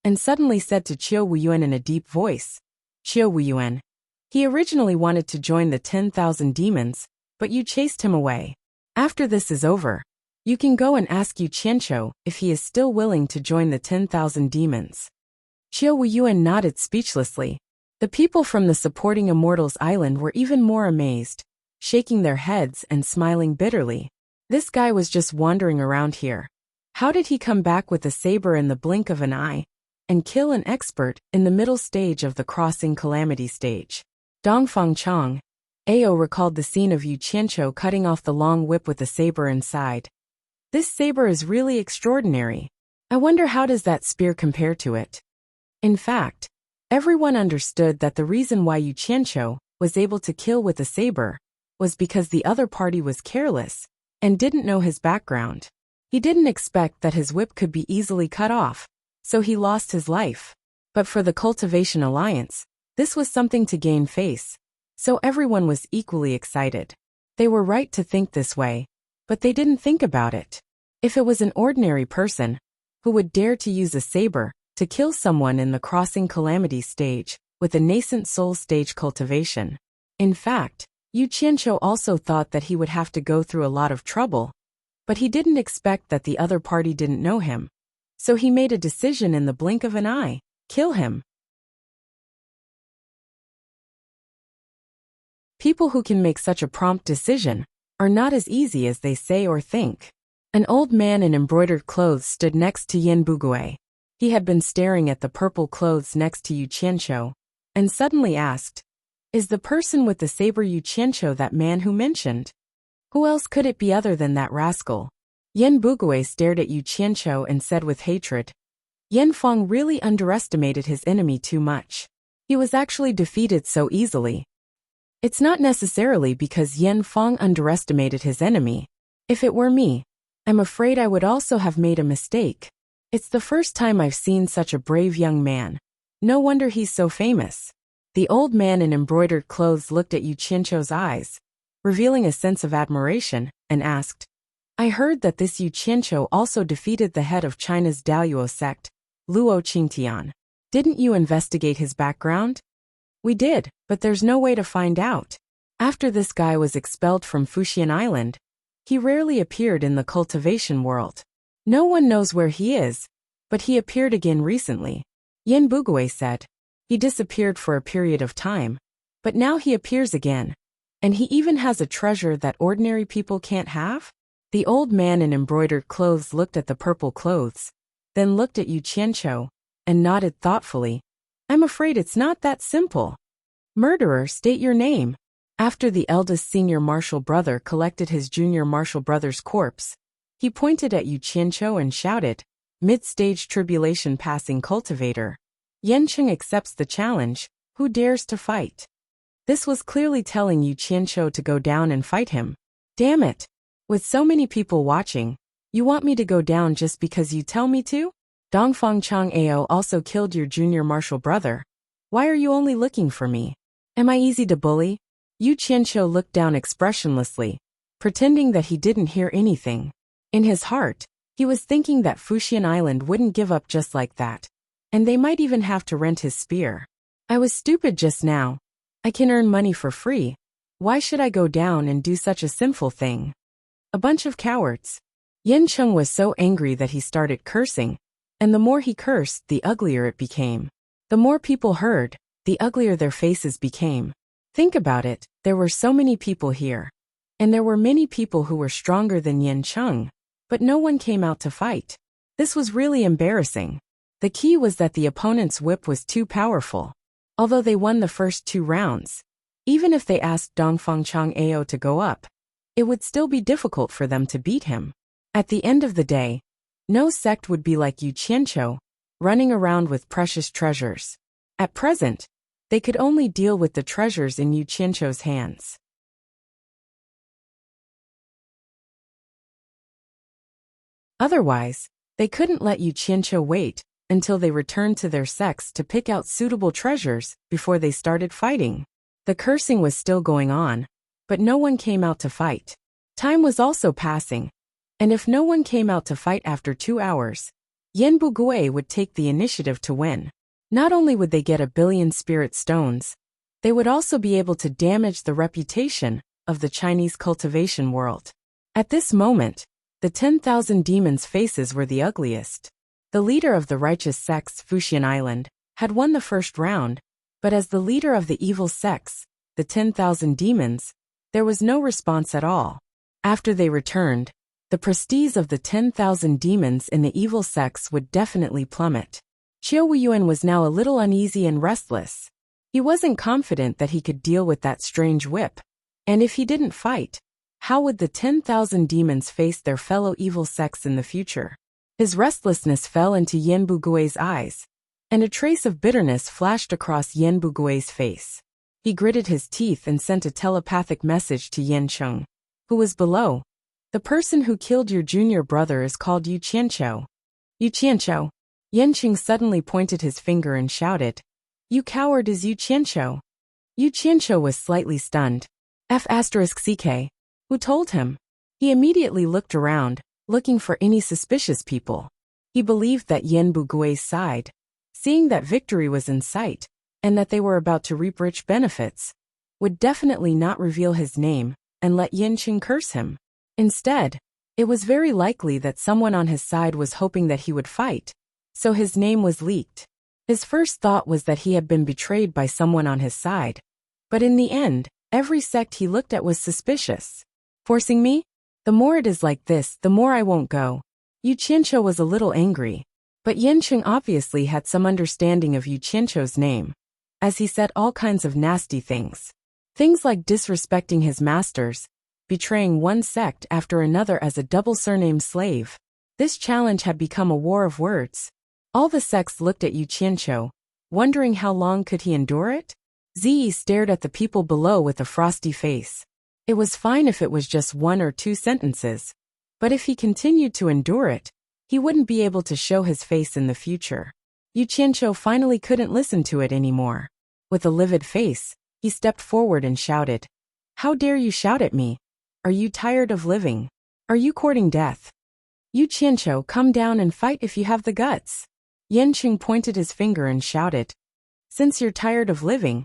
Speaker 1: and suddenly said to Qiu Wuyuan in a deep voice, Qiu Wuyuan. He originally wanted to join the 10,000 demons, but you chased him away. After this is over, you can go and ask Yu Qianqiu if he is still willing to join the 10,000 demons. Qiu Wuyuan nodded speechlessly. The people from the supporting Immortals Island were even more amazed, shaking their heads and smiling bitterly. This guy was just wandering around here. How did he come back with a saber in the blink of an eye and kill an expert in the middle stage of the crossing calamity stage? Dongfang Chong, Ao recalled the scene of Yu Qianqiu cutting off the long whip with a saber inside. This saber is really extraordinary. I wonder how does that spear compare to it? In fact, everyone understood that the reason why Yu Qianqiu was able to kill with a saber was because the other party was careless and didn't know his background. He didn't expect that his whip could be easily cut off, so he lost his life. But for the Cultivation Alliance, this was something to gain face, so everyone was equally excited. They were right to think this way, but they didn't think about it. If it was an ordinary person who would dare to use a saber to kill someone in the crossing calamity stage with a nascent soul stage cultivation. In fact, Yu Qianqiu also thought that he would have to go through a lot of trouble, but he didn't expect that the other party didn't know him. So he made a decision in the blink of an eye. Kill him. People who can make such a prompt decision are not as easy as they say or think. An old man in embroidered clothes stood next to Yan Bugui. He had been staring at the purple clothes next to Yu Qianqiu, and suddenly asked, Is the person with the saber Yu Qianqiu that man who mentioned? Who else could it be other than that rascal? Yan Bugui stared at Yu Qianqiu and said with hatred, Yan Feng really underestimated his enemy too much. He was actually defeated so easily. It's not necessarily because Yan Feng underestimated his enemy. If it were me, I'm afraid I would also have made a mistake. It's the first time I've seen such a brave young man. No wonder he's so famous. The old man in embroidered clothes looked at Yu Qianqiu's eyes, revealing a sense of admiration, and asked, I heard that this Yu Qianqiu also defeated the head of China's Daoyuo sect, Luo Qingtian. Didn't you investigate his background? We did, but there's no way to find out. After this guy was expelled from Fuxian Island, he rarely appeared in the cultivation world. No one knows where he is, but he appeared again recently. Yan Bugui said. He disappeared for a period of time, but now he appears again. And he even has a treasure that ordinary people can't have? The old man in embroidered clothes looked at the purple clothes, then looked at Yu Qianqiu, and nodded thoughtfully. I'm afraid it's not that simple. Murderer, state your name. After the eldest senior martial brother collected his junior martial brother's corpse, he pointed at Yu Qianqiu and shouted, Mid-stage tribulation passing cultivator. Yancheng accepts the challenge. Who dares to fight? This was clearly telling Yu Qianqiu to go down and fight him. Damn it. With so many people watching, you want me to go down just because you tell me to? Dongfang Chang'ao also killed your junior martial brother. Why are you only looking for me? Am I easy to bully? Yu Qianqiu looked down expressionlessly, pretending that he didn't hear anything. In his heart, he was thinking that Fuxian Island wouldn't give up just like that, and they might even have to rent his spear. I was stupid just now. I can earn money for free. Why should I go down and do such a sinful thing? A bunch of cowards. Yin Cheng was so angry that he started cursing, and the more he cursed, the uglier it became. The more people heard, the uglier their faces became. Think about it, there were so many people here. And there were many people who were stronger than Yin Cheng, but no one came out to fight. This was really embarrassing. The key was that the opponent's whip was too powerful. Although they won the first 2 rounds, even if they asked Dongfang Chang'ao to go up, it would still be difficult for them to beat him. At the end of the day, no sect would be like Yu Qianqiu, running around with precious treasures. At present, they could only deal with the treasures in Yu Qianqiu's hands. Otherwise, they couldn't let Yu Qianqiu wait until they returned to their sects to pick out suitable treasures before they started fighting. The cursing was still going on, but no one came out to fight. Time was also passing, and if no one came out to fight after 2 hours, Yen Bugui would take the initiative to win. Not only would they get 1 billion spirit stones, they would also be able to damage the reputation of the Chinese cultivation world. At this moment, the 10,000 demons' faces were the ugliest. The leader of the righteous sects, Fuxian Island, had won the first round, but as the leader of the evil sects, the 10,000 demons, there was no response at all. After they returned, the prestige of the 10,000 demons in the evil sects would definitely plummet. Qiu Weiyuan was now a little uneasy and restless. He wasn't confident that he could deal with that strange whip, and if he didn't fight, how would the 10,000 demons face their fellow evil sects in the future? His restlessness fell into Yen Bugui's eyes, and a trace of bitterness flashed across Yen Bugui's face. He gritted his teeth and sent a telepathic message to Yen Cheng, who was below. The person who killed your junior brother is called Yu Qianqiu. Yu Qianqiu. Yen Cheng suddenly pointed his finger and shouted, "You coward is Yu Qianqiu." Yu Qianqiu was slightly stunned. F***CK. Who told him? He immediately looked around, looking for any suspicious people. He believed that Yen Bugui's side, seeing that victory was in sight, and that they were about to reap rich benefits, would definitely not reveal his name and let Yen Cheng curse him. Instead, it was very likely that someone on his side was hoping that he would fight, so his name was leaked. His first thought was that he had been betrayed by someone on his side, but in the end, every sect he looked at was suspicious. Forcing me? The more it is like this, the more I won't go. Yu Qianqiu was a little angry, but Yen Cheng obviously had some understanding of Yu Qianqiu's name, as he said all kinds of nasty things. Things like disrespecting his masters, betraying one sect after another as a double surname slave. This challenge had become a war of words. All the sects looked at Yu Qianqiu, wondering how long could he endure it? Ziyi stared at the people below with a frosty face. It was fine if it was just 1 or 2 sentences, but if he continued to endure it, he wouldn't be able to show his face in the future. Yu Qianqiu finally couldn't listen to it anymore. With a livid face, he stepped forward and shouted, "How dare you shout at me? Are you tired of living? Are you courting death? Yu Qianqiu, come down and fight if you have the guts." Yen Cheng pointed his finger and shouted, "Since you're tired of living,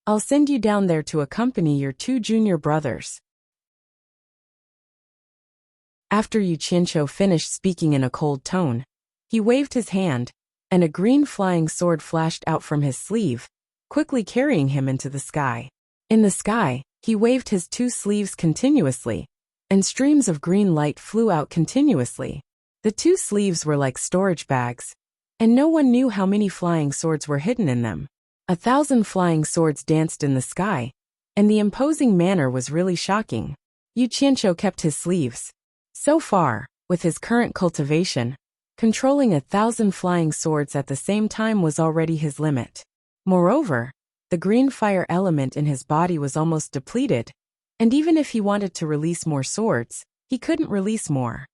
Speaker 1: I'll send you down there to accompany your 2 junior brothers." After Yu Qianqiu finished speaking in a cold tone, he waved his hand, and a green flying sword flashed out from his sleeve, quickly carrying him into the sky. In the sky, he waved his 2 sleeves continuously, and streams of green light flew out continuously. The 2 sleeves were like storage bags, and no one knew how many flying swords were hidden in them. 1,000 flying swords danced in the sky, and the imposing manner was really shocking. Yu Qianqiu kept his sleeves. So far, with his current cultivation, controlling 1,000 flying swords at the same time was already his limit. Moreover, the green fire element in his body was almost depleted, and even if he wanted to release more swords, he couldn't release more.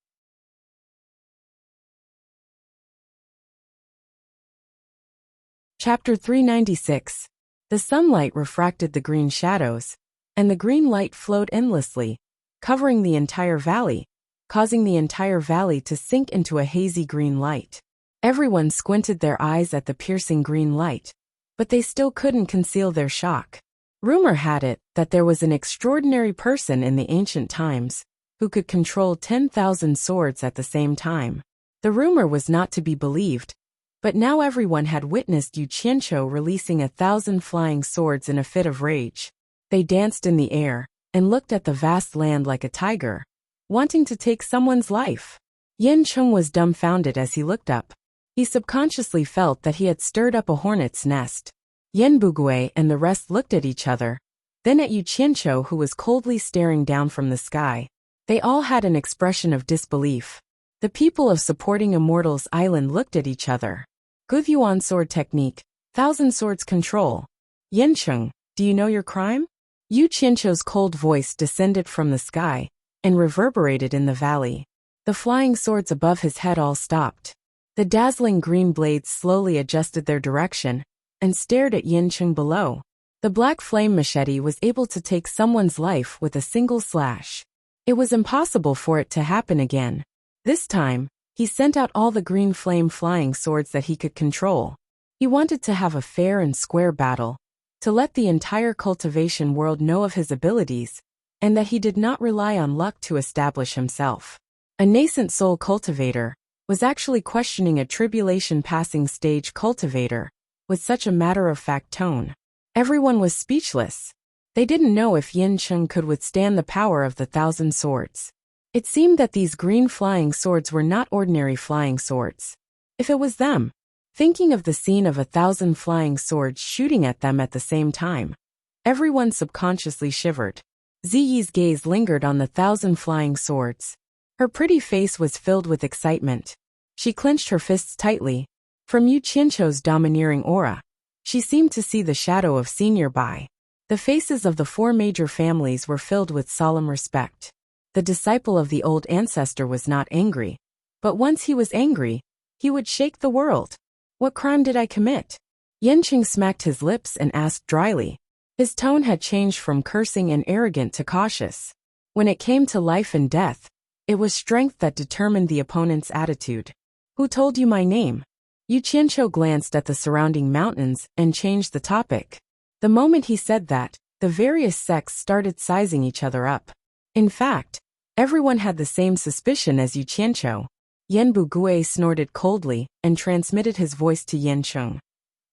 Speaker 1: Chapter 396. The sunlight refracted the green shadows, and the green light flowed endlessly, covering the entire valley, causing the entire valley to sink into a hazy green light. Everyone squinted their eyes at the piercing green light, but they still couldn't conceal their shock. Rumor had it that there was an extraordinary person in the ancient times who could control 10,000 swords at the same time. The rumor was not to be believed, but now everyone had witnessed Yu Qianqiu releasing 1,000 flying swords in a fit of rage. They danced in the air and looked at the vast land like a tiger, wanting to take someone's life. Yan Cheng was dumbfounded as he looked up. He subconsciously felt that he had stirred up a hornet's nest. Yan Bugui and the rest looked at each other, then at Yu Qianqiu, who was coldly staring down from the sky. They all had an expression of disbelief. The people of Supporting Immortals Island looked at each other. Guyuan sword technique, 1,000 swords control. Yancheng, do you know your crime? Yu Qianqiu's cold voice descended from the sky and reverberated in the valley. The flying swords above his head all stopped. The dazzling green blades slowly adjusted their direction and stared at Yancheng below. The black flame machete was able to take someone's life with a single slash. It was impossible for it to happen again. This time, he sent out all the green flame flying swords that he could control. He wanted to have a fair and square battle, to let the entire cultivation world know of his abilities, and that he did not rely on luck to establish himself. A nascent soul cultivator was actually questioning a tribulation passing stage cultivator with such a matter-of-fact tone. Everyone was speechless. They didn't know if Yin Cheng could withstand the power of the 1,000 swords. It seemed that these green flying swords were not ordinary flying swords. If it was them, thinking of the scene of 1,000 flying swords shooting at them at the same time, everyone subconsciously shivered. Ziyi's gaze lingered on the 1,000 flying swords. Her pretty face was filled with excitement. She clenched her fists tightly. From Yu Qianqiu's domineering aura, she seemed to see the shadow of senior Bai. The faces of the 4 major families were filled with solemn respect. The disciple of the old ancestor was not angry, but once he was angry, he would shake the world. What crime did I commit? Yanqing smacked his lips and asked dryly. His tone had changed from cursing and arrogant to cautious. When it came to life and death, it was strength that determined the opponent's attitude. Who told you my name? Yu Qianqiu glanced at the surrounding mountains and changed the topic. The moment he said that, the various sects started sizing each other up. In fact, everyone had the same suspicion as Yu Qianqiu. Yan Bugui snorted coldly and transmitted his voice to Yan Cheng.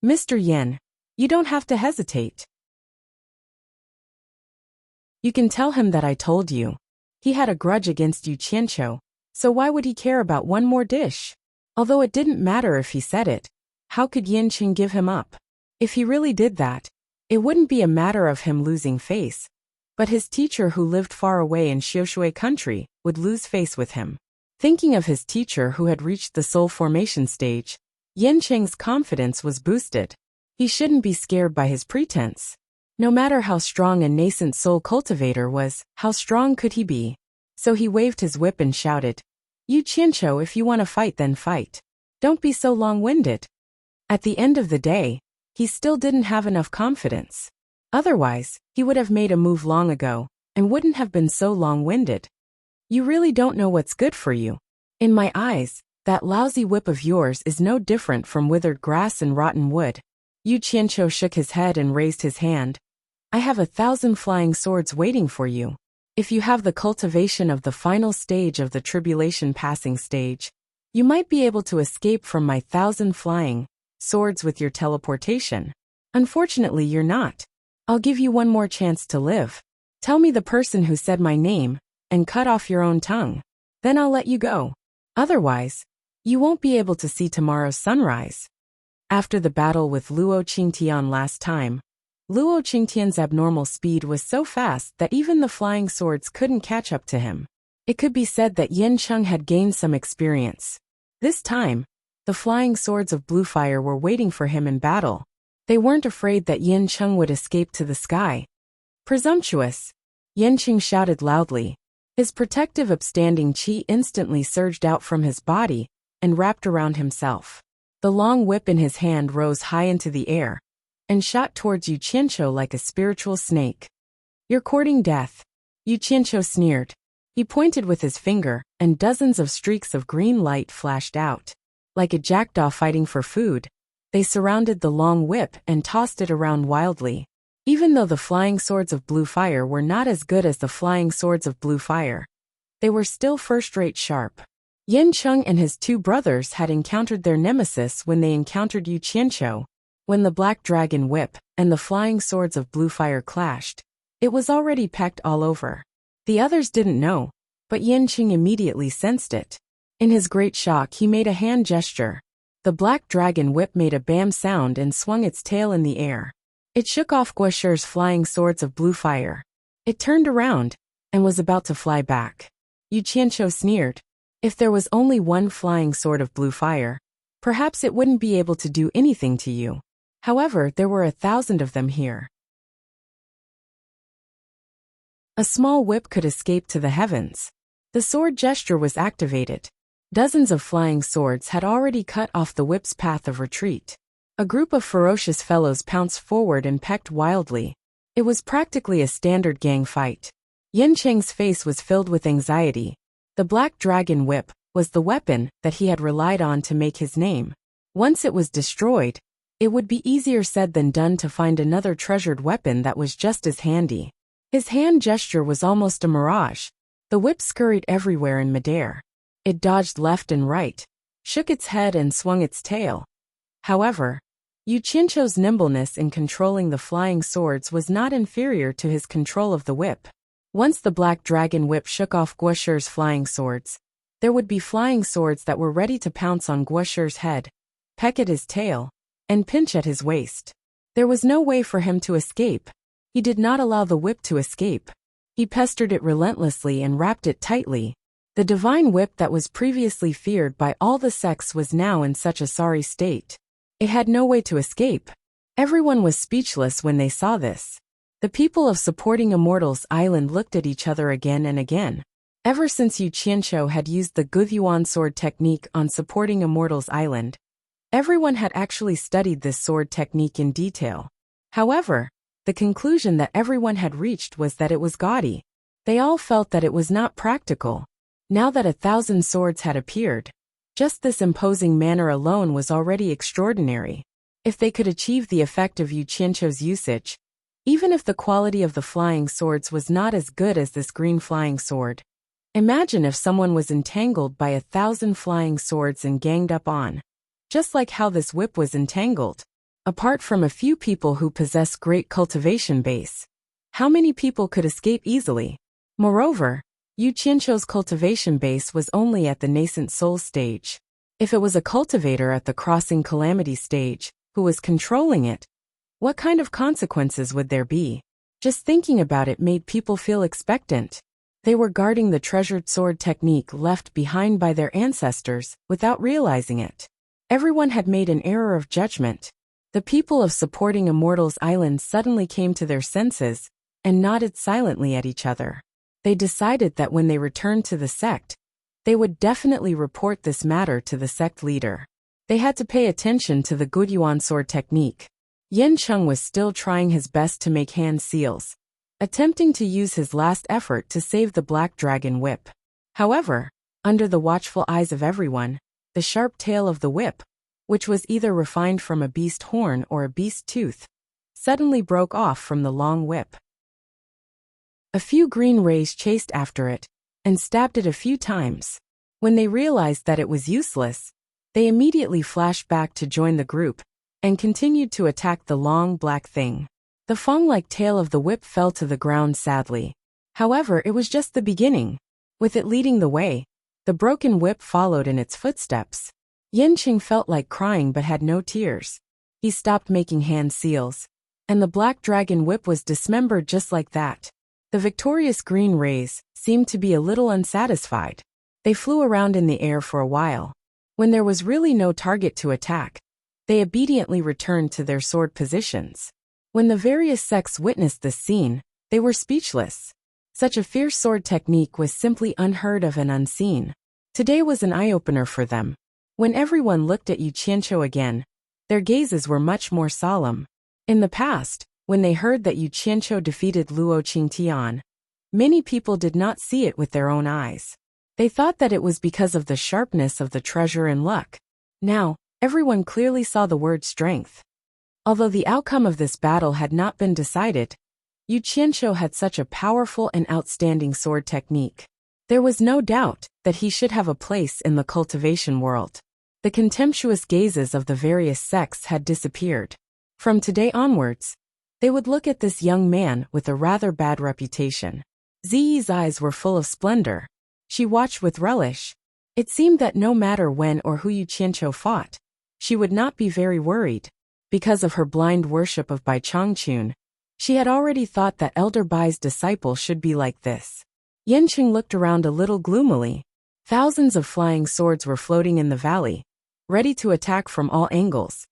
Speaker 1: Mr. Yan, you don't have to hesitate. You can tell him that I told you. He had a grudge against Yu Qianqiu, so why would he care about one more dish? Although it didn't matter if he said it, how could Yan Cheng give him up? If he really did that, it wouldn't be a matter of him losing face, but his teacher who lived far away in Xiushui country would lose face with him. Thinking of his teacher who had reached the soul formation stage, Yan Cheng's confidence was boosted. He shouldn't be scared by his pretense. No matter how strong a nascent soul cultivator was, how strong could he be? So he waved his whip and shouted, Yu Qianqiu, if you want to fight then fight. Don't be so long-winded. At the end of the day, he still didn't have enough confidence. Otherwise, he would have made a move long ago, and wouldn't have been so long-winded. You really don't know what's good for you. In my eyes, that lousy whip of yours is no different from withered grass and rotten wood. Yu Qianqiu shook his head and raised his hand. I have 1,000 flying swords waiting for you. If you have the cultivation of the final stage of the tribulation passing stage, you might be able to escape from my 1,000 flying swords with your teleportation. Unfortunately, you're not. I'll give you one more chance to live. Tell me the person who said my name, and cut off your own tongue. Then I'll let you go. Otherwise, you won't be able to see tomorrow's sunrise. After the battle with Luo Qingtian last time, Luo Qingtian's abnormal speed was so fast that even the flying swords couldn't catch up to him. It could be said that Yan Cheng had gained some experience. This time, the flying swords of blue fire were waiting for him in battle. They weren't afraid that Yan Cheng would escape to the sky. Presumptuous! Yan Cheng shouted loudly. His protective upstanding qi instantly surged out from his body and wrapped around himself. The long whip in his hand rose high into the air and shot towards Yu Qianqiu like a spiritual snake. "You're courting death," Yu Qianqiu sneered. He pointed with his finger, and dozens of streaks of green light flashed out. Like a jackdaw fighting for food, they surrounded the long whip and tossed it around wildly. Even though the flying swords of blue fire were not as good as the flying swords of blue fire, they were still first-rate sharp. Yin Cheng and his two brothers had encountered their nemesis when they encountered Yu Qianqiu. When the black dragon whip and the flying swords of blue fire clashed, it was already pecked all over. The others didn't know, but Yin Cheng immediately sensed it. In his great shock, he made a hand gesture. The black dragon whip made a bam sound and swung its tail in the air. It shook off Guoshi's flying swords of blue fire. It turned around and was about to fly back. Yu Qianqiu sneered. If there was only one flying sword of blue fire, perhaps it wouldn't be able to do anything to you. However, there were 1,000 of them here. A small whip could escape to the heavens. The sword gesture was activated. Dozens of flying swords had already cut off the whip's path of retreat. A group of ferocious fellows pounced forward and pecked wildly. It was practically a standard gang fight. Yin Cheng's face was filled with anxiety. The black dragon whip was the weapon that he had relied on to make his name. Once it was destroyed, it would be easier said than done to find another treasured weapon that was just as handy. His hand gesture was almost a mirage. The whip scurried everywhere in midair. It dodged left and right, shook its head and swung its tail. However, Yu Qianqiu's nimbleness in controlling the flying swords was not inferior to his control of the whip. Once the black dragon whip shook off Guoshi's flying swords, there would be flying swords that were ready to pounce on Guoshi's head, peck at his tail, and pinch at his waist. There was no way for him to escape. He did not allow the whip to escape. He pestered it relentlessly and wrapped it tightly. The divine whip that was previously feared by all the sects was now in such a sorry state. It had no way to escape. Everyone was speechless when they saw this. The people of Supporting Immortals Island looked at each other again and again. Ever since Yu Qianqiu had used the Guyuan sword technique on Supporting Immortals Island, everyone had actually studied this sword technique in detail. However, the conclusion that everyone had reached was that it was gaudy. They all felt that it was not practical. Now that 1,000 swords had appeared, just this imposing manner alone was already extraordinary. If they could achieve the effect of Yu Qianqiu's usage, even if the quality of the flying swords was not as good as this green flying sword, imagine if someone was entangled by 1,000 flying swords and ganged up on. Just like how this whip was entangled. Apart from a few people who possess great cultivation base, how many people could escape easily? Moreover, Yu Qianqiu's cultivation base was only at the nascent soul stage. If it was a cultivator at the crossing calamity stage, who was controlling it, what kind of consequences would there be? Just thinking about it made people feel expectant. They were guarding the treasured sword technique left behind by their ancestors without realizing it. Everyone had made an error of judgment. The people of Supporting Immortals Island suddenly came to their senses and nodded silently at each other. They decided that when they returned to the sect, they would definitely report this matter to the sect leader. They had to pay attention to the Guyuan sword technique. Yin Cheng was still trying his best to make hand seals, attempting to use his last effort to save the black dragon whip. However, under the watchful eyes of everyone, the sharp tail of the whip, which was either refined from a beast horn or a beast tooth, suddenly broke off from the long whip. A few green rays chased after it and stabbed it a few times. When they realized that it was useless, they immediately flashed back to join the group and continued to attack the long black thing. The fang-like tail of the whip fell to the ground sadly. However, it was just the beginning. With it leading the way, the broken whip followed in its footsteps. Yin Cheng felt like crying but had no tears. He stopped making hand seals, and the black dragon whip was dismembered just like that. The victorious green rays seemed to be a little unsatisfied. They flew around in the air for a while. When there was really no target to attack, they obediently returned to their sword positions. When the various sects witnessed this scene, they were speechless. Such a fierce sword technique was simply unheard of and unseen. Today was an eye-opener for them. When everyone looked at Yu Qianqiu again, their gazes were much more solemn. In the past, when they heard that Yu Qianqiu defeated Luo Qingtian, many people did not see it with their own eyes. They thought that it was because of the sharpness of the treasure and luck. Now, everyone clearly saw the word strength. Although the outcome of this battle had not been decided, Yu Qianqiu had such a powerful and outstanding sword technique. There was no doubt that he should have a place in the cultivation world. The contemptuous gazes of the various sects had disappeared. From today onwards, they would look at this young man with a rather bad reputation. Ziyi's eyes were full of splendor. She watched with relish. It seemed that no matter when or who Yu Qianqiu fought, she would not be very worried. Because of her blind worship of Bai Changchun, she had already thought that Elder Bai's disciple should be like this. Yanqing looked around a little gloomily. Thousands of flying swords were floating in the valley, ready to attack from all angles,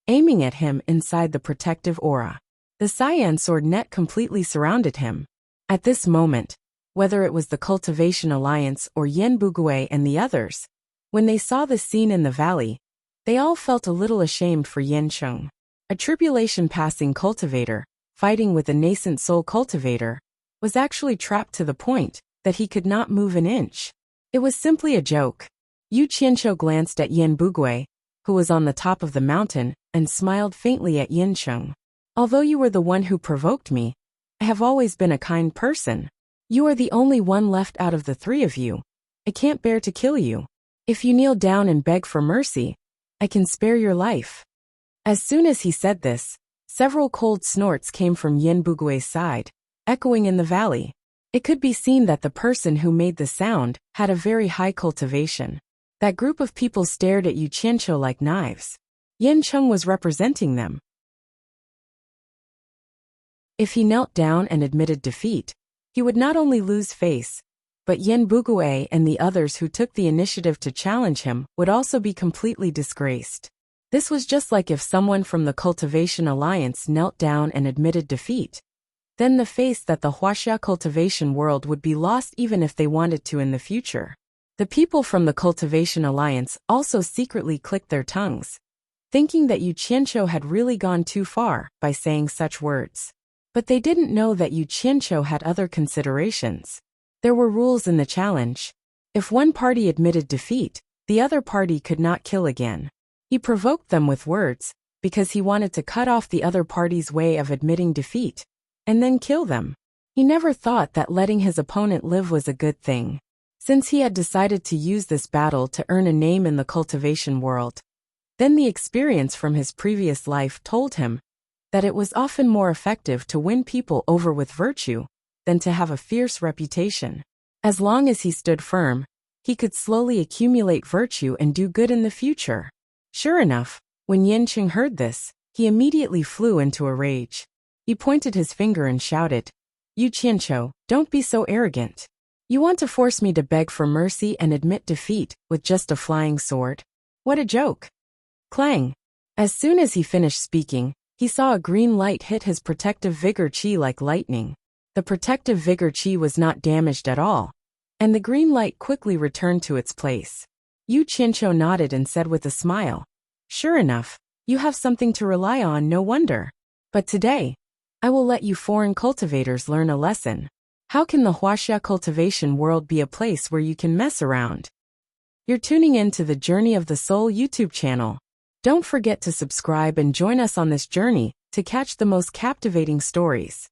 Speaker 1: aiming at him inside the protective aura. The cyan sword net completely surrounded him. At this moment, whether it was the Cultivation Alliance or Yan Bugui and the others, when they saw the scene in the valley, they all felt a little ashamed for Yancheng. A tribulation-passing cultivator, fighting with a nascent soul cultivator, was actually trapped to the point that he could not move an inch. It was simply a joke. Yu Qianqiu glanced at Yan Bugui, who was on the top of the mountain, and smiled faintly at Yancheng. Although you were the one who provoked me, I have always been a kind person. You are the only one left out of the three of you. I can't bear to kill you. If you kneel down and beg for mercy, I can spare your life. As soon as he said this, several cold snorts came from Yan Bugui's side, echoing in the valley. It could be seen that the person who made the sound had a very high cultivation. That group of people stared at Yu Qianqiu like knives. Yancheng was representing them. If he knelt down and admitted defeat, he would not only lose face, but Yan Bugui and the others who took the initiative to challenge him would also be completely disgraced. This was just like if someone from the Cultivation Alliance knelt down and admitted defeat. Then the face that the Huaxia cultivation world would be lost even if they wanted to in the future. The people from the Cultivation Alliance also secretly clicked their tongues, thinking that Yu Qianqiu had really gone too far by saying such words. But they didn't know that Yu Qianqiu had other considerations. There were rules in the challenge. If one party admitted defeat, the other party could not kill again. He provoked them with words, because he wanted to cut off the other party's way of admitting defeat, and then kill them. He never thought that letting his opponent live was a good thing. Since he had decided to use this battle to earn a name in the cultivation world, then the experience from his previous life told him that it was often more effective to win people over with virtue than to have a fierce reputation. As long as he stood firm, he could slowly accumulate virtue and do good in the future. Sure enough, when Yanqing heard this, he immediately flew into a rage. He pointed his finger and shouted, "Yu Qianqiu, don't be so arrogant. You want to force me to beg for mercy and admit defeat with just a flying sword? What a joke!" Clang! As soon as he finished speaking, he saw a green light hit his protective vigor chi like lightning. The protective vigor chi was not damaged at all, and the green light quickly returned to its place. Yu Qianqiu nodded and said with a smile, "Sure enough, you have something to rely on, no wonder. But today, I will let you foreign cultivators learn a lesson. How can the Huaxia cultivation world be a place where you can mess around?" You're tuning in to the Journey of the Soul YouTube channel. Don't forget to subscribe and join us on this journey to catch the most captivating stories.